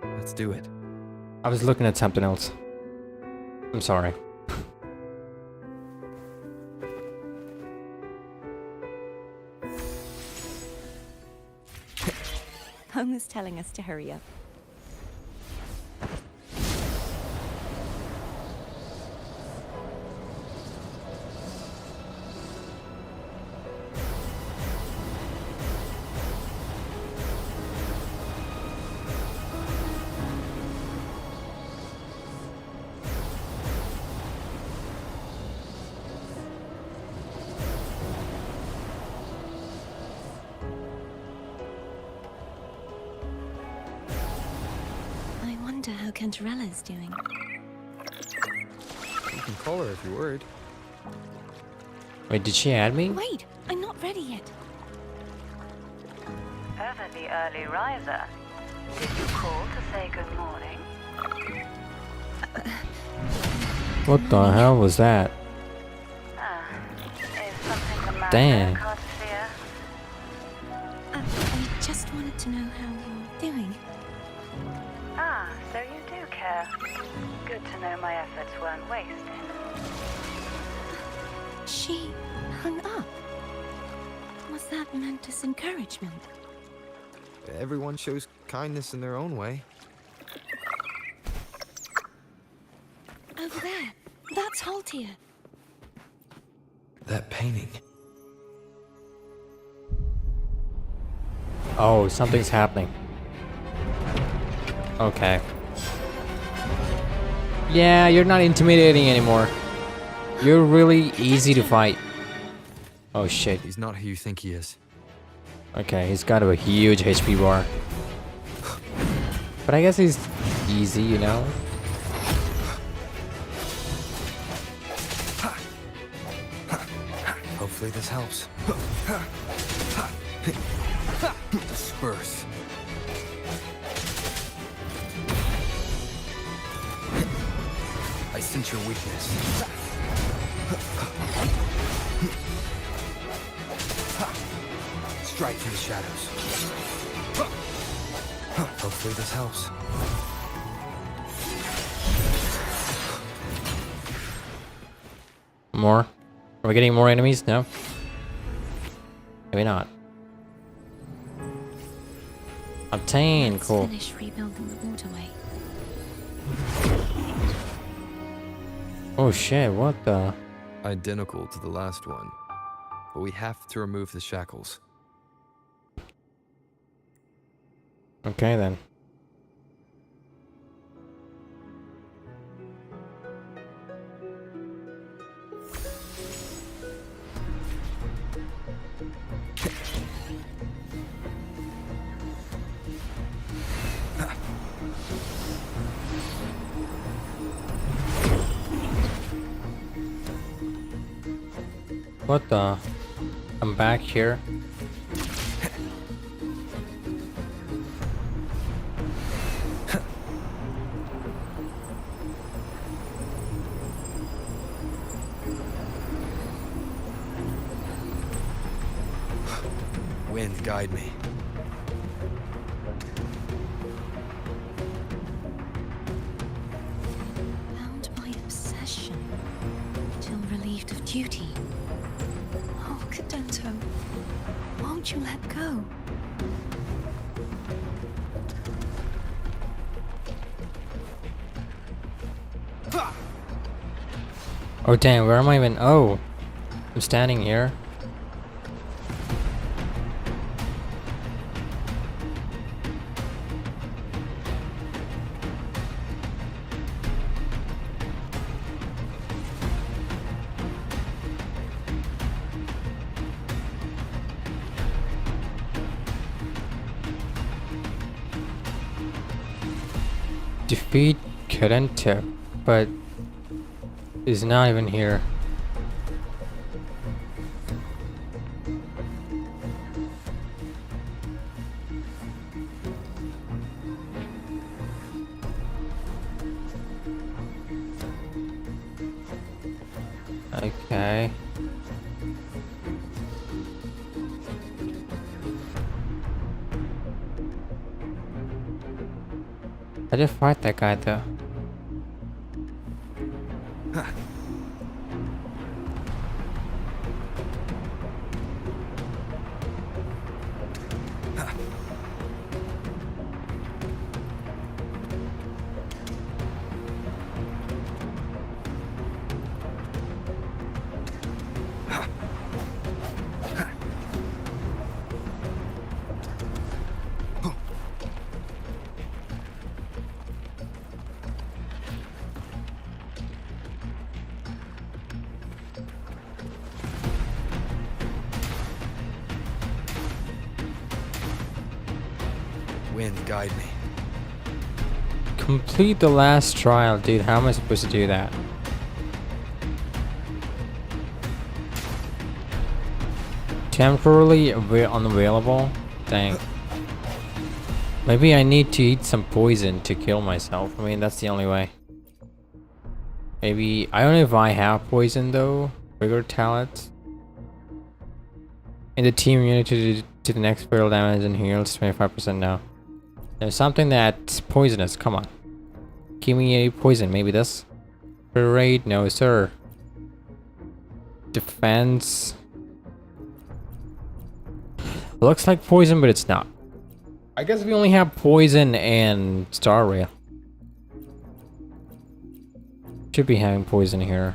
Let's do it.
I was looking at something else. I'm sorry.
Home is telling us to hurry up.
how Cantarella's doing.
You can call her if you're worried.
Wait, did she add me?
Wait, I'm not ready yet.
Ever the early riser? Did you call to say good morning?
What the hell was that?
Is something the matter,
Damn.
Cortesia?
I just wanted to know how you're doing.
Ah, so you do care. Good to know my efforts weren't wasted.
She hung up. Was that meant as encouragement?
Everyone shows kindness in their own way.
Over there. That's Haltia.
That painting.
Oh, something's happening. Okay. Yeah, you're not intimidating anymore. You're really easy to fight. Oh shit.
He's not who you think he is.
Okay, he's got a huge HP bar. But I guess he's easy, you know?
Hopefully this helps. Disperse. I sense your weakness. Strike through the shadows. Hopefully this helps.
More? Are we getting more enemies? No? Maybe not. Obtain,
Let's
cool.
finish rebuilding the waterway.
Oh shit, what the?
Identical to the last one. But we have to remove the shackles.
Okay then. What the? I'm back here.
Wind, guide me.
Bound by obsession. Till relieved of duty. Oh, Cadento. Won't you let go?
Oh damn, where am I even? Oh, I'm standing here. Defeat Cadento, but is not even here. Okay. I just fight that guy though.
Wind, guide me.
Complete the last trial, dude. How am I supposed to do that? Temporarily unavailable? Dang. Maybe I need to eat some poison to kill myself. I mean, that's the only way. Maybe... I don't know if I have poison though. Trigger talent. In the team immunity to the next spell damage and heals 25% now. There's something that's poisonous. Come on. Give me a poison. Maybe this. Parade? No, sir. Defense. Looks like poison, but it's not. I guess we only have poison and Star Rail. Should be having poison here.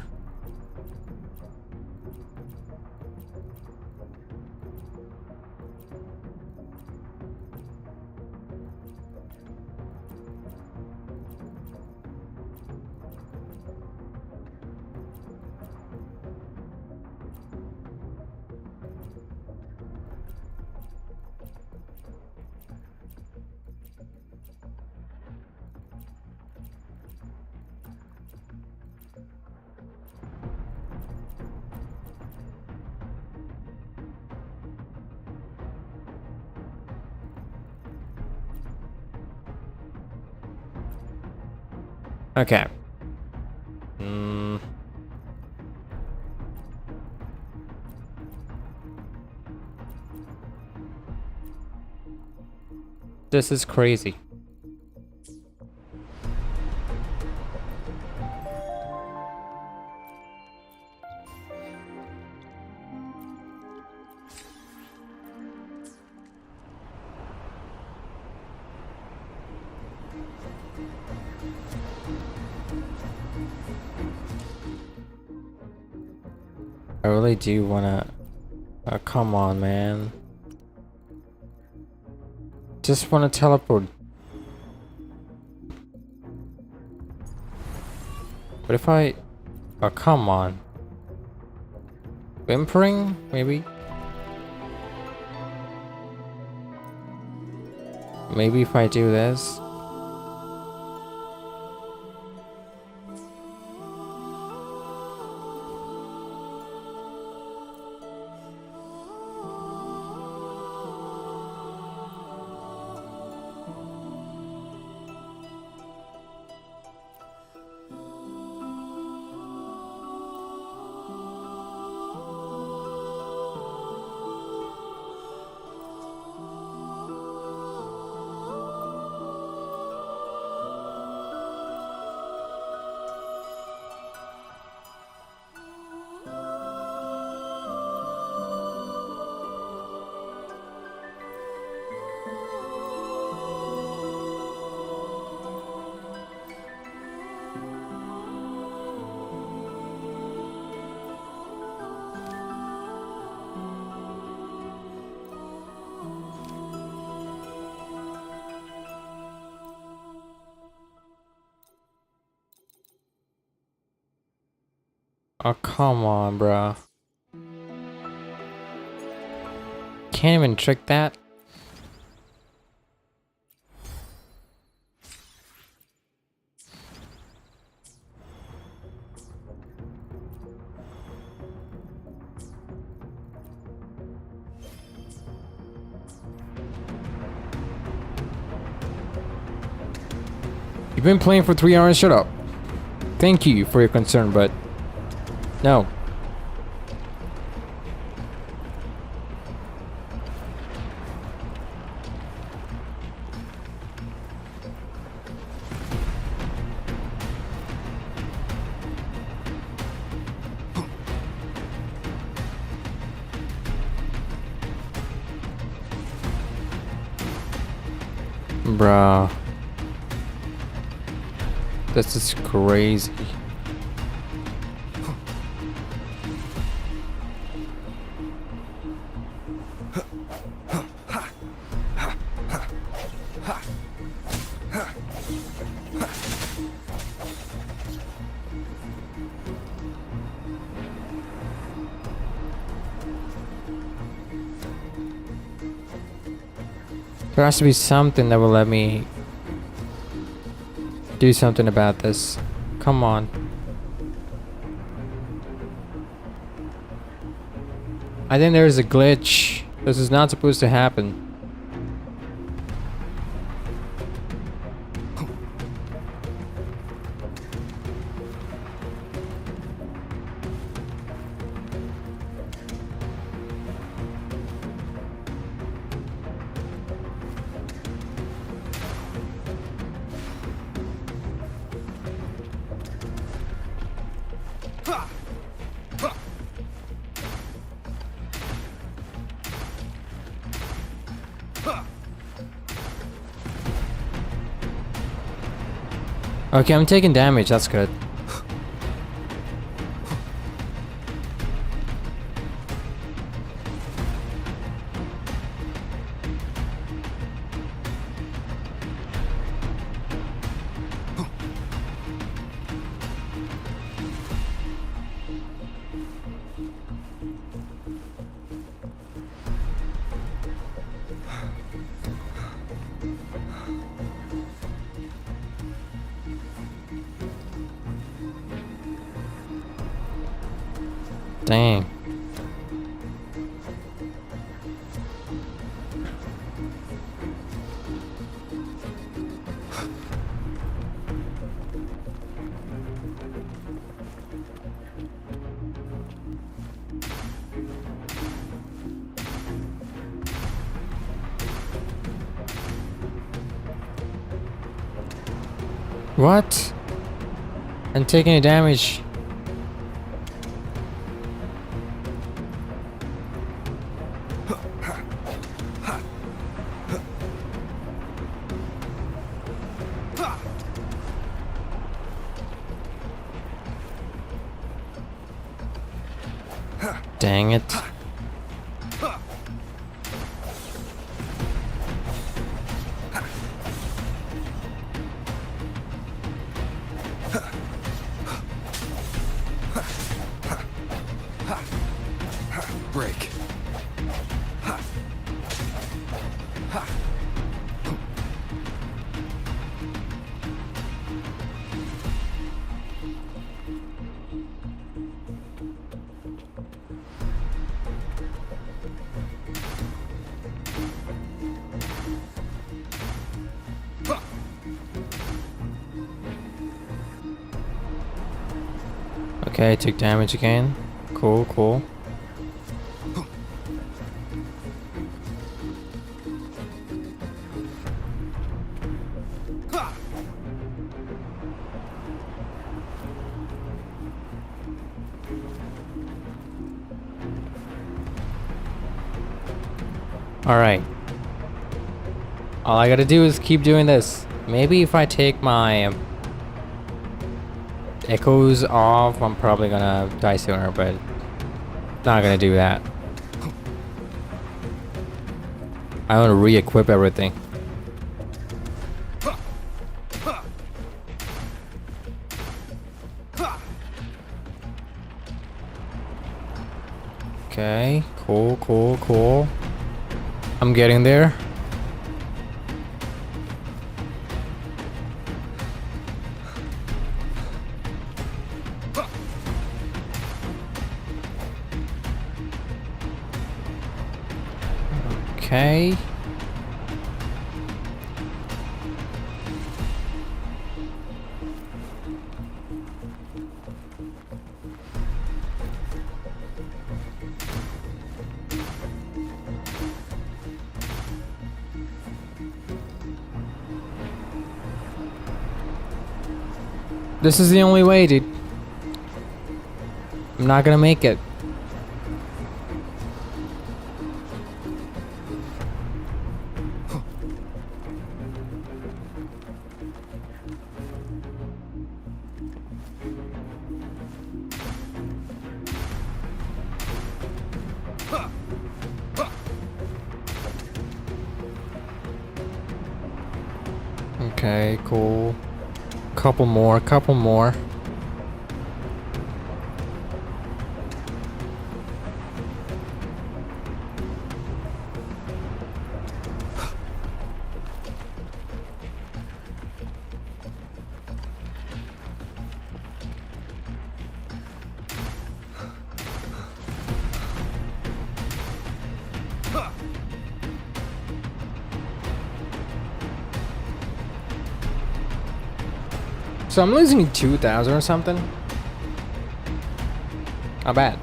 Okay. This is crazy. I really do wanna... come on, man. Just wanna teleport. But if I... oh, come on. Whimpering? Maybe? Maybe if I do this... oh, come on, bro. Can't even trick that. You've been playing for 3 hours, shut up. Thank you for your concern, but no. Bruh. This is crazy. There has to be something that will let me... Do something about this. Come on. I think there's a glitch. This is not supposed to happen. Okay, I'm taking damage, that's good. Dang. What? I'm taking any damage. Dang it.
Break.
Okay, I took damage again. Cool, cool. Alright. All I gotta do is keep doing this. Maybe if I take my echoes off, I'm probably gonna die sooner, but not gonna do that. I want to re-equip everything. Okay, cool, cool, cool. I'm getting there. Okay. This is the only way, dude. I'm not gonna make it. Okay, cool. Couple more, couple more. So I'm losing 2,000 or something. Not bad.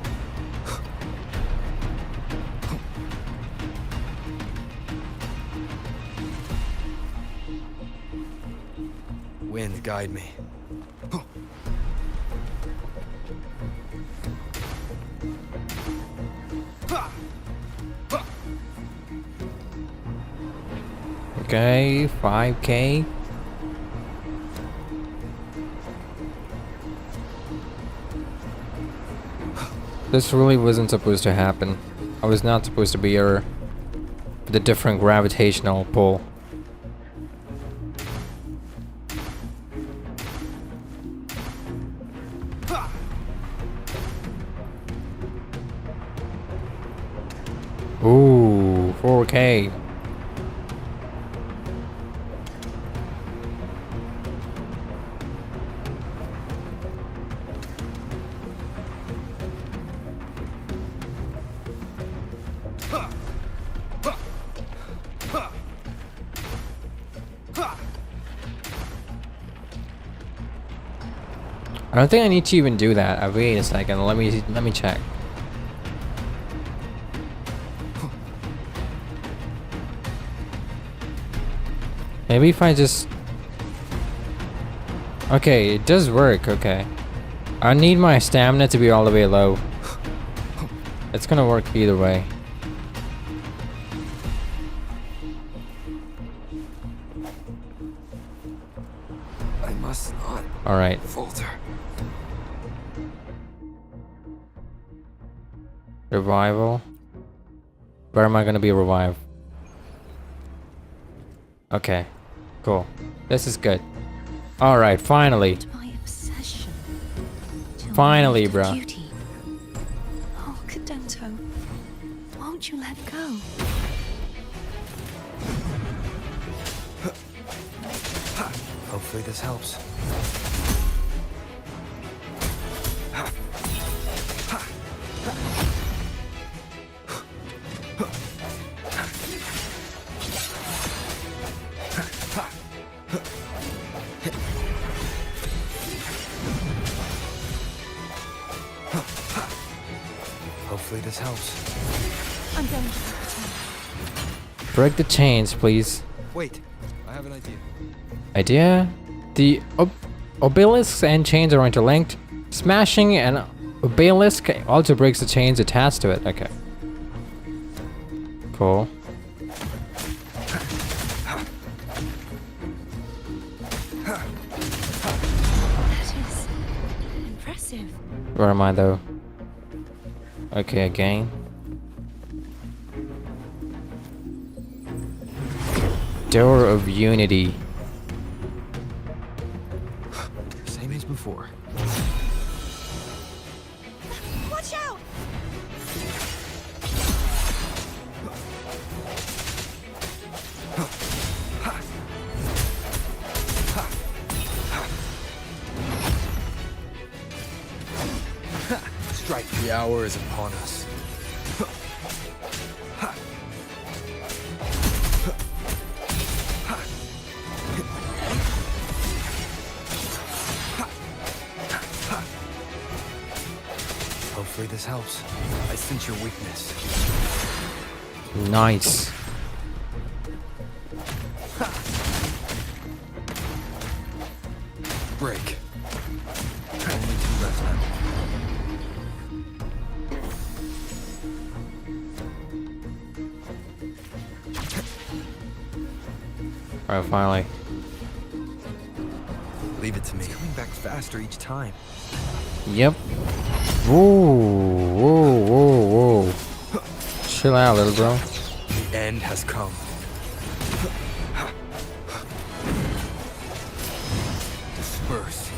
Wind, guide me.
Okay, 5K. This really wasn't supposed to happen. I was not supposed to be here with a different gravitational pull. Ooh, 4K. I don't think I need to even do that. Wait a second. Let me check. Maybe if I just... Okay, it does work. Okay. I need my stamina to be all the way low. It's gonna work either way.
I must not
Alright.
falter.
Revival. Where am I gonna be revived? Okay. Cool. This is good. Alright, finally.
My obsession. Till
Finally,
the end of
bruh.
duty. Oh, Cadento, won't you let go?
Hopefully this helps. Hopefully this helps.
I'm going to pretend.
Break the chains, please.
Wait, I have an idea.
Idea? The obelisks and chains are interlinked. Smashing an obelisk also breaks the chains attached to it. Okay. Cool.
That is impressive.
Where am I though? Okay, again. Door of Unity.
Same as before.
Watch out!
Strike. The hour is upon us. Hopefully this helps. I sense your weakness.
Nice.
Break. Only two left now.
Alright, finally.
Leave it to me. It's coming back faster each time.
Yep. Whoa, whoa, whoa, whoa. Chill out, little bro.
The end has come. Disperse.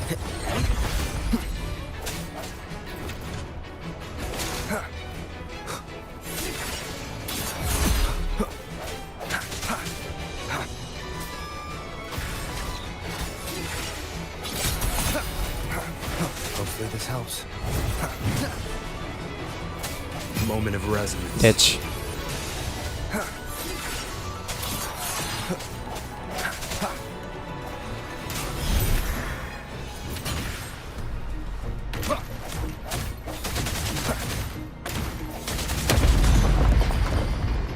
Hopefully this helps. Moment of resonance.
Pitch.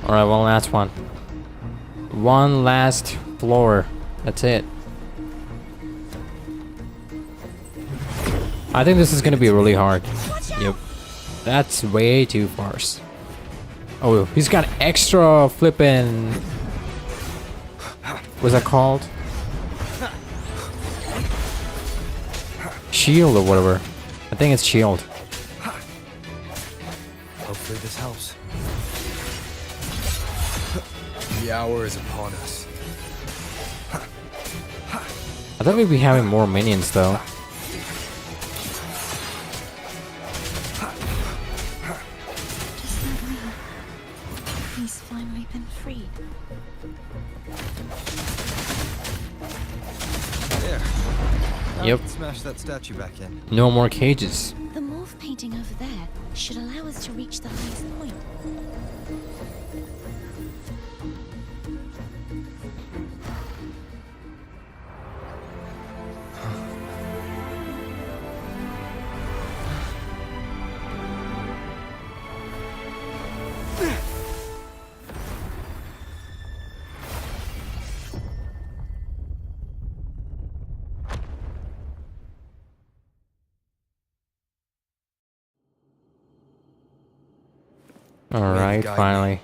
Alright, one last one. One last floor. That's it. I think this is gonna be really hard. Yep. That's way too far. Oh, he's got extra flippin'. What's that called? Shield or whatever. I think it's shield.
Hopefully this helps. The hour is upon us.
I thought we'd be having more minions though.
Just like me. He's finally been freed.
There.
Yep.
Smash that statue back in.
No more cages.
The morph painting over there should allow us to reach the highest point.
Alright,
guide
finally.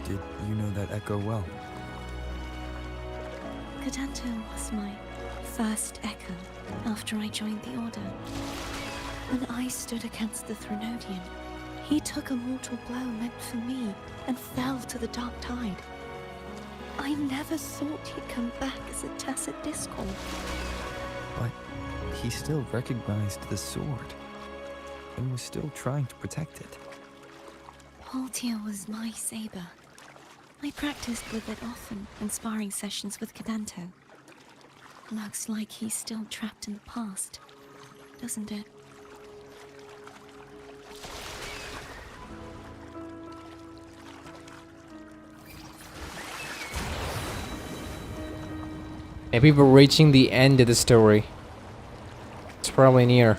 Did you know that echo well?
Cadanto was my first echo after I joined the Order. When I stood against the Threnodian, he took a mortal blow meant for me and fell to the dark tide. I never thought he'd come back as a tacit discord.
But he still recognized the sword and was still trying to protect it.
Haltia was my saber. I practiced with it often in sparring sessions with Cadanto. Looks like he's still trapped in the past, doesn't it?
Maybe we're reaching the end of the story. It's probably near.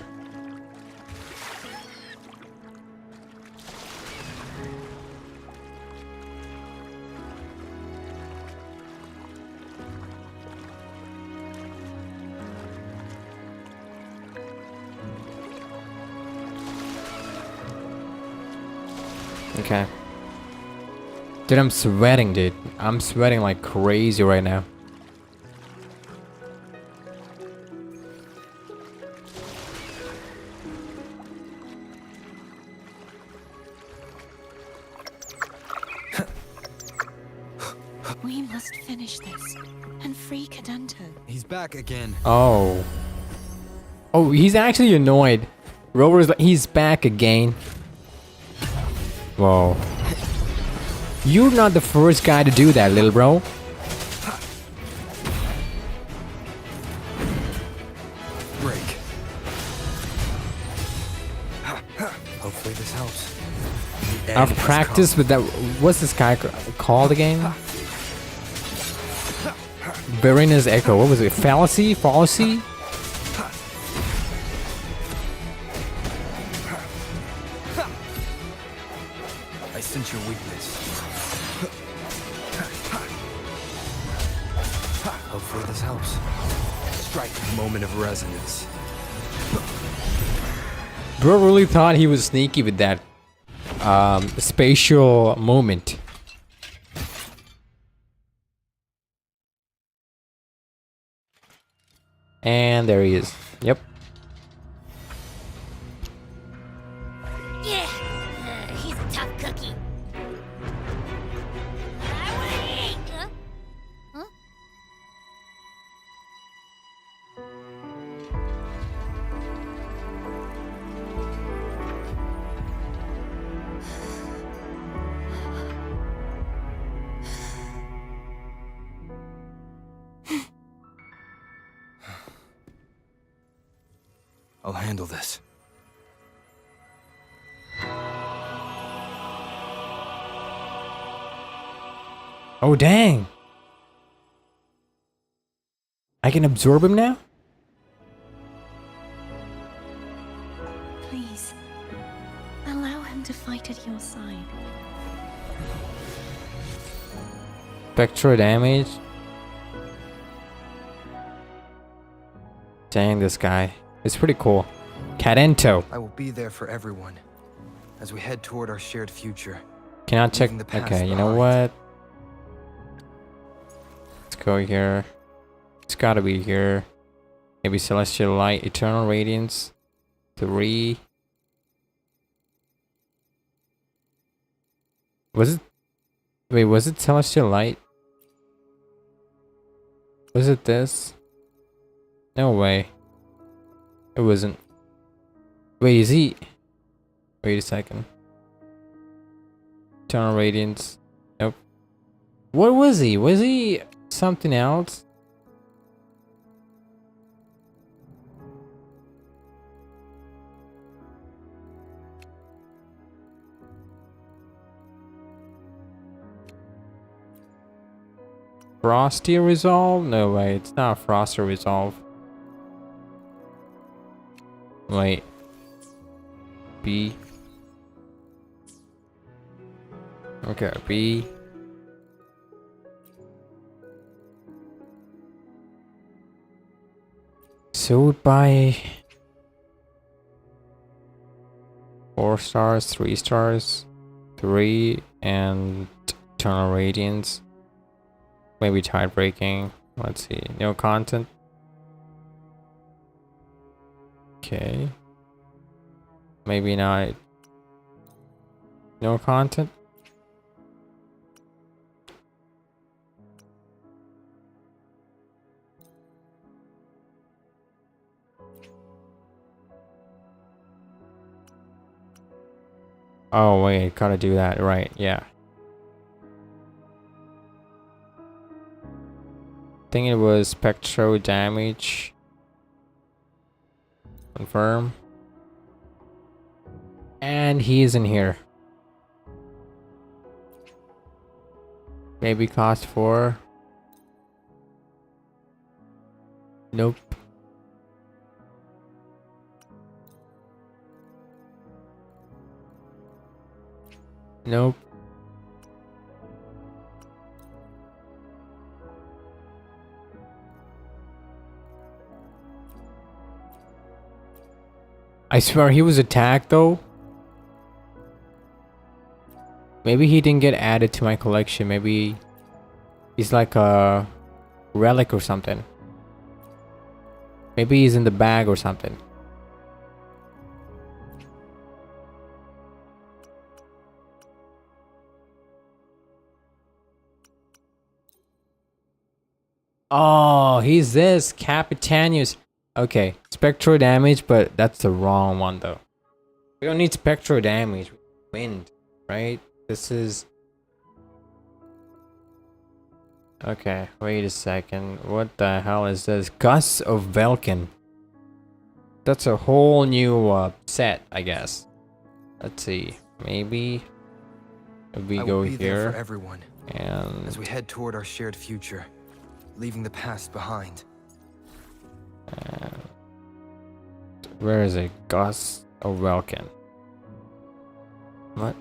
Okay. Dude, I'm sweating, dude. I'm sweating like crazy right now.
We must finish this and free Cadanto.
He's back again.
Oh. Oh, he's actually annoyed. Rover's like, he's back again. Whoa. You're not the first guy to do that, little bro.
Break. Hopefully this helps. The
I've
end has
practiced with that. What's this guy called again? Verina's Echo. What was it? Fallacy? Fallacy?
I sense your weakness. Hopefully this helps. Strike the moment of resonance.
Bro really thought he was sneaky with that spatial moment. And there he is. Yep.
Yeah, he's a tough cookie. I wanna eat. Huh?
I'll handle this.
Oh, dang. I can absorb him now?
to fight at your side.
Spectral damage. Dang, this guy. It's pretty cool. Cadento.
I will be there for everyone as we head toward our shared future.
Can I check?
Leaving the past
Okay, you know
behind.
what? Let's go here. It's gotta be here. Maybe Celestial Light, Eternal Radiance. 3. Was it? Wait, was it Celestial Light? Was it this? No way. It wasn't. Wait, is he? Wait a second. Eternal Radiance. Nope. What was he? Was he something else? Frosty Resolve? No way, it's not Frosty Resolve. Wait. B. Okay, B. Sold by 4 stars, 3 stars, 3, and Eternal Radiance. Maybe tie breaking. Let's see. No content. Okay. Maybe not. No content. Oh wait, gotta do that, right, yeah. I think it was spectral damage. Confirm. And he is in here. Maybe cost 4. Nope. Nope. I swear he was attacked though. Maybe he didn't get added to my collection. Maybe he's like a relic or something. Maybe he's in the bag or something. Oh, he's this Capitanius. Okay, spectral damage, but that's the wrong one though. We don't need spectral damage. Wind, right? This is... Okay, wait a second. What the hell is this? Gusts of Velkin. That's a whole new set, I guess. Let's see. Maybe if we go
there
here
for everyone
and
as we head toward our shared future, leaving the past behind.
Where is it? Gust of Velkin. What?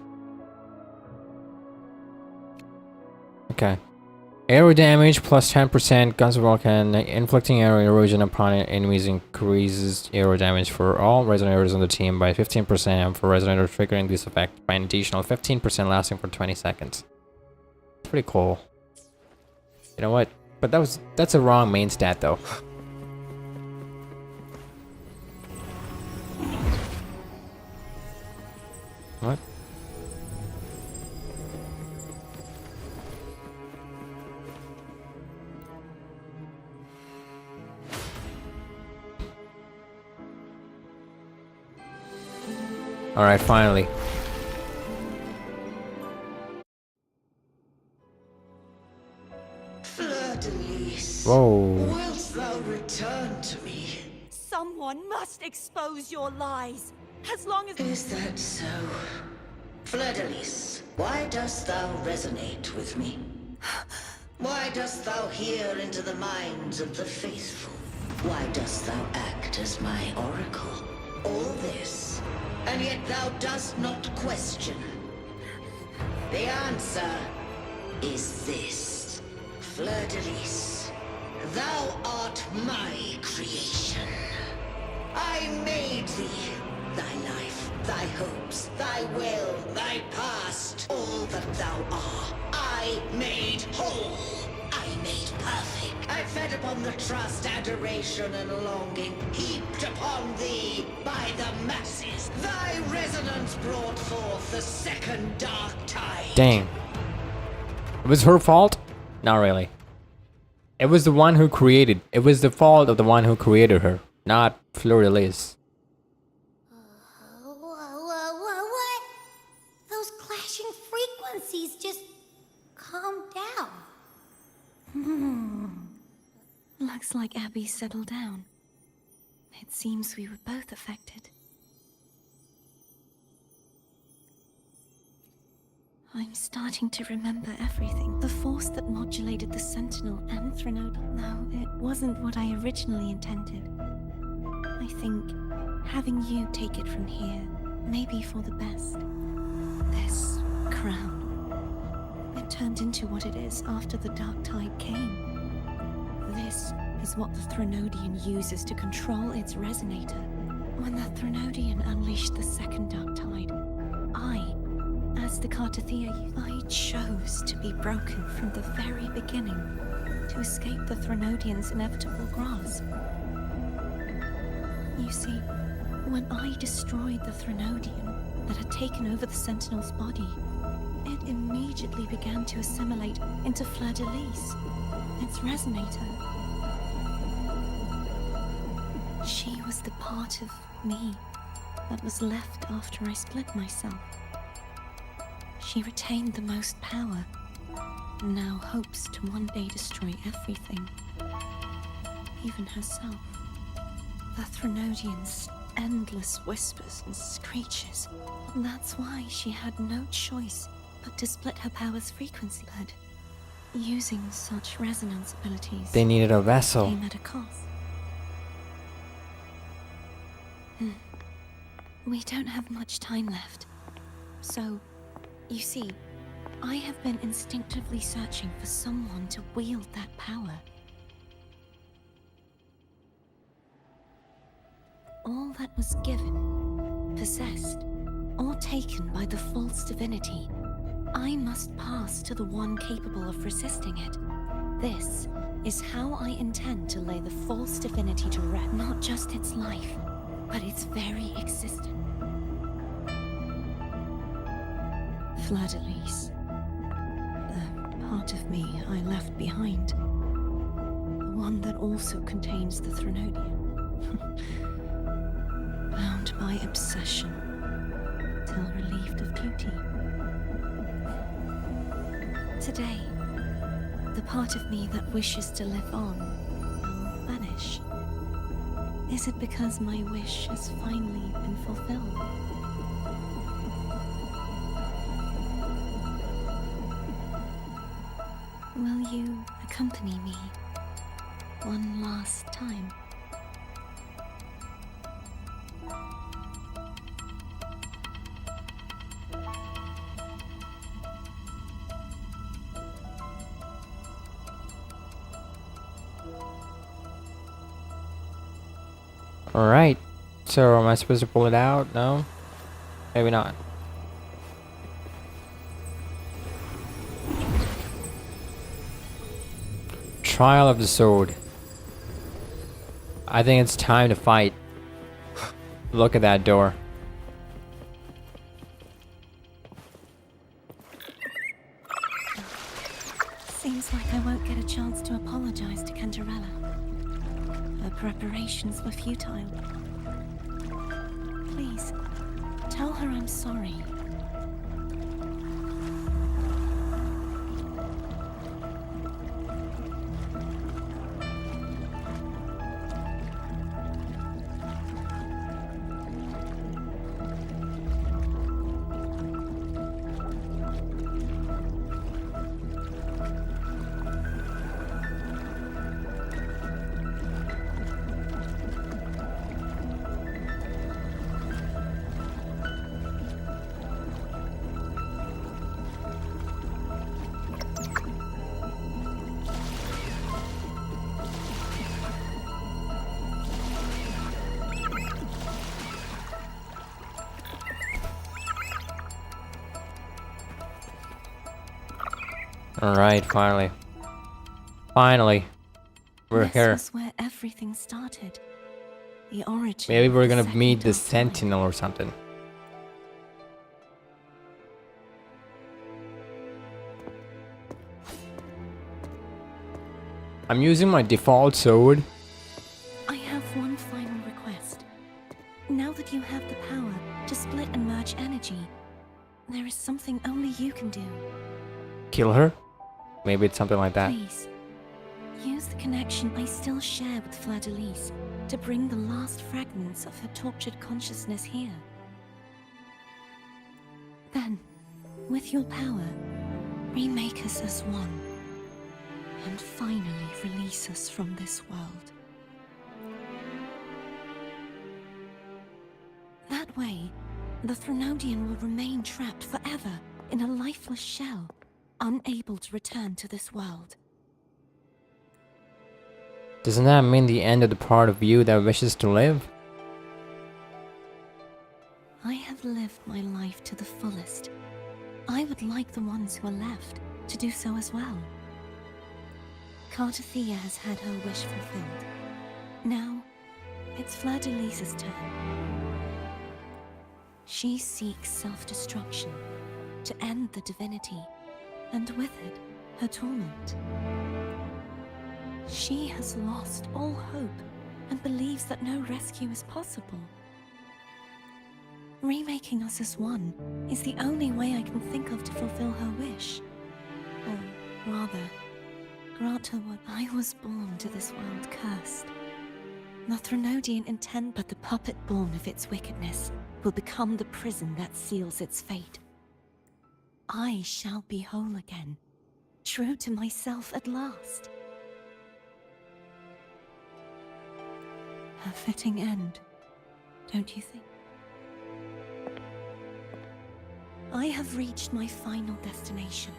Okay. Arrow damage plus 10%. Guns of Vulcan. Inflicting arrow erosion upon enemies increases arrow damage for all resonators on the team by 15%. And for resonator triggering this effect by an additional 15% lasting for 20 seconds. It's pretty cool. You know what? But that's a wrong main stat though. What? All right, finally.
Fleur-de-lis,
Whoa.
wilt thou return to me?
Someone must expose your lies. As long as...
Is that so? Fleur-de-lis, why dost thou resonate with me? Why dost thou hear into the minds of the faithful? Why dost thou act as my oracle? All this, and yet thou dost not question. The answer is this. Fleur-de-Lis, thou art my creation. I made thee, thy life, thy hopes, thy will, thy past, all that thou art. I made whole. I made perfect. I fed upon the trust, adoration, and longing heaped upon thee by the masses. Thy resonance brought forth the second dark tide.
Dang. It was her fault? Not really. It was the one who created. It was the fault of the one who created her, not Fleur-de-Lis.
What? Those clashing frequencies just calm down.
Looks like Abby settled down. It seems we were both affected. I'm starting to remember everything. The force that modulated the Sentinel and Threnody. No, it wasn't what I originally intended. I think having you take it from here may be for the best. This crown. It turned into what it is after the Dark Tide came. This is what the Threnodian uses to control its resonator. When the Threnodian unleashed the second Dark Tide, as the Cartathea, I chose to be broken from the very beginning to escape the Threnodian's inevitable grasp. You see, when I destroyed the Threnodian that had taken over the Sentinel's body, it immediately began to assimilate into Fleur-de-Lis, its resonator. She was the part of me that was left after I split myself. She retained the most power, and now hopes to one day destroy everything, even herself. The Threnodian's endless whispers and screeches. That's why she had no choice but to split her power's frequency. But using such resonance abilities,
They needed a vessel.
came at a cost. We don't have much time left, so you see, I have been instinctively searching for someone to wield that power. All that was given, possessed, or taken by the false divinity, I must pass to the one capable of resisting it. This is how I intend to lay the false divinity to rest. Not just its life, but its very existence. Fleur-de-Lis, the part of me I left behind, the one that also contains the Threnodian, bound by obsession, till relieved of duty. Today, the part of me that wishes to live on will vanish. Is it because my wish has finally been fulfilled? Will you accompany me one last time?
Alright. So am I supposed to pull it out? No? Maybe not. Trial of the Sword. I think it's time to fight. Look at that door.
Seems like I won't get a chance to apologize to Cantarella. Her preparations were futile. Please, tell her I'm sorry.
Alright, finally. Finally. We're
This
here.
was where everything started. The origin.
Maybe
of
we're
the
gonna
second
meet the
dark tide.
Sentinel or something. I'm using my default sword.
I have one final request. Now that you have the power to split and merge energy, there is something only you can do.
Kill her? Maybe it's something like that.
Please, use the connection I still share with Fleur-de-Lis to bring the last fragments of her tortured consciousness here. Then, with your power, remake us as one, and finally release us from this world. That way, the Threnodian will remain trapped forever in a lifeless shell, unable to return to this world.
Doesn't that mean the end of the part of you that wishes to live?
I have lived my life to the fullest. I would like the ones who are left to do so as well. Cartathea has had her wish fulfilled. Now, it's Fleur-de-Lis's turn. She seeks self-destruction to end the divinity, and with it, her torment. She has lost all hope and believes that no rescue is possible. Remaking us as one is the only way I can think of to fulfill her wish. Or rather, grant her what I was born to this world cursed. The Threnodian intend, but the puppet born of its wickedness will become the prison that seals its fate. I shall be whole again, true to myself at last. A fitting end, don't you think? I have reached my final destination.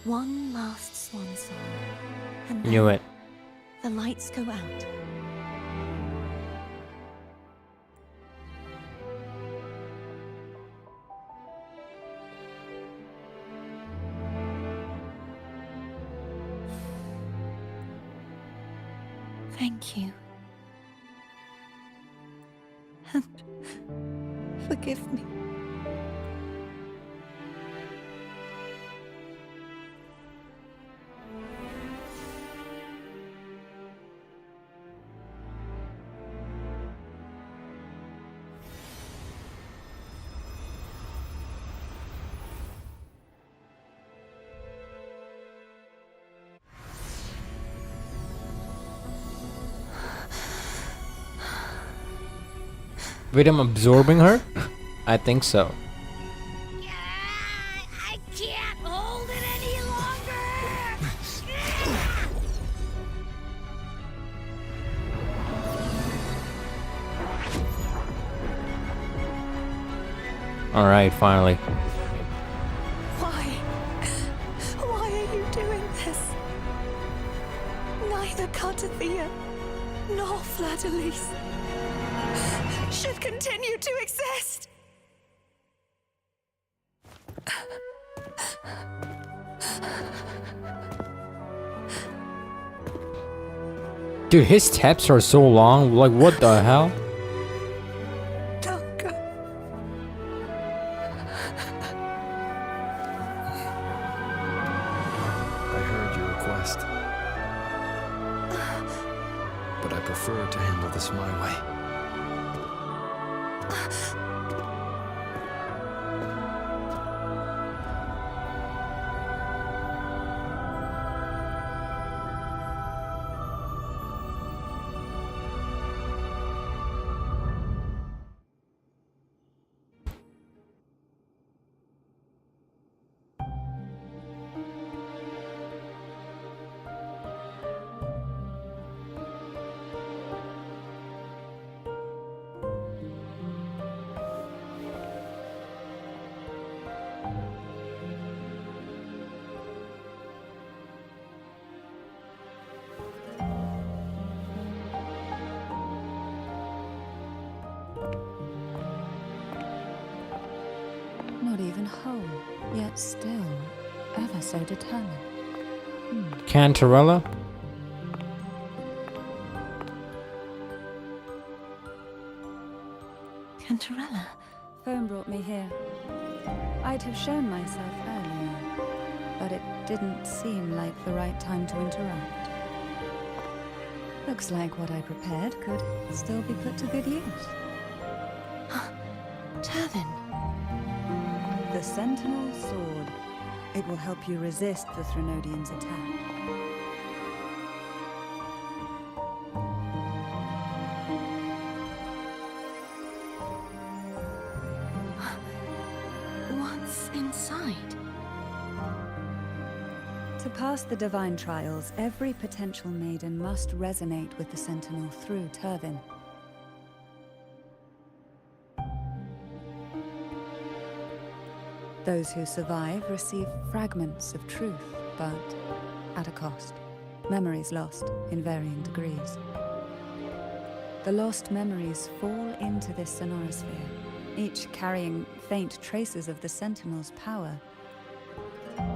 One last swan song, and
Knew
then
it.
the lights go out. Thank you. And forgive me.
Wait, I'm absorbing her? I think so.
I can't hold it any longer!
Alright, finally.
Why? Why are you doing this? Neither Cartathea nor Fleur-de-Lis should continue to exist.
Dude, his steps are so long. Like, what the hell?
Don't go.
I heard your request. But I prefer to handle this my way.
Not even whole, yet still ever so determined.
Cantarella?
Cantarella?
Phone brought me here. I'd have shown myself earlier, but it didn't seem like the right time to interrupt. Looks like what I prepared could still be put to good use.
Turvin.
The Sentinel Sword. It will help you resist the Threnodians' attack.
What's inside?
To pass the divine trials, every potential maiden must resonate with the Sentinel through Turvin. Those who survive receive fragments of truth, but at a cost. Memories lost in varying degrees. The lost memories fall into this sonorosphere, each carrying faint traces of the Sentinel's power.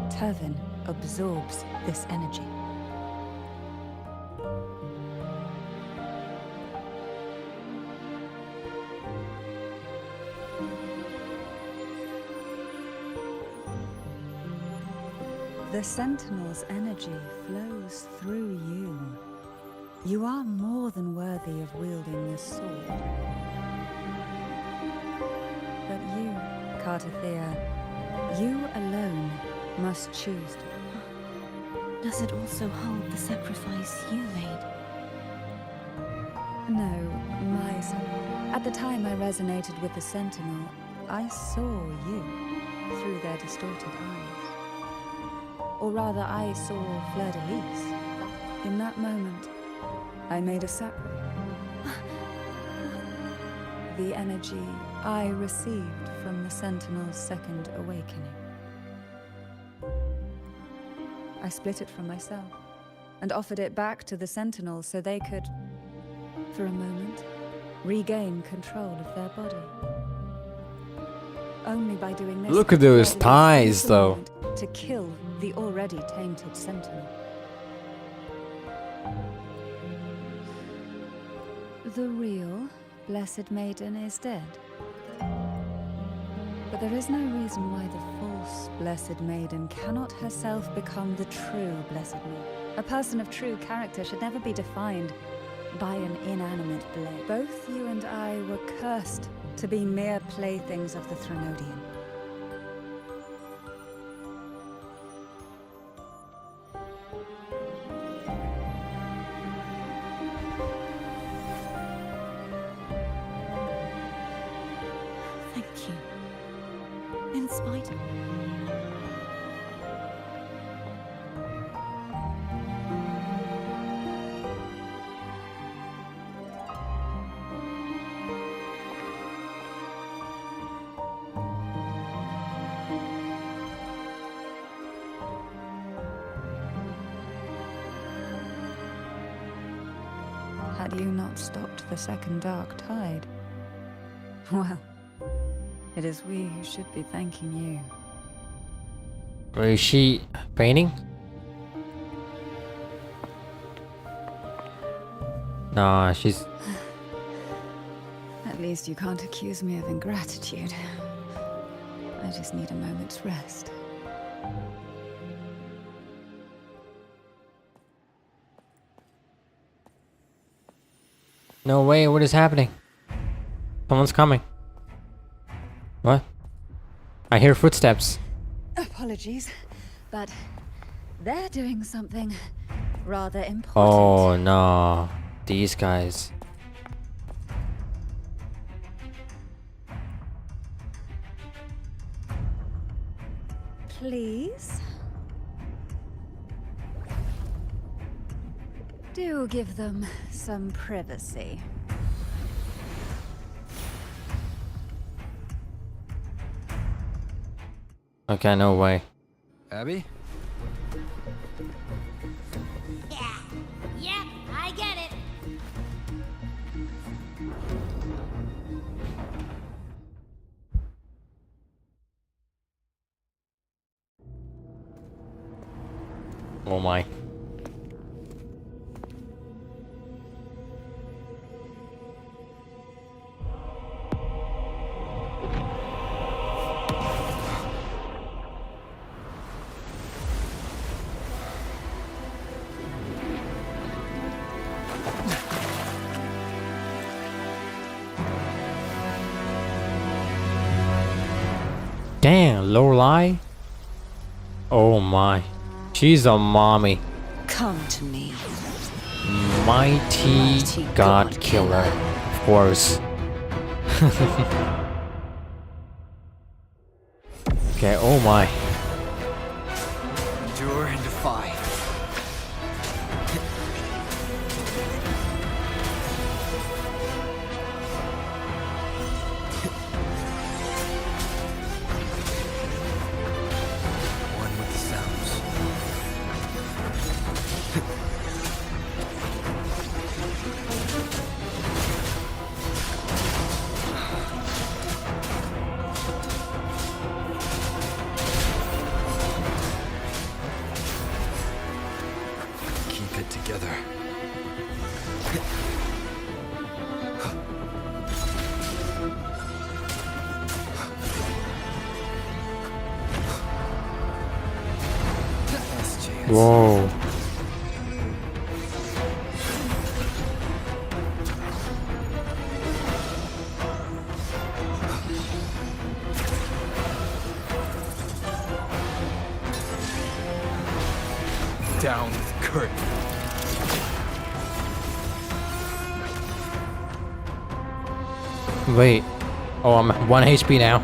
Turvin absorbs this energy. The Sentinel's energy flows through you. You are more than worthy of wielding this sword. But you, Cartathea, you alone must choose.
Does it also hold the sacrifice you made?
No, my son. At the time I resonated with the Sentinel, I saw you through their distorted eyes. Or rather, I saw Fleur-de-Lis. In that moment, I made a sacrifice. The energy I received from the Sentinel's second awakening. I split it from myself and offered it back to the Sentinels so they could, for a moment, regain control of their body. Only by doing this...
Look at those ties, though.
...to kill the already tainted Sentinel. The real Blessed Maiden is dead. But there is no reason why the false Blessed Maiden cannot herself become the true Blessed Maiden. A person of true character should never be defined by an inanimate blade. Both you and I were cursed to be mere playthings of the Threnodian.
Thank you. In spite of...
Had you not stopped the second dark tide? Well, it is we who should be thanking you.
Where is she painting? Nah, she's...
At least you can't accuse me of ingratitude. I just need a moment's rest.
No way, what is happening? Someone's coming. What? I hear footsteps.
Apologies, but they're doing something rather important.
Oh no, these guys.
Please? Do give them some privacy.
Okay, no way.
Abby?
Yeah, I get it.
Oh my. Damn, Lorelai. Oh my. She's a mommy.
Come to me.
Mighty God Killer. Of course. Okay, oh my.
Endure and defy. One with the sounds. Keep it together. Last chance.
Whoa.
Down with Kurt.
Wait. Oh, I'm at 1 HP now.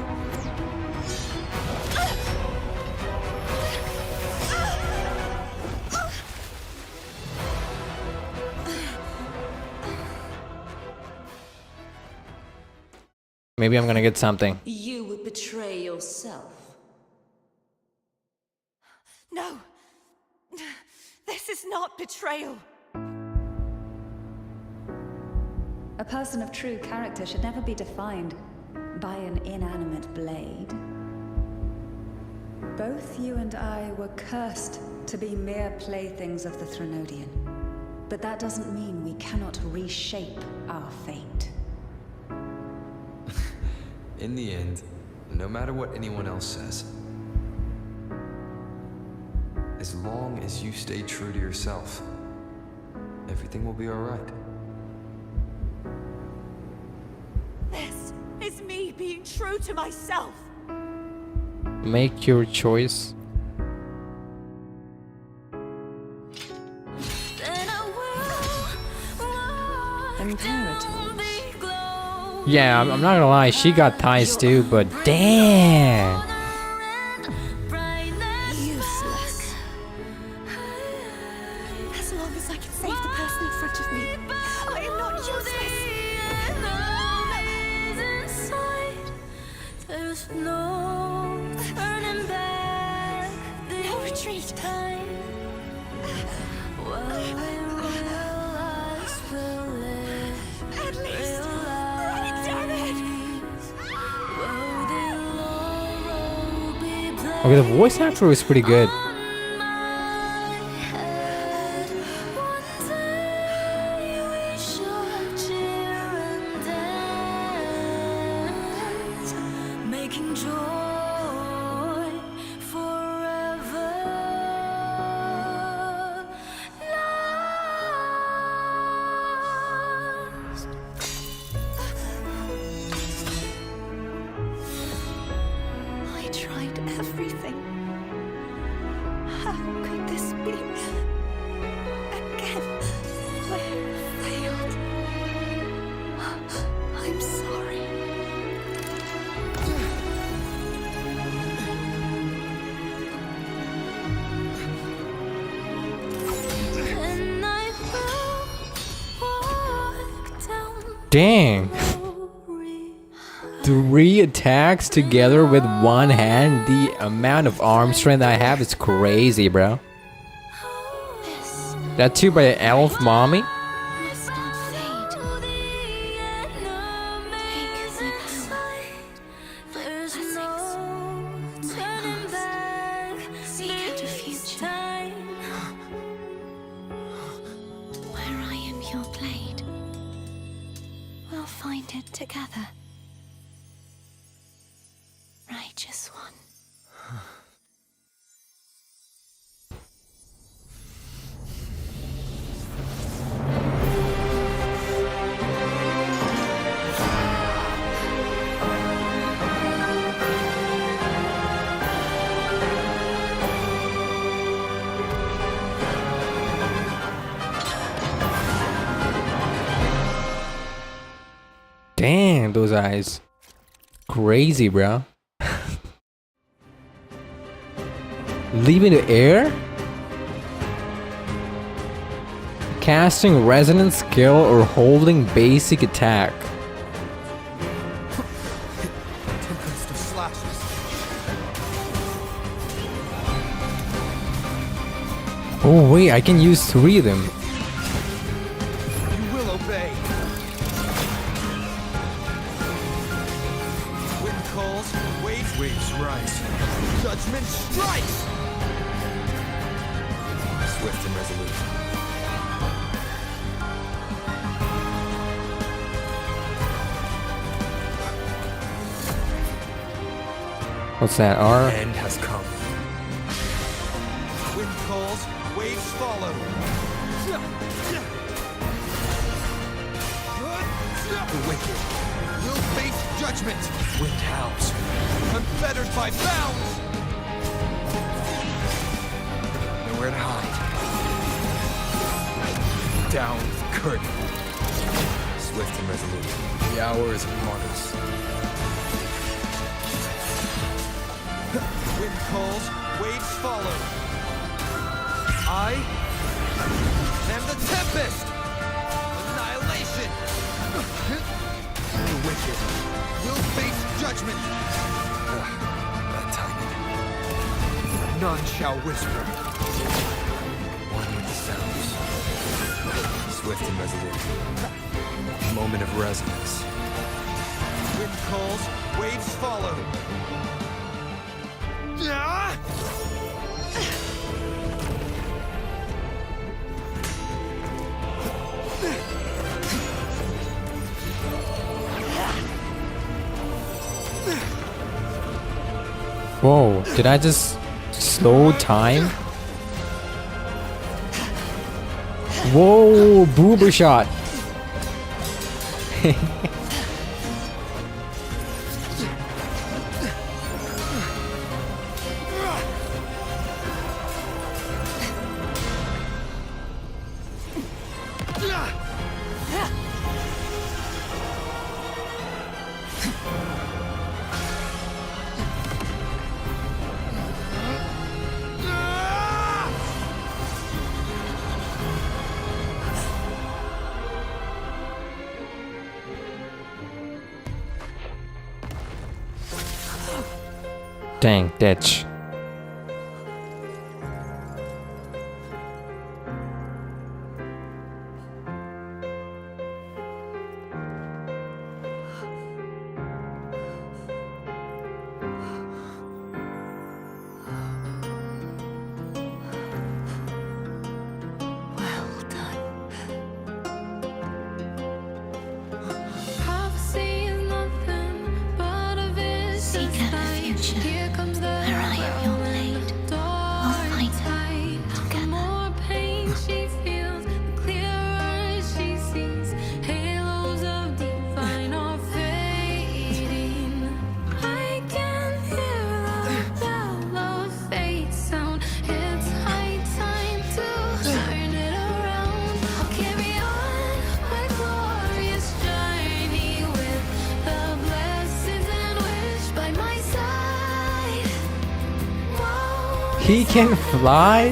Maybe I'm gonna get something.
You would betray yourself.
No! This is not betrayal!
A person of true character should never be defined by an inanimate blade. Both you and I were cursed to be mere playthings of the Threnodian. But that doesn't mean we cannot reshape our fate.
In the end, no matter what anyone else says, as long as you stay true to yourself, everything will be alright.
This is me being true to myself!
Make your choice.
Imperators.
Yeah, I'm not gonna lie, she got ties too, but damn.
Useless. As long as I can save the person in front of me, I am not useless.
There's no turning back.
No retreat. At least, right, damn it!
Okay, the voice actor was pretty good.
Making joy forever last.
I tried everything. How could this be? Again, where failed. I'm sorry.
And I will walk down
Dang.
glory.
3 attacks together with one hand. The amount of arm strength I have is crazy, bro.
This
That too by elf mommy.
must not fade. Take the power. There's no turning back.
Seek out a future.
Time
find it together. Righteous one.
Damn, those eyes. Crazy, bro. Leaving the air? Casting resonant skill or holding basic attack.
Tempest of slashes.
Oh wait, I can use 3 of them.
You will obey. Wind calls, waves rise. Judgment strikes! Swift and resolute.
What's that? R?
End has come. Wind calls, waves follow. The wicked will face judgment. Wind howls, unfettered by bounds. Nowhere to hide. Down with the curtain. Swift and resolute. The hour is upon us. Wind calls, waves follow. I am the tempest! Annihilation! The wicked will face judgment! That timing. None shall whisper. One with the sounds. Swift and resolute. Moment of resonance. Wind calls, waves follow.
Whoa, did I just slow time? Whoa, boober shot. Dang, ditch. He can fly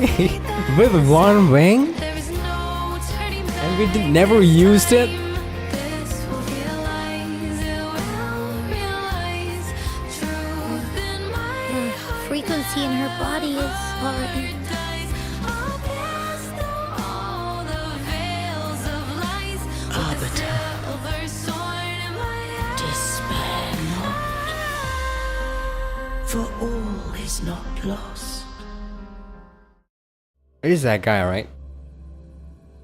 with one wing? And we never used it?
The frequency in her body is already...
Arbiter, despair not, for all is not lost.
It is that guy, right?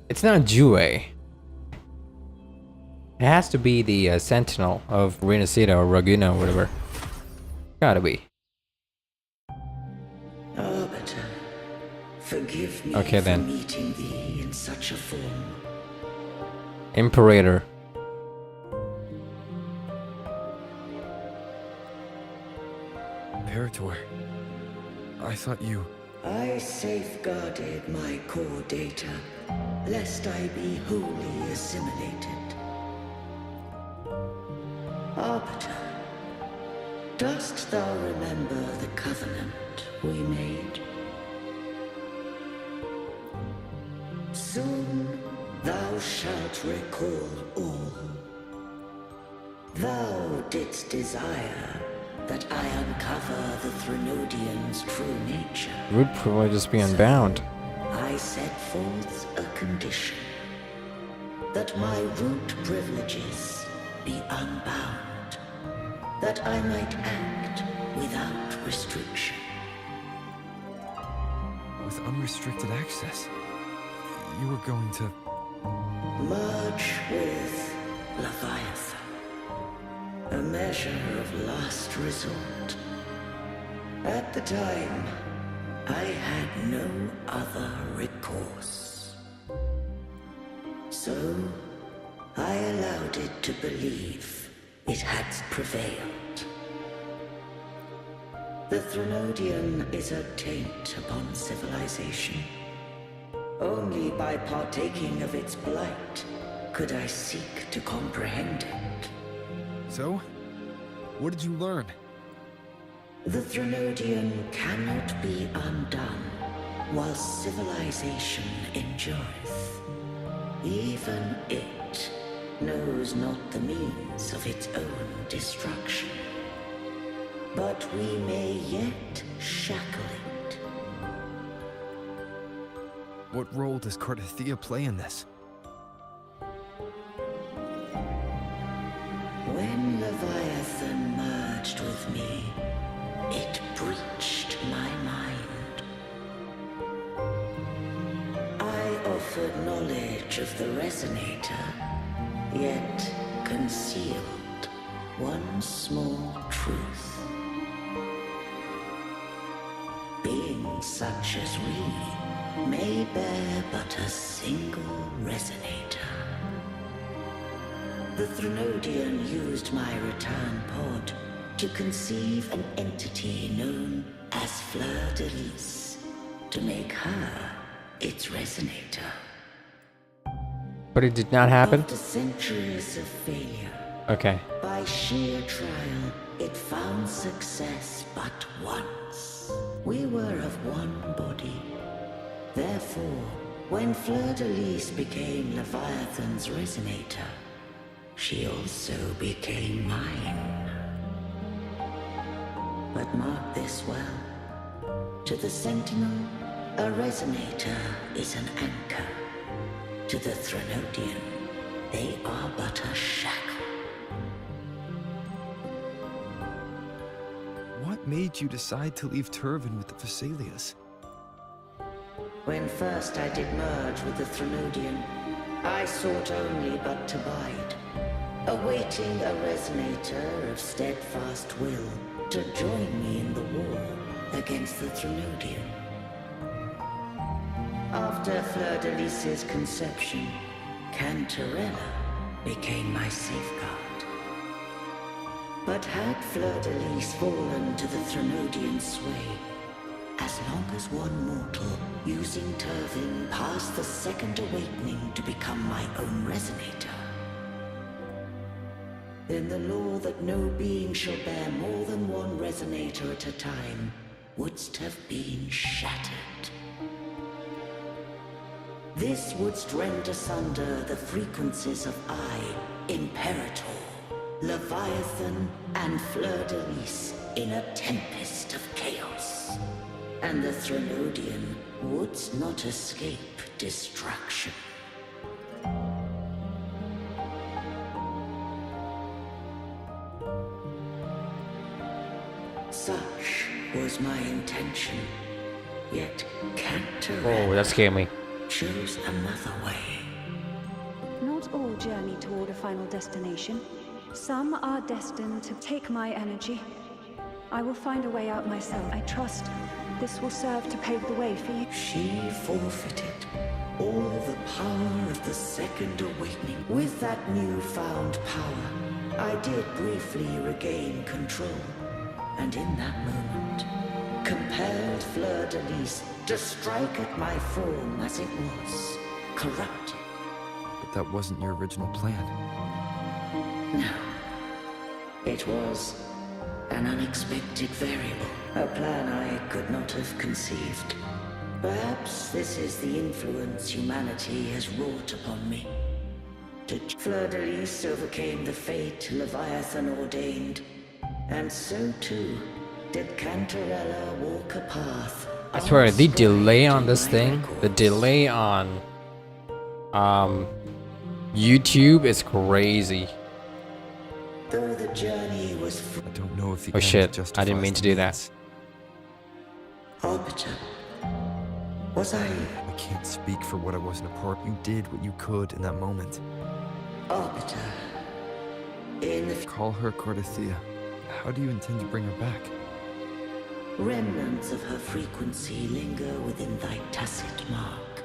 It's not Jue. It has to be the Sentinel of Renacida or Raguna or whatever. Gotta be.
Arbiter, forgive me
Okay,
for
then.
meeting thee in such a form.
Imperator.
Imperator. I thought you...
I safeguarded my core data, lest I be wholly assimilated. Arbiter, dost thou remember the covenant we made? Soon thou shalt recall all. Thou didst desire that I uncover the Threnodian's true nature.
Root privileges be unbound.
I set forth a condition. That my root privileges be unbound. That I might act without restriction.
With unrestricted access, you were going to...
Merge with Leviathan. A measure of last resort. At the time, I had no other recourse. So, I allowed it to believe it had prevailed. The Threnodian is a taint upon civilization. Only by partaking of its blight could I seek to comprehend it.
So? What did you learn?
The Threnodian cannot be undone while civilization endureth. Even it knows not the means of its own destruction. But we may yet shackle it.
What role does Cardathia play in this?
When Leviathan merged with me, it breached my mind. I offered knowledge of the Resonator, yet concealed one small truth. Beings such as we may bear but a single Resonator. The Threnodian used my return pod to conceive an entity known as Fleur-de-Lis, to make her its Resonator.
But it did not happen?
After centuries of failure,
Okay.
by sheer trial, it found success but once. We were of one body. Therefore, when Fleur-de-Lis became Leviathan's Resonator, she also became mine. But mark this well. To the Sentinel, a Resonator is an anchor. To the Threnodian, they are but a shackle.
What made you decide to leave Turvin with the Vesalias?
When first I did merge with the Threnodian, I sought only but to bide, awaiting a Resonator of steadfast will to join me in the war against the Threnodian. After Fleur-de-Lis's conception, Cantarella became my safeguard. But had Fleur-de-Lis fallen to the Threnodian's sway, as long as one mortal using Turvin passed the second awakening to become my own Resonator, then the law that no being shall bear more than one Resonator at a time wouldst have been shattered. This wouldst rend asunder the frequencies of I, Imperator, Leviathan, and Fleur-de-Lis in a tempest of chaos. And the Threnodian wouldst not escape destruction. Such was my intention, yet Cantarella
Oh, that scared me.
chose another way.
Not all
journey toward a final destination. Some are destined to take my energy. I will find a way out myself. I trust this will serve to pave the way for you.
She forfeited all the power of the Second Awakening. With that newfound power, I did briefly regain control. And in that moment, compelled Fleur-de-Lis to strike at my form as it was, corrupted.
But that wasn't your original plan.
No. It was an unexpected variable, a plan I could not have conceived. Perhaps this is the influence humanity has wrought upon me. Fleur-de-Lis overcame the fate Leviathan ordained, and so too did Cantarella walk a path.
I swear, the delay on this thing, the delay on YouTube is crazy.
Though the journey was
I don't know if the
Oh
end
shit, I
justifies
didn't mean to
the
do that.
means.
Arbiter. Was I
I can't speak for what I wasn't a part. You did what you could in that moment.
Arbiter? In the
Call her Cordesia. How do you intend to bring her back?
remnants of her frequency linger within thy tacit mark.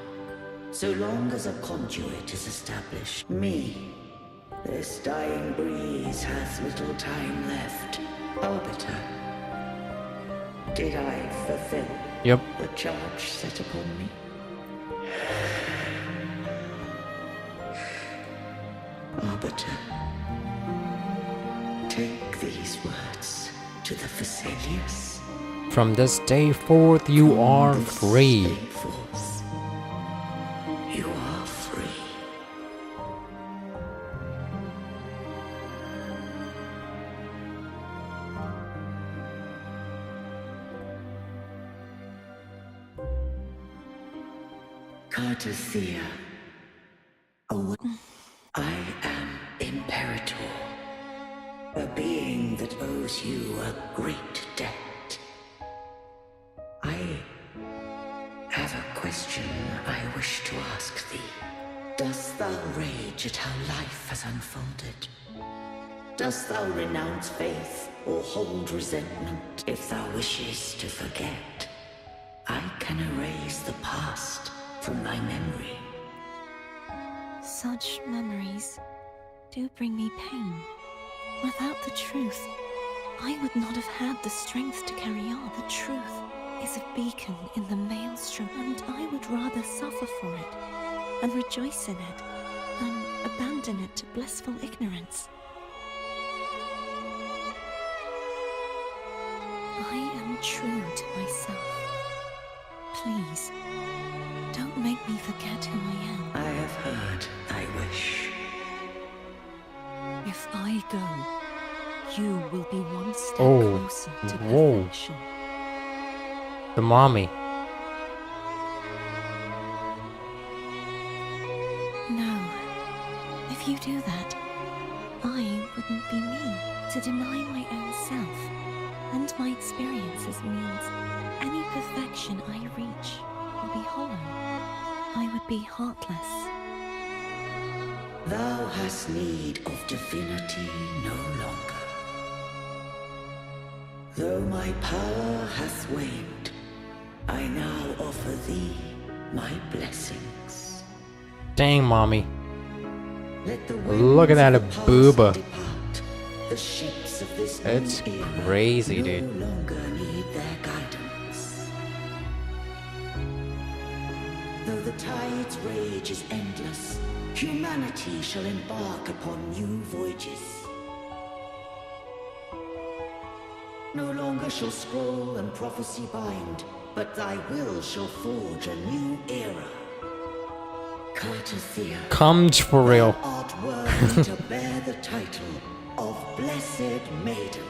So long as a conduit is established, me, this dying breeze hath little time left. Arbiter, did I fulfill
Yep.
the charge set upon me? Arbiter, take these words to the Phasaelius.
From this day forth, you are
From this
free.
day forth, you are free. Cartothea, I am Imperator, a being that owes you a great debt. I have a question I wish to ask thee. Dost thou rage at how life has unfolded? Dost thou renounce faith or hold resentment? If thou wishes to forget, I can erase the past from thy memory.
Such memories do bring me pain. Without the truth, I would not have had the strength to carry on. The truth is a beacon in the maelstrom, and I would rather suffer for it and rejoice in it than abandon it to blissful ignorance. I am true to myself. Please, don't make me forget who I am.
I have heard thy wish.
If I go, you will be one step
Oh,
closer to
whoa.
perfection.
The mommy.
No. If you do that, I wouldn't be me. To deny my own self and my experiences means any perfection I reach will be hollow. I would be heartless.
Thou hast need of divinity no longer. Though my power hath waned, I now offer thee my blessings.
Dang, mommy.
Let the
Look at that
winds of the past
booba.
depart. The ships of this
It's
new era
crazy,
no
dude.
longer need their guidance. Though the tide's rage is endless, humanity shall embark upon new voyages. No longer shall scroll and prophecy bind, but thy will shall forge a new era. Cartothea,
Comes for real.
thou art worthy to bear the title of Blessed Maiden.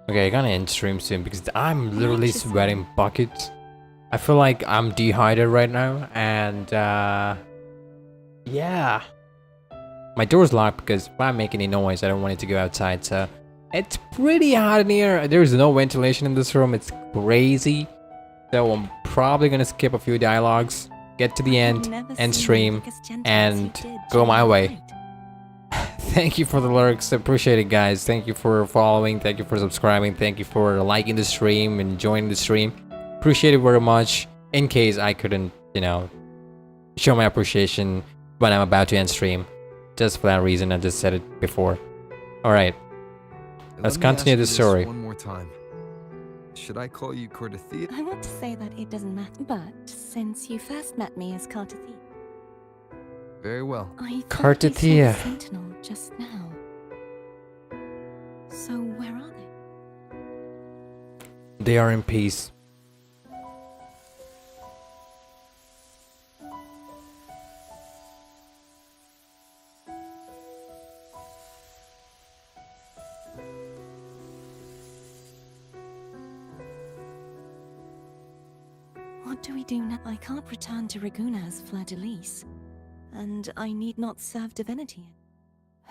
Okay, I gotta end stream soon because I'm literally sweating buckets. I feel like I'm dehydrated right now, and yeah. My door's locked because if I make any noise, I don't want it to go outside, so it's pretty hot in here. There's no ventilation in this room. It's crazy. So I'm probably gonna skip a few dialogues, get to the end stream, and go my way. Thank you for the lurks. Appreciate it, guys. Thank you for following. Thank you for subscribing. Thank you for liking the stream and joining the stream. Appreciate it very much. In case I couldn't, you know, show my appreciation when I'm about to end stream. Just for that reason, I just said it before. Alright. Let's continue the story.
One more time. Should I call you Cordathea?
I want to say that it doesn't matter, but since you first met me as Cartathea,
Very well.
I
Cartathea.
thought you saw the Sentinel just now. So where are they?
They are in peace.
What do we do now? I can't return to Raguna as Fleur-de-Lis, and I need not serve divinity.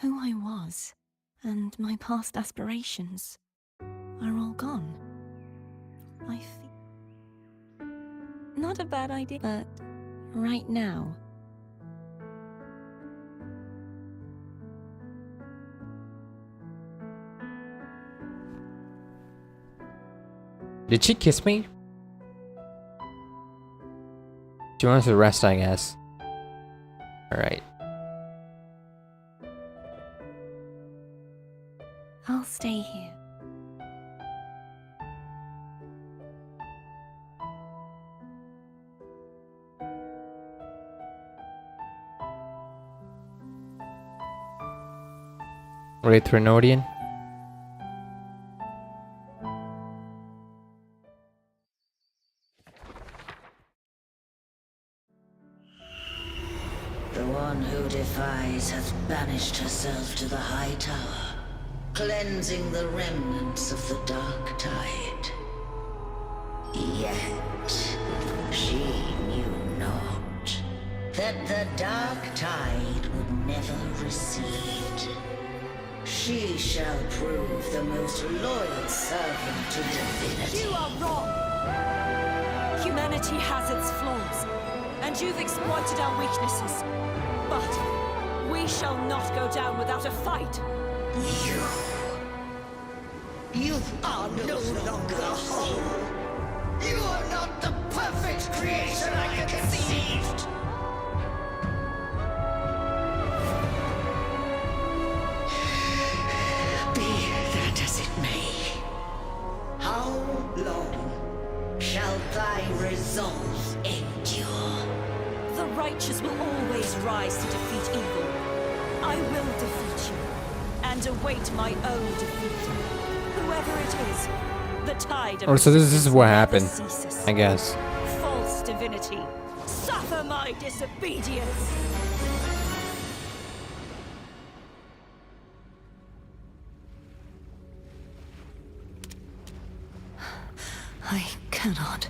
Who I was, and my past aspirations, are all gone. I feel... Not a bad idea, but right now...
Did she kiss me? She wants to rest, I guess. Alright.
I'll stay here.
Retronodian?
The one who defies hath banished herself to the high tower, cleansing the remnants of the dark tide. Yet she knew not that the dark tide would never recede. She shall prove the most loyal servant to divinity.
You are wrong! Humanity has its flaws, and you've exploited our weaknesses. But we shall not go down without a fight.
You are no longer whole. You are not the perfect creation I conceived. Be that as it may, how long shall thy resolve endure?
The righteous will always rise to defeat evil. I will defeat you, and await my own defeat. Whoever it is, the tide of
Oh, so this is what happened,
ceases.
I guess.
False divinity, suffer my disobedience!
I cannot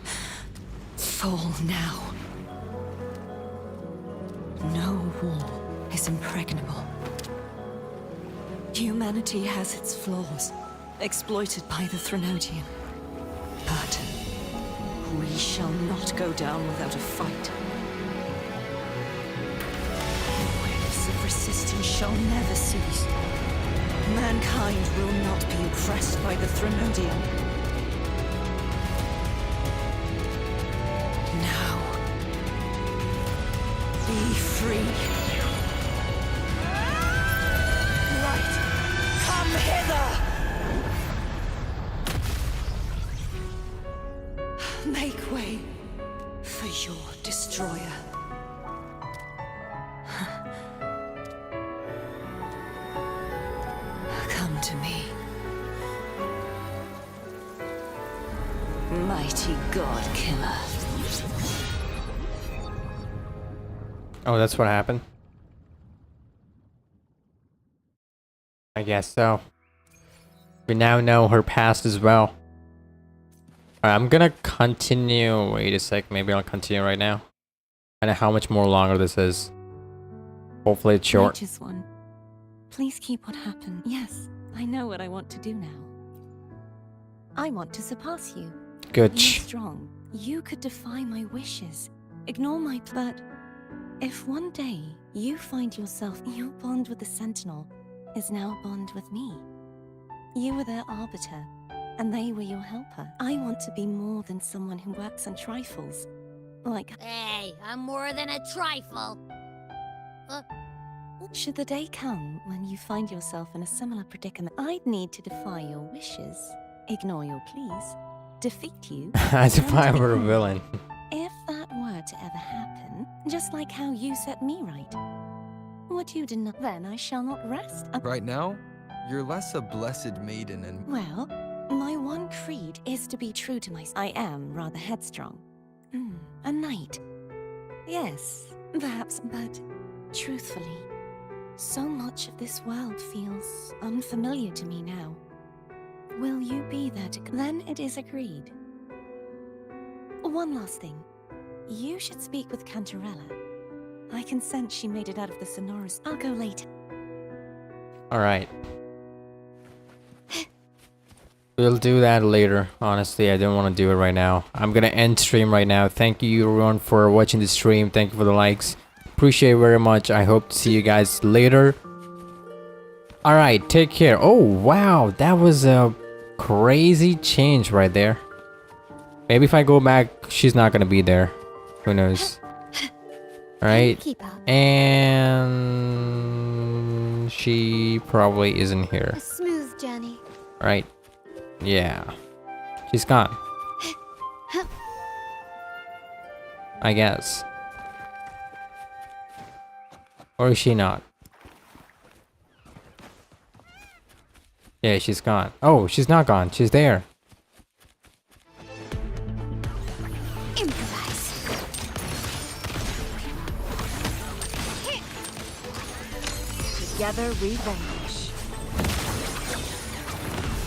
fall now. No wall is impregnable. Humanity has its flaws, exploited by the Threnodian. But we shall not go down without a fight. Waves of resistance shall never cease. Mankind will not be oppressed by the Threnodian. Now, be free.
Right! Come hither!
Make way for your destroyer. Come to me. Mighty God Killer.
Oh, that's what happened? I guess so. We now know her past as well. Alright, I'm gonna continue. Wait a sec, maybe I'll continue right now. I know how much more longer this is. Hopefully it's short.
Righteous one, please keep what happened. Yes, I know what I want to do now. I want to surpass you.
Good.
You're strong. You could defy my wishes. Ignore my but if one day you find yourself, your bond with the Sentinel is now a bond with me. You were their arbiter, and they were your helper. I want to be more than someone who works on trifles. Like,
Hey, I'm more than a trifle.
should the day come when you find yourself in a similar predicament, I'd need to defy your wishes, ignore your pleas, defeat you.
As if I
and
were a
become-
villain.
If that were to ever happen, just like how you set me right, what you deny, then I shall not rest.
Right now, you're less a blessed maiden and
Well, my one creed is to be true to myself. I am rather headstrong. A knight. Yes, perhaps, but truthfully, so much of this world feels unfamiliar to me now. Will you be there to... Then it is agreed. One last thing. You should speak with Cantarella. I can sense she made it out of the sonorous... I'll go later.
Alright. We'll do that later. Honestly, I don't want to do it right now. I'm gonna end stream right now. Thank you everyone for watching the stream. Thank you for the likes. Appreciate it very much. I hope to see you guys later. Alright, take care. Oh, wow. That was a crazy change right there. Maybe if I go back, she's not gonna be there. Who knows? Alright.
Keep up.
And she probably isn't here.
A smooth journey.
Right. Yeah. She's gone. I guess. Or is she not? Yeah, she's gone. Oh, she's not gone. She's there.
Improvise.
Together we vanquish.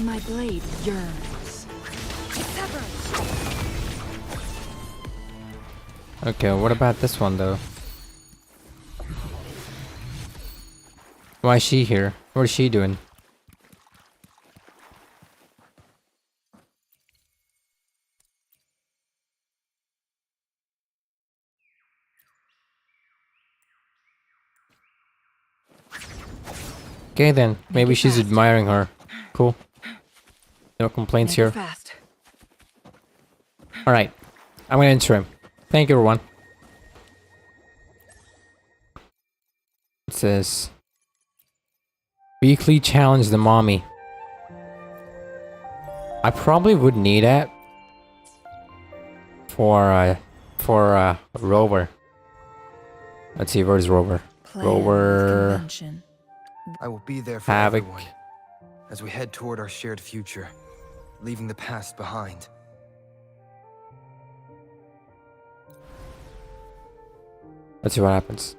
My blade yearns.
Okay, what about this one though? Why is she here? What is she doing? Okay then, maybe she's admiring her. Cool. No complaints here.
Fast.
Alright, I'm gonna enter him. Thank you everyone. It says... Weekly challenge the mommy. I probably would need it for Rover. Let's see, where's Rover?
Plan with
Rover.
convention.
I will be there for
Havoc.
everyone as we head toward our shared future, leaving the past behind.
Let's see what happens.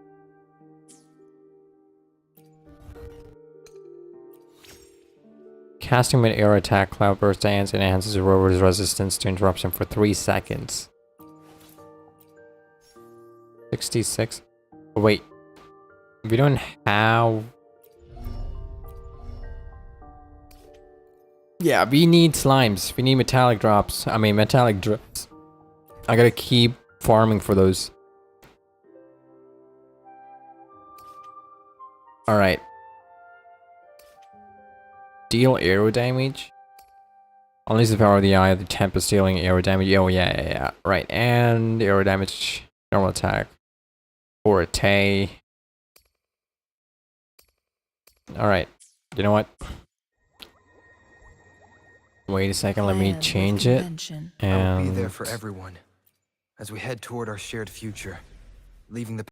Casting mid-air attack, Cloudburst ends and enhances the rover's resistance to interruption for 3 seconds. 66. Oh, wait. We don't have... Yeah, we need slimes. We need metallic drops. I mean, metallic drips. I gotta keep farming for those. Alright. Deal arrow damage. Unleash the power of the eye of the tempest, dealing arrow damage. Oh, yeah. Right, and arrow damage. Normal attack. Or a Tay. Alright. You know what? Wait a second, let me
Plan with
change it.
convention.
I will be there
And
for everyone as we head toward our shared future, leaving the